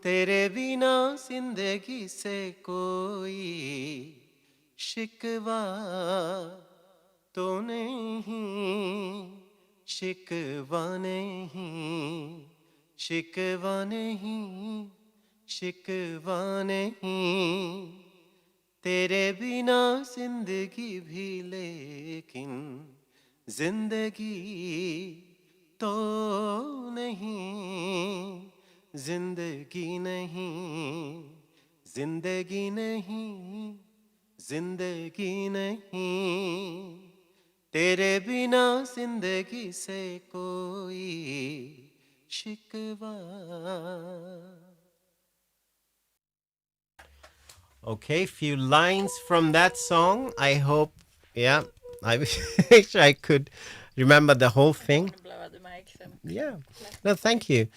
Speaker 2: तेरे बिना जिंदगी से कोई शिकवा तो नहीं, शिकवा नहीं, शिकवा नहीं, शिकवा नहीं, तेरे बिना जिंदगी भी लेकिन जिंदगी तो नहीं, जिंदगी नहीं, जिंदगी नहीं, जिंदगी नहीं, तेरे बिना जिंदगी से कोई शिकवा. Okay, few lines from that song. I hope, yeah, I wish I could remember the whole thing.
Speaker 1: I'm gonna blow out the mic. So.
Speaker 2: Yeah. No, thank you.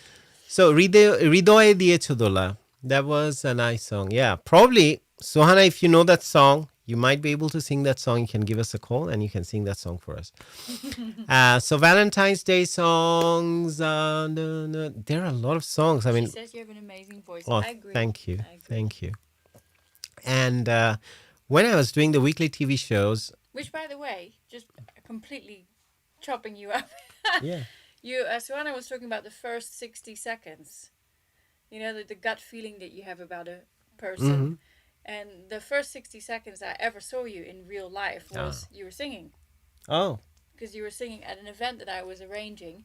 Speaker 2: So, Hridoye diyeche dola. That was a nice song. Yeah, probably, Suhana, if you know that song, you might be able to sing that song. You can give us a call and you can sing that song for us. So, Valentine's Day songs. No, there are a lot of songs. I mean,
Speaker 1: She says you have an amazing voice.
Speaker 2: oh,
Speaker 1: I agree.
Speaker 2: thank you.
Speaker 1: I agree.
Speaker 2: Thank you. And when I was doing the weekly TV shows,
Speaker 1: Which, by the way, just completely chopping you up.
Speaker 2: yeah,
Speaker 1: Suhana was talking about the first 60 seconds. You know, the gut feeling that you have about a person. And the first 60 seconds I ever saw you in real life was you were singing.
Speaker 2: oh,
Speaker 1: Because you were singing at an event that I was arranging.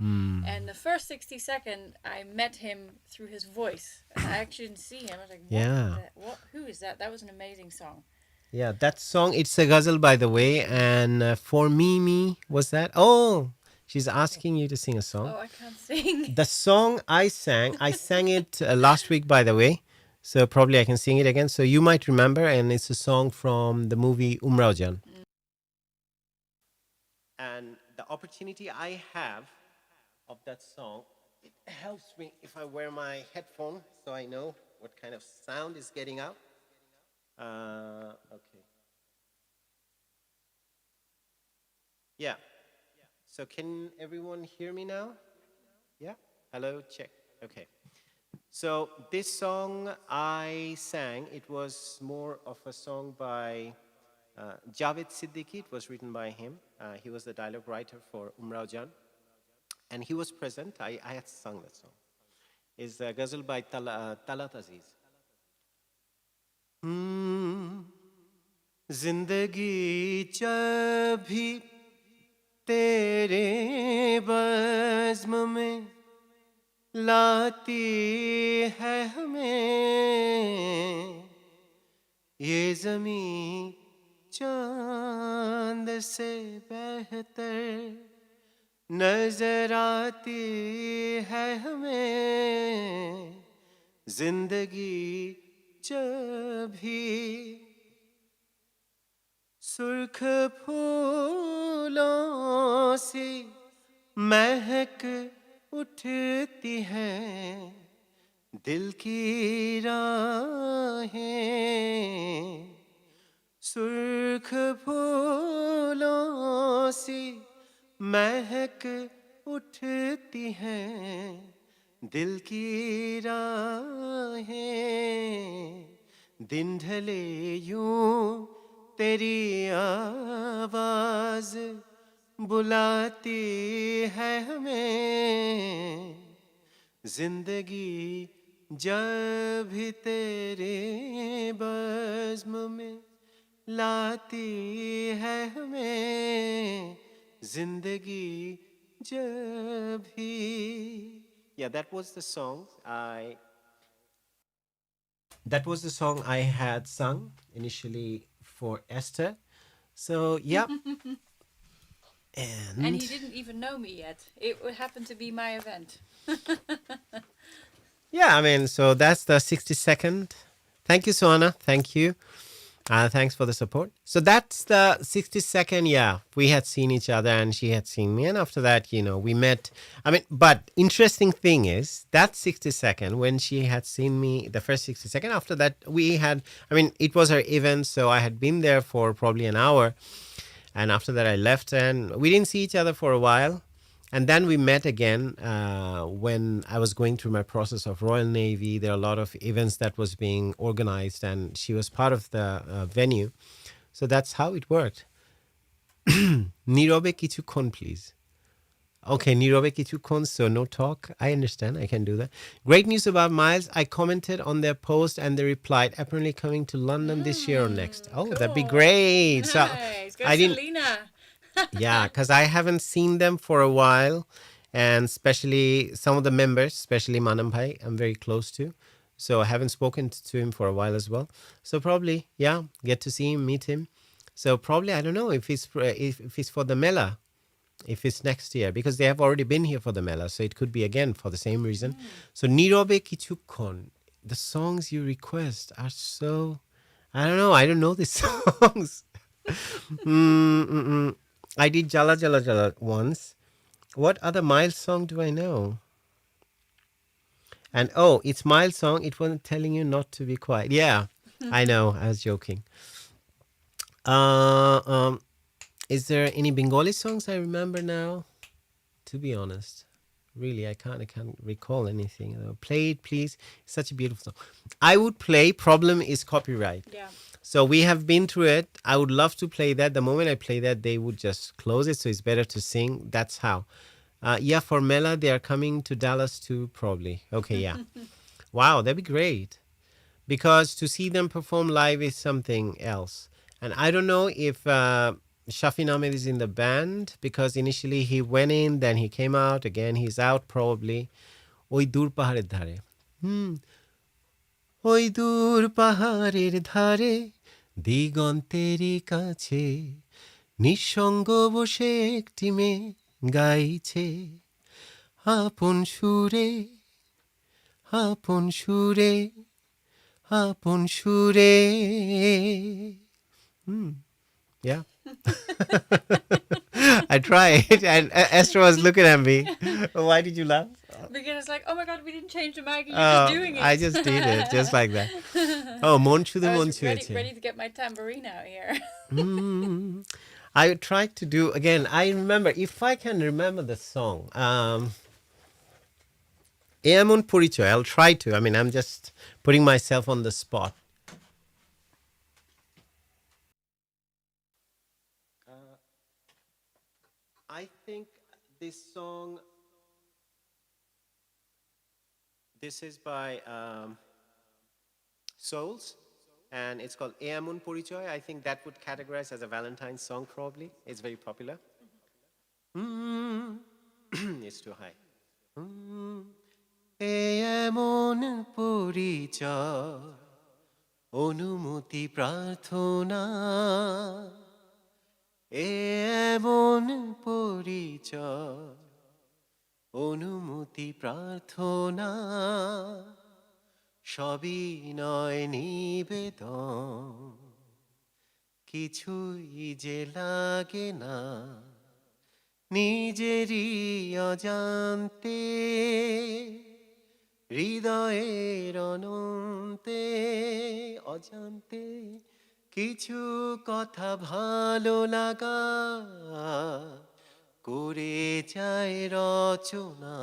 Speaker 1: And the first 60 seconds, I met him through his voice. And I actually didn't see him. I was like, what? Who is that? That was an amazing song.
Speaker 2: yeah, that song, it's a ghazal, by the way. And for Mimi, was that? Oh, she's asking you to sing a song.
Speaker 1: Oh, I can't sing.
Speaker 2: The song I sang it last week, by the way. So probably I can sing it again. So you might remember, and it's a song from the movie Umraujan. And the opportunity I have of that song, it helps me if I wear my headphone so I know what kind of sound is getting out. Okay. Yeah. So can everyone hear me now? Yeah? Hello, check. Okay. So this song I sang, it was more of a song by Javed Siddiqui. It was written by him. He was the dialogue writer for Umraujan. And he was present. I had sung that song. It's a ghazal by Talat Aziz. Zindagi chabhi tere bazm mein लाती है हमें ये ज़मीं चांद से बेहतर नजर आती है हमें जिंदगी जब भी सुर्ख फूलों सी महक उठती हैं दिल की राहें सुर्ख फूलों सी महक उठती हैं दिल की राहें दिन ढले यूं तेरी आवाज बुलाती है हमें जिंदगी जब भी तेरे बज़्म में लाती है हमें जिंदगी जब भी. Yeah, that was the song I had sung initially for Esther. So yeah.
Speaker 1: And he didn't even know me yet. It happened to be my event.
Speaker 2: Yeah, I mean, so that's the 60-second. Thank you, Suana. Thank you. Thanks for the support. So that's the 60-second. Yeah, we had seen each other and she had seen me. And after that, we met. I mean, but interesting thing is that 60-second, when she had seen me, the first 60-second, after that, it was her event. So I had been there for probably an hour. And after that, I left and we didn't see each other for a while. And then we met again when I was going through my process of Royal Navy. There are a lot of events that was being organized and she was part of the venue. So that's how it worked. Nirobe kichukhon, please. Okay, Nirobe kichukhon, so no talk. I understand. I can do that. Great news about Miles. I commented on their post and they replied, apparently coming to London this year or next. Oh, that'd be great.
Speaker 1: Nice.
Speaker 2: So
Speaker 1: Go
Speaker 2: I didn't.
Speaker 1: Selena.
Speaker 2: Yeah, because I haven't seen them for a while. And especially some of the members, especially Manam Bhai, I'm very close to. So I haven't spoken to him for a while as well. So probably, yeah, get to see him, meet him. So probably, I don't know if it's for the Mela, if it's next year, because they have already been here for the Mela. So it could be again for the same reason. So Nirobe Kichukkon, the songs you request are so, I don't know these songs. I did Jala Jala Jala once. What other Miles song do I know? And it's Miles song. It wasn't telling you not to be quiet. Yeah, I know. I was joking. Is there any Bengali songs I remember now? To be honest, really, I can't recall anything. Play it, please. It's such a beautiful song. I would play. Problem is copyright.
Speaker 1: Yeah.
Speaker 2: So we have been through it. I would love to play that. The moment I play that, they would just close it. So it's better to sing. That's how. Yeah, for Mela, they are coming to Dallas too, probably. Okay, yeah. Wow, that'd be great. Because to see them perform live is something else. And I don't know if Shafin Ahmed is in the band, because initially he went in, then he came out. Again, he's out probably. Oi dur paharer dhare. Oi dur paharer dhare. দিগন্তেরই কাছে নিঃসঙ্গ বসে একটি মেয়ে গাইছে আপন সুরে আপন সুরে আপন সুরে. Yeah. I tried and Esther was looking at me. Why did you laugh?
Speaker 1: Because it's like, oh my god, we didn't change the mic and you're just doing it.
Speaker 2: I just did it, just like that. Oh, mon chude
Speaker 1: I
Speaker 2: mon
Speaker 1: was
Speaker 2: chueche.
Speaker 1: ready to get my tambourine out here.
Speaker 2: I tried to do, again, I remember, if I can remember the song, Eamon Purichoy, I'll try to. I mean, I'm just putting myself on the spot. I think this song, this is by Souls, and it's called Eamun Purichoy. I think that would categorize as a Valentine's song probably. It's very popular. It's too high. Eamun Purichoy, Onumuti Prarthona. এমন পরিচয় অনুমতি প্রার্থনা সবই নয় নিবেদন কিছুই যে লাগে না নিজেরই অজান্তে হৃদয়ের অনন্তে অজান্তে কিছু কথা ভালো লাগা করে যায় রচনা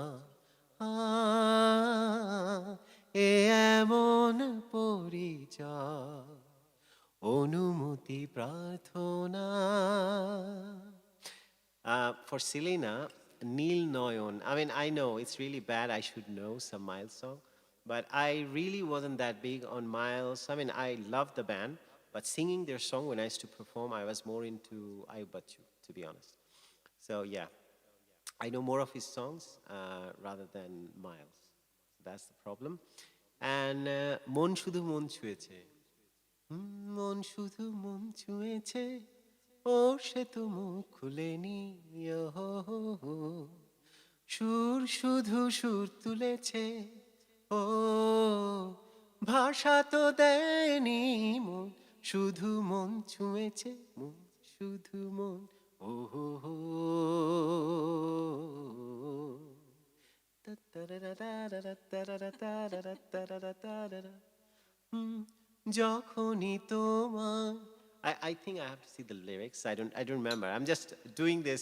Speaker 2: এ এমন পরিচয় অনুমতি প্রার্থনা for Selena, Neil Noyon. I mean, I know it's really bad. I should know some Miles song, but I really wasn't that big on Miles. I mean, I loved the band, but singing their song when I used to perform, I was more into I But You, to be honest. So yeah, I know more of his songs rather than Miles. So that's the problem. And মন শুধু মন ছুঁয়েছে মন শুধু মন ছুঁয়েছে ও সে তো মুখ খুলেনি সুর শুধু সুর তুলেছে ও ভাষা তো দেয়নি মন শুধু মন ছুঁয়েছে মন শুধু মন ও হো হো যখনই তোমার I think I have to see the lyrics. I don't remember. I'm just doing this,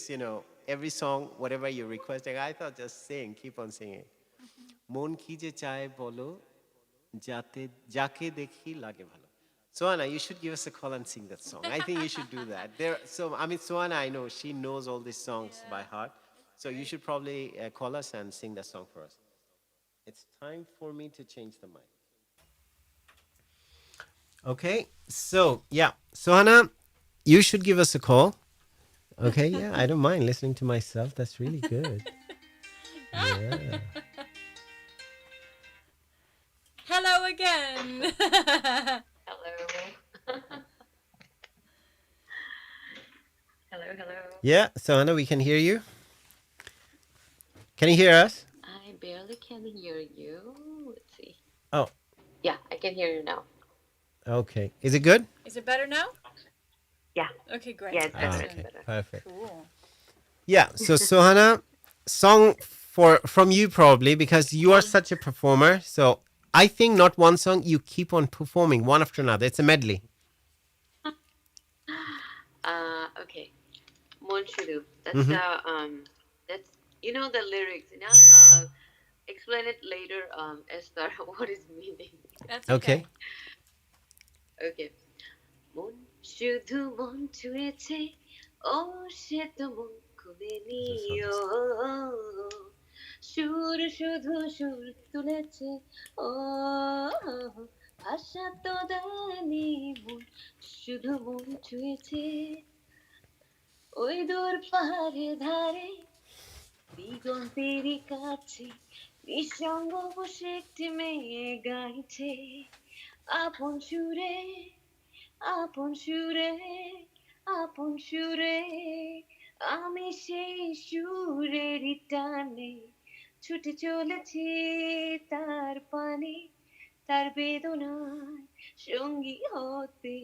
Speaker 2: every song, whatever you're requesting. I thought just sing, keep on singing. মন কি যে চায় বলো যাতে যাকে দেখি লাগে ভালো. Soana, you should give us a call and sing that song. I think you should do that. Soana, I know she knows all these songs by heart. So you should probably call us and sing that song for us. It's time for me to change the mic. Okay, so yeah, Sohana, you should give us a call. Okay, yeah, I don't mind listening to myself. That's really good. Yeah.
Speaker 1: Hello again.
Speaker 3: Hello. Hello.
Speaker 2: Yeah, Sohana, we can hear you. Can you hear us?
Speaker 3: I barely can hear you. Let's see.
Speaker 2: Oh,
Speaker 3: Yeah, I can hear you now.
Speaker 2: okay. Is it good?
Speaker 1: Is it better now?
Speaker 3: Yeah.
Speaker 1: Okay, great.
Speaker 3: Yeah, it's better.
Speaker 2: Okay,
Speaker 3: It's better.
Speaker 2: perfect.
Speaker 1: Cool.
Speaker 2: Yeah, so Sohana, song from you probably because you are such a performer. So I think not one song, you keep on performing one after another. It's a medley.
Speaker 3: Okay. Mon Shudu. That's that's the lyrics. Explain it later, Esther, what is meaning.
Speaker 1: That's
Speaker 2: Okay.
Speaker 3: Okay. মন শুধু মন ছুঁয়েছে ও সে তো মন খুলেনি সুর শুধু সুর তুলেছে ও ভাষা তো দেয়নি মন শুধু মন ছুঁয়েছে ওই দূর পাহাড়ে ধারে দিগন্তেরই কাছে নিঃসঙ্গ বসে একটি মেয়ে গাইছে আপন সুরে আপন সুরে আপন সুরে আমি সেই সুরেরই টানে ছুটে চলেছি তার পানে তার বেদনায় সঙ্গী হতে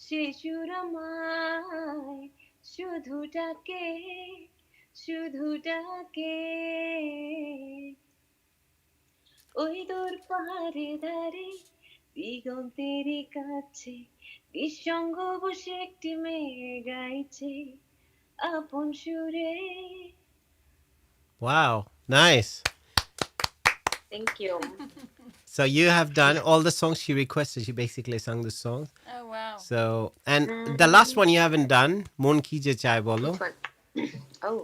Speaker 3: সে সুর আমায় শুধু ডাকে ওই দূর পাহাড়ে ধারে দিগন্তেরই কাছে নিঃসঙ্গ বসে একটি মেয়ে গাইছে আপন সুরে.
Speaker 2: Wow, nice.
Speaker 3: Thank you.
Speaker 2: So you have done all the songs she requested. She basically sung the songs.
Speaker 1: Oh, wow.
Speaker 2: So, and the last one you haven't done, Mon Ki Je Chai Bolo.
Speaker 3: Which one? Oh.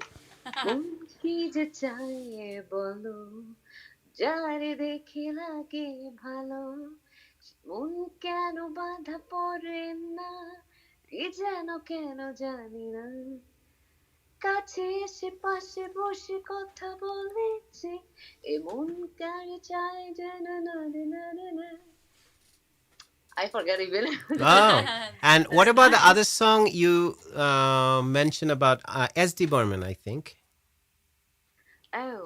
Speaker 3: মন কি যে চায় বলো যারে দেখে লাগে ভালো মন কেন বাধা পড়ে না কি যেন কেন জানি না কাছে এসে পাশে বসে কথা বলেছে এমন কারে চায় যেন না না I forget even.
Speaker 2: Wow. And what about the other song you mentioned about SD Burman, I think?
Speaker 3: Oh,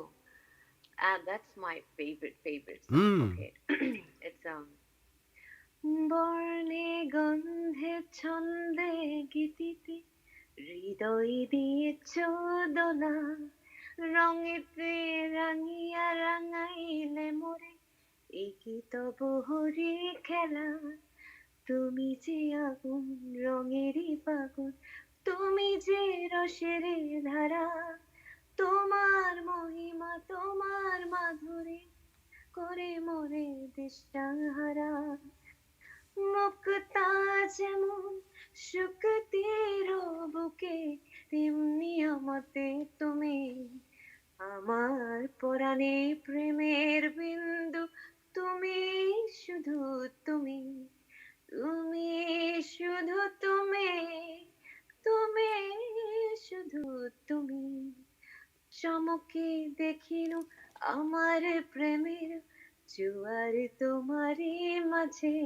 Speaker 3: that's my favorite song. Okay. It's বর্ণে গন্ধে ছন্দে গীতিতে হৃদয় দিয়েছ দোলা রঙেতে রাঙিয়া রাঙাইলে মোরে একি তবু হরি খেলা তুমি যে আগুন রঙেরই ফাগুন তুমি যে রসের ধারা তোমার মহিমা তোমার মাধুরী করে মোরে দিশাহারা মুক্তা যেমন শুকতির বুকে তেমনি আমাতে তুমি আমার পরাণে প্রেমের বিন্দু তুমি শুধু তুমি তুমি শুধু তুমি তুমি শুধু তুমি চমকে দেখিনু আমার প্রেমের জুয়ার তোমারই মাঝে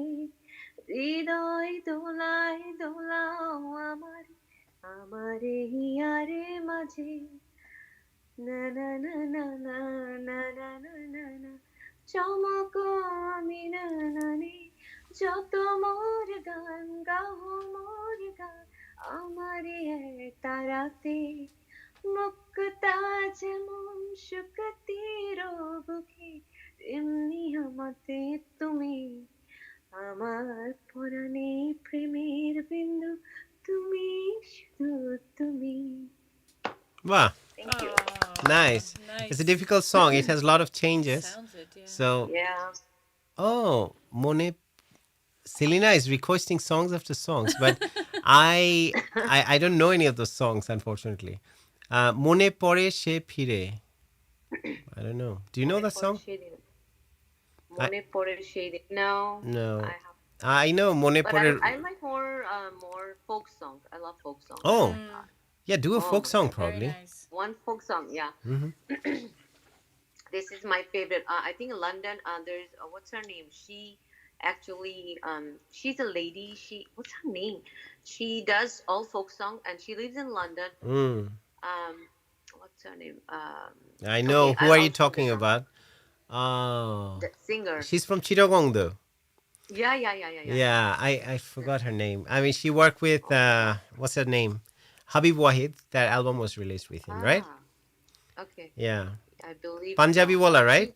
Speaker 3: হৃদয় দোলায় দোলাও আমার আমারে হিয়ারে মাঝে না না না না না না না না না না চমক আমি না না নে যত মোর গান গাও মোর গান আমারে তারাতে মুক্তা যেমন শুকতির বুকে তেমনি আমাতে তুমি আমার পরাণে প্রেমের বিন্দু তুমি শুধু তুমি
Speaker 2: Wow,
Speaker 3: Thank you.
Speaker 2: nice.
Speaker 1: Nice.
Speaker 2: It's a difficult song. It has a lot of changes.
Speaker 1: Sounds it, yeah.
Speaker 2: So,
Speaker 3: Yeah.
Speaker 2: oh, Monet, Selena is requesting songs after songs, but I don't know any of those songs, unfortunately. Mone Pore She Phire. I don't know. Do you know that song?
Speaker 3: Mone Pore Shade. No.
Speaker 2: No.
Speaker 3: I have.
Speaker 2: I know Mone
Speaker 3: But
Speaker 2: Pore.
Speaker 3: I like more folk songs. I love folk songs.
Speaker 2: Oh, yeah, do a
Speaker 3: Oh,
Speaker 2: folk song
Speaker 1: Very
Speaker 2: probably.
Speaker 1: nice.
Speaker 3: One folk song, yeah.
Speaker 2: Mhm.
Speaker 3: This is my favorite. I think in London, there's what's her name? She actually, she's a lady. What's her name? She does all folk song, and she lives in London.
Speaker 2: Mm.
Speaker 3: What's her name?
Speaker 2: I know.
Speaker 3: Okay,
Speaker 2: Who are you
Speaker 3: I'll sing
Speaker 2: talking
Speaker 3: the song.
Speaker 2: about? Oh,
Speaker 3: The singer.
Speaker 2: she's from Chittagong, though.
Speaker 3: Yeah.
Speaker 2: Yeah, I forgot her name. I mean, she worked with what's her name? Habib Wahid. That album was released with him, right?
Speaker 3: Okay.
Speaker 2: Yeah.
Speaker 3: I believe.
Speaker 2: Punjabi Wala, right?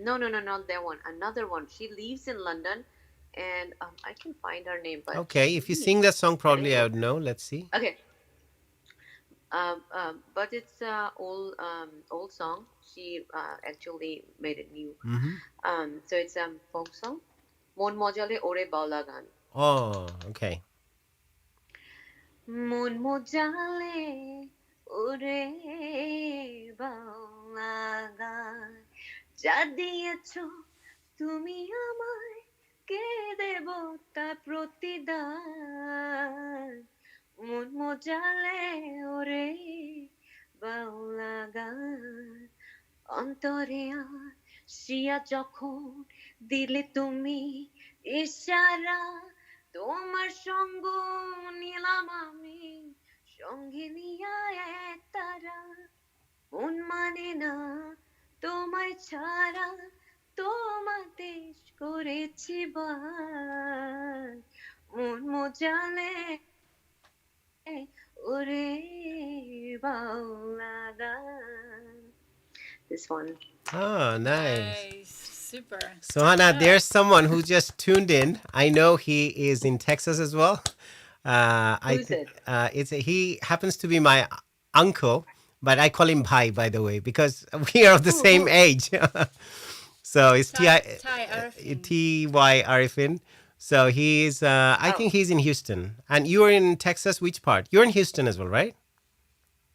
Speaker 3: No, not that one. Another one. She lives in London, and I can find her name. But
Speaker 2: Okay, if you sing that song, probably I would know. Let's see.
Speaker 3: Okay. But it's old song. She actually made it new.
Speaker 2: Mm-hmm.
Speaker 3: So it's folk song. Mon mojale ore baula gan.
Speaker 2: Oh, okay.
Speaker 3: মন মজালে ওরে বাংলা গান যা দিয়েছ তুমি আমায় কে দেব তা প্রতিদান মন মজালে ওরে বাংলা গান অন্তরে আসিয়া যখন দিলে তুমি ইশারা তোমার সঙ্গ নিলাম আমি সঙ্গে নিয়া এক তারা মন মানে না তোমায় ছাড়া তোমাতে করেছি বার মন মজালে ওরে বাংলা গান. This one.
Speaker 2: Oh, nice.
Speaker 1: Nice. Super.
Speaker 2: So, Hannah, there's someone who just tuned in. I know he is in Texas as well.
Speaker 3: Who's it?
Speaker 2: He happens to be my uncle, but I call him Bhai, by the way, because we are of the same age. So it's T.Y. Arifin. So he's, I think he's in Houston. And you're in Texas, which part? You're in Houston as well, right?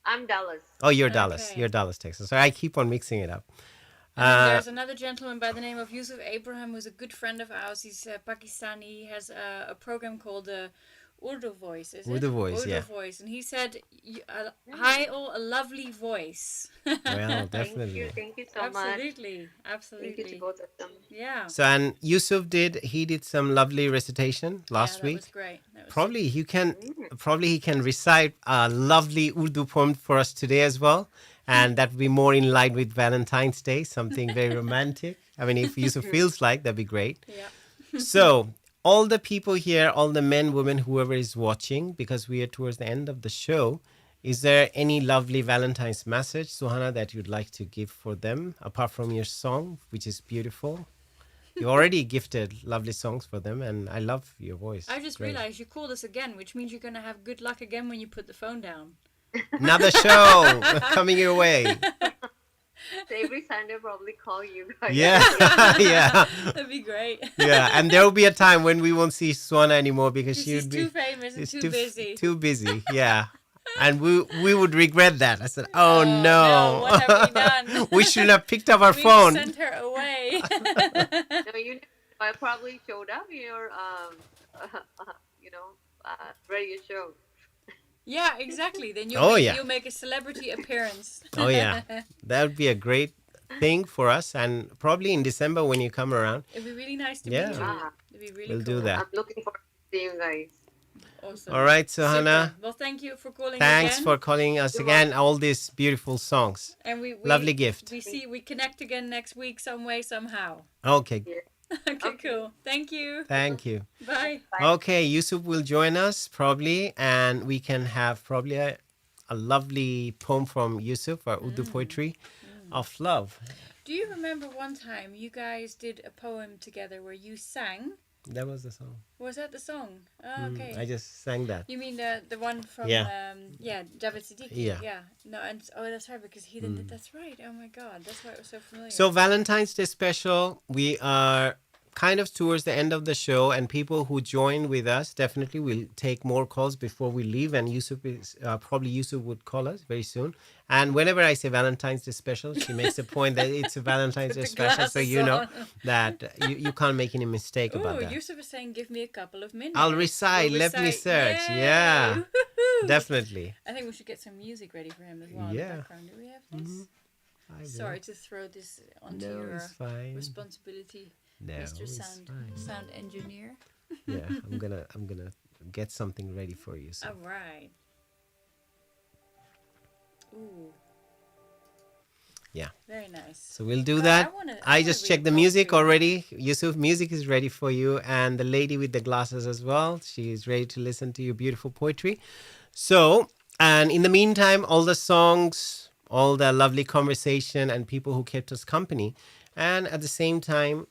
Speaker 3: I'm Dallas.
Speaker 2: Oh, you're Dallas.
Speaker 1: Okay.
Speaker 2: You're Dallas, Texas. So I keep on mixing it up.
Speaker 1: And then there's another gentleman by the name of Yusuf Abraham, who's a good friend of ours. He's Pakistani. He has a program called Urdu Voice, is it?
Speaker 2: Urdu Voice,
Speaker 1: Urdu
Speaker 2: yeah.
Speaker 1: Voice. And he said, hi, all, a lovely voice.
Speaker 2: Well, definitely.
Speaker 3: Thank you so much.
Speaker 1: Absolutely.
Speaker 3: Thank you
Speaker 1: Absolutely.
Speaker 3: to both of them.
Speaker 1: Yeah.
Speaker 2: So, and Yusuf did some lovely recitation last
Speaker 1: that
Speaker 2: week.
Speaker 1: was great. That was
Speaker 2: Probably he can recite a lovely Urdu poem for us today as well. And that would be more in line with Valentine's Day, something very romantic. I mean, if Yusuf feels like, that'd be great.
Speaker 1: Yeah.
Speaker 2: So, all the people here, all the men, women, whoever is watching, because we are towards the end of the show, is there any lovely Valentine's message, Suhana, that you'd like to give for them, apart from your song, which is beautiful? You already gifted lovely songs for them, and I love your voice.
Speaker 1: I just realized you called us again, which means you're going to have good luck again when you put the phone down.
Speaker 2: Another show coming your way.
Speaker 3: So every Sunday, probably call you guys.
Speaker 2: Yeah, yeah,
Speaker 1: That'd be great.
Speaker 2: yeah. And there will be a time when we won't see Swana anymore because she
Speaker 1: She's
Speaker 2: would
Speaker 1: too
Speaker 2: be
Speaker 1: famous and
Speaker 2: it's
Speaker 1: too busy.
Speaker 2: too busy. Yeah. And we would regret that. I said, "Oh
Speaker 1: no, what have we done?
Speaker 2: we shouldn't have picked up our
Speaker 1: We
Speaker 2: phone."
Speaker 1: sent her away.
Speaker 3: No, I probably showed up in your you know, radio show.
Speaker 1: Yeah, exactly. Then you make a celebrity appearance.
Speaker 2: Oh yeah, that would be a great thing for us, and probably in December when you come around,
Speaker 1: It'd be really nice to
Speaker 2: Yeah.
Speaker 1: meet you.
Speaker 3: Ah,
Speaker 1: It'd be really
Speaker 2: we'll
Speaker 1: cool.
Speaker 2: do that.
Speaker 3: I'm looking forward to seeing you guys.
Speaker 1: Awesome.
Speaker 2: All right, so
Speaker 1: Super.
Speaker 2: Hannah,
Speaker 1: Well, thank you for calling
Speaker 2: thanks
Speaker 1: again.
Speaker 2: for calling us
Speaker 3: You're
Speaker 2: again. All these beautiful songs.
Speaker 1: And we
Speaker 2: Lovely gift.
Speaker 1: We connect again next week some way somehow.
Speaker 2: Okay,
Speaker 1: Okay, cool. Thank you.
Speaker 2: thank you.
Speaker 1: Bye.
Speaker 2: Okay, Yusuf will join us probably, and we can have probably a lovely poem from Yusuf, or Urdu poetry of love.
Speaker 1: Do you remember one time you guys did a poem together where you sang?
Speaker 2: That was the song.
Speaker 1: Was that the song? Oh, okay.
Speaker 2: I just sang that.
Speaker 1: You mean the one from
Speaker 2: Yeah.
Speaker 1: David Siddiqui?
Speaker 2: Yeah.
Speaker 1: No, and that's right because he did. That's right. Oh my God, that's why it was so familiar.
Speaker 2: So Valentine's Day special, we are kind of towards the end of the show, and people who join with us definitely will take more calls before we leave, and Yusuf is probably Yusuf would call us very soon. And whenever I say Valentine's Day special, she makes a point that it's a Valentine's Day
Speaker 1: the
Speaker 2: special, so
Speaker 1: glasses
Speaker 2: you know
Speaker 1: on.
Speaker 2: that you can't make any mistake about
Speaker 1: Oh,
Speaker 2: that.
Speaker 1: Yusuf is saying, give me a couple of minutes.
Speaker 2: I'll recite.
Speaker 1: We'll
Speaker 2: Let me
Speaker 1: recite.
Speaker 2: search.
Speaker 1: Yay!
Speaker 2: Yeah,
Speaker 1: Woohoo!
Speaker 2: definitely.
Speaker 1: I think we should get some music ready for him as well in
Speaker 2: Yeah.
Speaker 1: the background. Do we have this?
Speaker 2: I will.
Speaker 1: Sorry to throw this onto
Speaker 2: No,
Speaker 1: your
Speaker 2: it's fine.
Speaker 1: responsibility,
Speaker 2: No,
Speaker 1: Mr.
Speaker 2: it's
Speaker 1: Sound
Speaker 2: fine.
Speaker 1: Sound Engineer.
Speaker 2: Yeah, I'm gonna get something ready for you. So.
Speaker 1: All right. Ooh.
Speaker 2: Yeah.
Speaker 1: Very nice.
Speaker 2: So we'll do
Speaker 1: God,
Speaker 2: that.
Speaker 1: I wanna
Speaker 2: I just
Speaker 1: read
Speaker 2: checked the
Speaker 1: poetry
Speaker 2: music
Speaker 1: now.
Speaker 2: already. Yusuf, music is ready for you, and the lady with the glasses as well. She is ready to listen to your beautiful poetry. So, and in the meantime, all the songs, all the lovely conversation, and people who kept us company. And at the same time,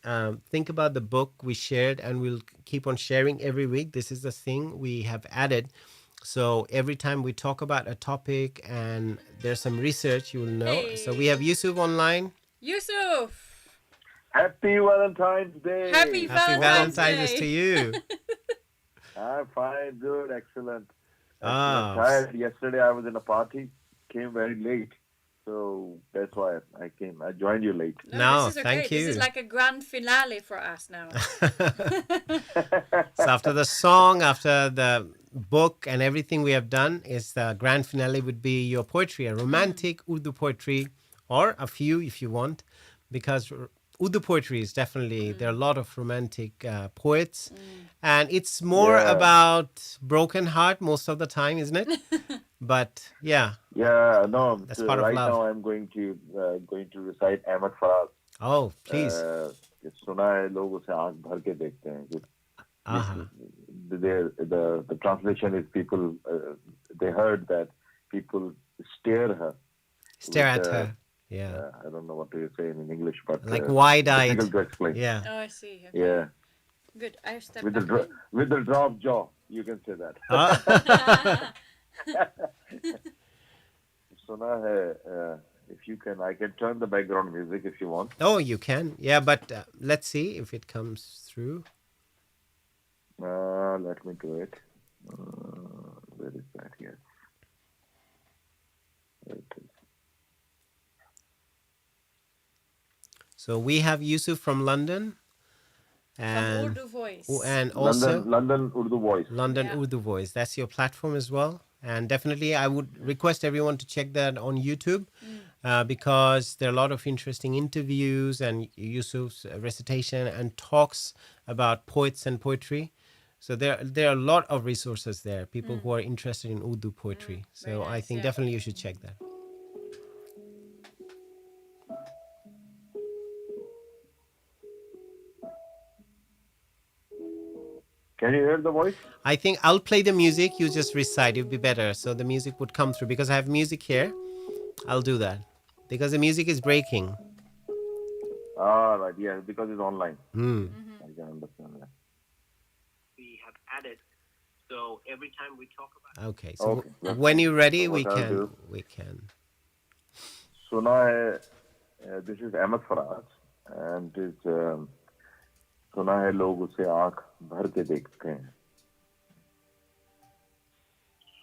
Speaker 2: think about the book we shared, and we'll keep on sharing every week. This is the thing we have added. So every time we talk about a topic and there's some research, you will know. So we have Yusuf online.
Speaker 1: Yusuf!
Speaker 4: Happy Valentine's Day.
Speaker 1: Happy
Speaker 2: Happy
Speaker 1: Valentine's
Speaker 2: Valentine's
Speaker 1: Day.
Speaker 2: to you.
Speaker 4: I'm fine, good, excellent.
Speaker 2: Ah.
Speaker 4: I'm tired. Yesterday I was in a party, came very late. So that's why I came. I joined you late.
Speaker 2: No,
Speaker 1: this is
Speaker 2: thank
Speaker 1: okay. This is
Speaker 2: you.
Speaker 1: like a grand finale for us now.
Speaker 2: So after the song, after the book and everything we have done, is the grand finale would be your poetry, a romantic Urdu poetry, or a few if you want, because Urdu poetry is definitely, there are a lot of romantic poets, and it's more
Speaker 4: Yeah.
Speaker 2: about broken heart most of the time, isn't it? But yeah,
Speaker 4: Yeah, no.
Speaker 2: That's
Speaker 4: so
Speaker 2: part of
Speaker 4: right
Speaker 2: love.
Speaker 4: now I'm going to recite Ahmad Faraz.
Speaker 2: oh, please.
Speaker 4: सुना है लोग उसे आंख भर के देखते हैं.
Speaker 2: Uh-huh.
Speaker 4: The translation is people. They heard that people stare her.
Speaker 2: Stare at
Speaker 4: with,
Speaker 2: her. Yeah.
Speaker 4: I don't know what to say in English, but
Speaker 2: Like wide-eyed.
Speaker 4: difficult to explain.
Speaker 2: Yeah.
Speaker 1: Oh, I see. Okay.
Speaker 4: Yeah,
Speaker 1: Good. I step
Speaker 4: with
Speaker 1: back.
Speaker 4: with the drop jaw, you can say that.
Speaker 2: Ah.
Speaker 4: सुना है, if you can, I can turn the background music if you want.
Speaker 2: Oh, you can. Yeah, but let's see if it comes through.
Speaker 4: Let me do it. Where is that? Yes. There it is.
Speaker 2: So we have Yusuf from London,
Speaker 1: From
Speaker 2: and
Speaker 1: Urdu Voice.
Speaker 2: and also
Speaker 4: London Urdu Voice.
Speaker 2: London
Speaker 1: Yeah.
Speaker 2: Urdu Voice. That's your platform as well. And definitely, I would request everyone to check that on YouTube because there are a lot of interesting interviews and Yusuf's recitation and talks about poets and poetry. So there are a lot of resources there, people who are interested in Urdu poetry. So
Speaker 1: Very
Speaker 2: I
Speaker 1: nice,
Speaker 2: think
Speaker 1: yeah.
Speaker 2: definitely you should check that.
Speaker 4: Can you hear the voice?
Speaker 2: I think I'll play the music. You just recite. It would be better. So the music would come through because I have music here. I'll do that because the music is breaking.
Speaker 4: Ah, right. Yeah, because it's online.
Speaker 2: Hmm.
Speaker 4: I can understand that.
Speaker 5: we have added
Speaker 2: Okay, so
Speaker 4: Okay, that's
Speaker 2: when
Speaker 4: fine.
Speaker 2: you're
Speaker 4: So
Speaker 2: ready,
Speaker 4: what I'll do,
Speaker 2: we can.
Speaker 4: सुना है, this is Ahmed Faraz, and is सुना है लोग उसे आंख भर के देखते हैं.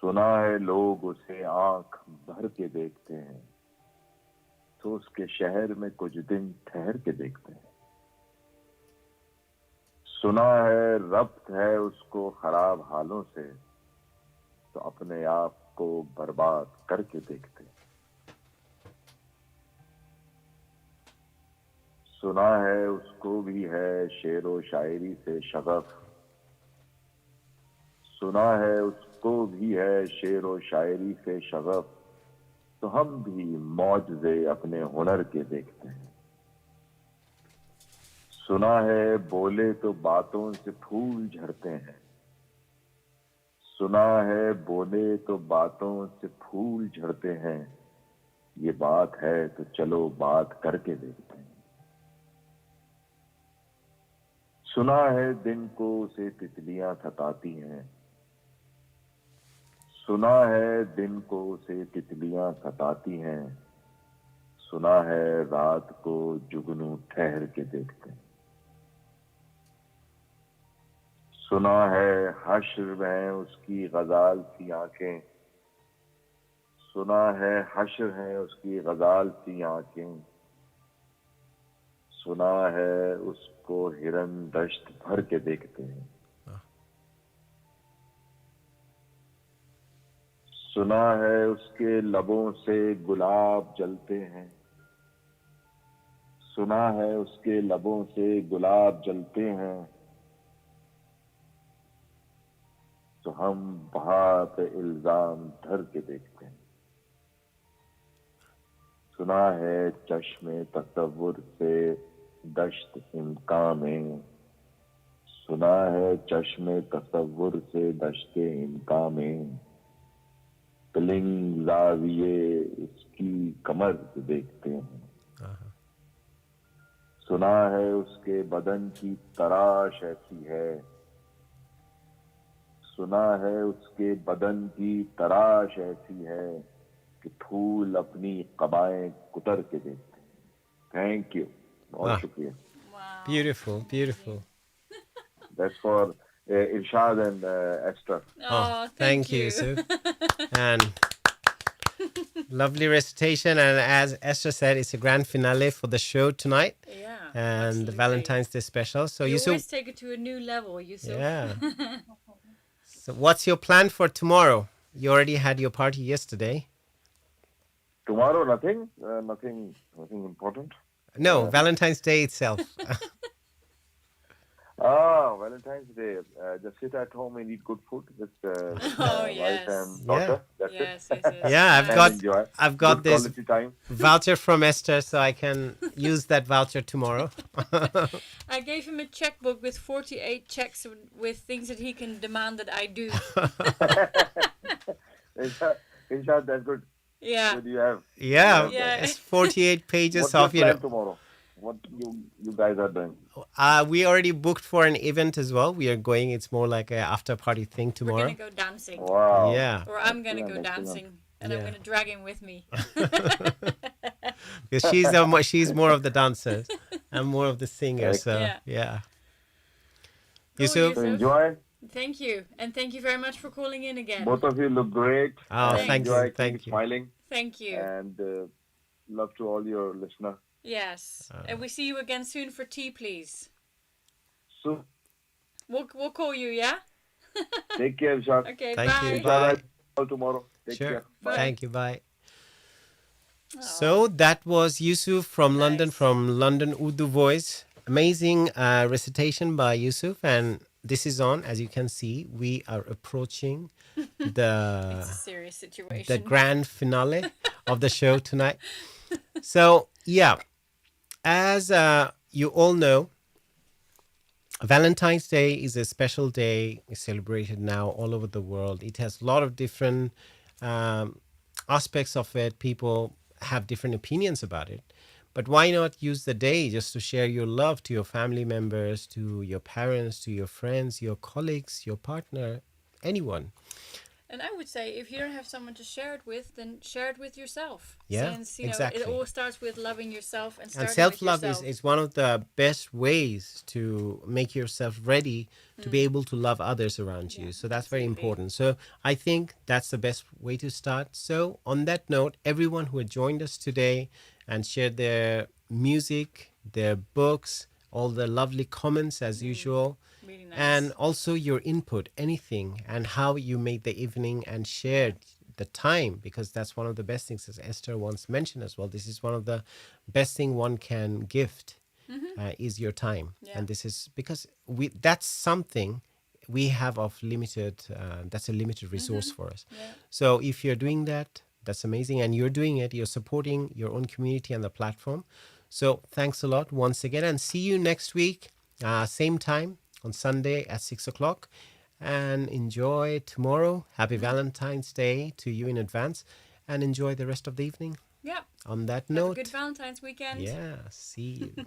Speaker 4: सुना है लोग उसे आंख भर के देखते हैं, तो उसके शहर में कुछ दिन ठहर के देखते हैं. सुना है रब्त है उसको खराब हालों से, तो अपने आप को बर्बाद करके देखते हैं. सुना है उसको भी है शेरो शायरी से शगफ. सुना है उसको भी है शेरो शायरी से शगफ, तो हम भी मौजज़े अपने हुनर के देखते हैं. सुना है बोले तो बातों से फूल झड़ते हैं. सुना है बोले तो बातों से फूल झड़ते हैं, ये बात है तो चलो बात करके देखते हैं. सुना है दिन को उसे तितलियां सताती हैं. सुना है दिन को उसे तितलियां सताती हैं. सुना है रात को जुगनू ठहर के देखते हैं. सुना है हश्र में उसकी गजाल सी आंखें. सुना है हश्र है उसकी गजाल सी आंखें. सुना है उसको हिरन दश्त भर के देखते हैं. सुना है उसके लबों से गुलाब जलते हैं. सुना है उसके लबों से गुलाब जलते हैं, तो हम बहार पे इल्जाम धर के देखते हैं. सुना है चश्मे तसव्वुर से दश्त इम्कां में. सुना है चश्मे तसव्वुर से दश्त इम्कां में, कलिंग जाविये उसकी कमर से देखते हैं. सुना है उसके बदन की तराश ऐसी है. सुना है उसके बदन की तराश ऐसी है कि फूल अपनी कबाएं कुतर के देखते हैं. थैंक यू, बहुत शुक्रिया.
Speaker 1: Wow.
Speaker 2: Beautiful, beautiful.
Speaker 4: That's for Ershad and Esther.
Speaker 1: Oh,
Speaker 2: thank you, Yusuf. And lovely recitation. And as Esther said, it's a grand finale for the show tonight.
Speaker 1: Yeah.
Speaker 2: And
Speaker 1: absolutely.
Speaker 2: the Valentine's Day special. So
Speaker 1: you
Speaker 2: Yusuf,
Speaker 1: always take it to a new level, Yusuf.
Speaker 2: yeah. So what's your plan for tomorrow? You already had your party yesterday.
Speaker 4: Tomorrow, nothing important.
Speaker 2: No, Valentine's Day itself.
Speaker 4: Valentine's Day. Just sit at home and eat good food with
Speaker 1: Oh,
Speaker 4: wife
Speaker 1: yes.
Speaker 4: and daughter. That's
Speaker 1: Yes,
Speaker 4: it.
Speaker 1: yes, yes.
Speaker 2: Yeah,
Speaker 1: Nice.
Speaker 4: Enjoy.
Speaker 2: I've got
Speaker 4: Good
Speaker 2: this
Speaker 4: quality time.
Speaker 2: voucher from Esther, so I can use that voucher tomorrow.
Speaker 1: I gave him a checkbook with 48 checks with things that he can demand that I do.
Speaker 4: Inshallah, that's good.
Speaker 1: Yeah.
Speaker 4: What do you have?
Speaker 2: Yeah,
Speaker 1: Yeah.
Speaker 2: it's 48 pages
Speaker 4: What's
Speaker 2: of,
Speaker 4: your plan tomorrow? What you guys are doing?
Speaker 2: we already booked for an event as well. We are going, it's more like a after party thing
Speaker 1: We're
Speaker 2: tomorrow.
Speaker 1: going to go dancing.
Speaker 4: Wow.
Speaker 2: Yeah.
Speaker 1: Or I'm going to go
Speaker 4: Excellent,
Speaker 1: dancing. And
Speaker 2: Yeah.
Speaker 1: I'm going to drag him with me.
Speaker 2: Because she's more of the dancer. I'm more of the singer. So, yeah.
Speaker 1: Cool,
Speaker 2: Yusuf?
Speaker 4: So
Speaker 1: Yusuf.
Speaker 4: enjoy.
Speaker 1: Thank you. And thank you very much for calling in again.
Speaker 4: Both of you look great.
Speaker 2: Oh,
Speaker 1: thank
Speaker 2: you,
Speaker 4: Enjoy.
Speaker 2: thank
Speaker 4: Keep
Speaker 2: you.
Speaker 4: smiling.
Speaker 1: Thank you.
Speaker 4: And love to all your listeners.
Speaker 1: Yes. And we see you again soon for tea, please.
Speaker 4: So
Speaker 1: We'll call you, yeah?
Speaker 4: take care, Ershad.
Speaker 1: Okay,
Speaker 2: Thank
Speaker 1: bye.
Speaker 2: you. Bye.
Speaker 4: All tomorrow. Take
Speaker 2: Sure.
Speaker 4: care.
Speaker 1: Bye.
Speaker 2: Thank you. Bye. So that was Yusuf from London,
Speaker 1: Nice.
Speaker 2: from London Urdu Voice. Amazing recitation by Yusuf. And this is on, as you can see, we are approaching the
Speaker 1: It's a serious situation.
Speaker 2: the grand finale of the show tonight. So, yeah, as you all know, Valentine's Day is a special day. It's celebrated now all over the world. It has a lot of different aspects of it. People have different opinions about it. But why not use the day just to share your love to your family members, to your parents, to your friends, your colleagues, your partner, anyone.
Speaker 1: And I would say, if you don't have someone to share it with, then share it with yourself.
Speaker 2: Yeah,
Speaker 1: Since,
Speaker 2: exactly.
Speaker 1: it all starts with loving yourself and
Speaker 2: And
Speaker 1: starting
Speaker 2: self-love
Speaker 1: with yourself.
Speaker 2: is one of the best ways to make yourself ready to be able to love others around you.
Speaker 1: Yeah,
Speaker 2: So that's very
Speaker 1: absolutely.
Speaker 2: important. So I think that's the best way to start. So on that note, everyone who had joined us today and shared their music, their books, all the lovely comments as usual,
Speaker 1: Really nice.
Speaker 2: and also your input, anything, and how you made the evening and shared the time, because that's one of the best things, as Esther once mentioned as well. This is one of the best thing one can gift, is your time.
Speaker 1: Yeah.
Speaker 2: And this is because that's something we have of limited, that's a limited resource for us.
Speaker 1: Yeah.
Speaker 2: So if you're doing that, that's amazing. And you're doing it, you're supporting your own community and the platform. So thanks a lot once again, and see you next week, same time on Sunday at 6 o'clock. And enjoy tomorrow. Happy Valentine's Day to you in advance, and enjoy the rest of the evening.
Speaker 1: Yeah.
Speaker 2: On that
Speaker 1: Have
Speaker 2: note,
Speaker 1: a good Valentine's weekend.
Speaker 2: yeah, see you.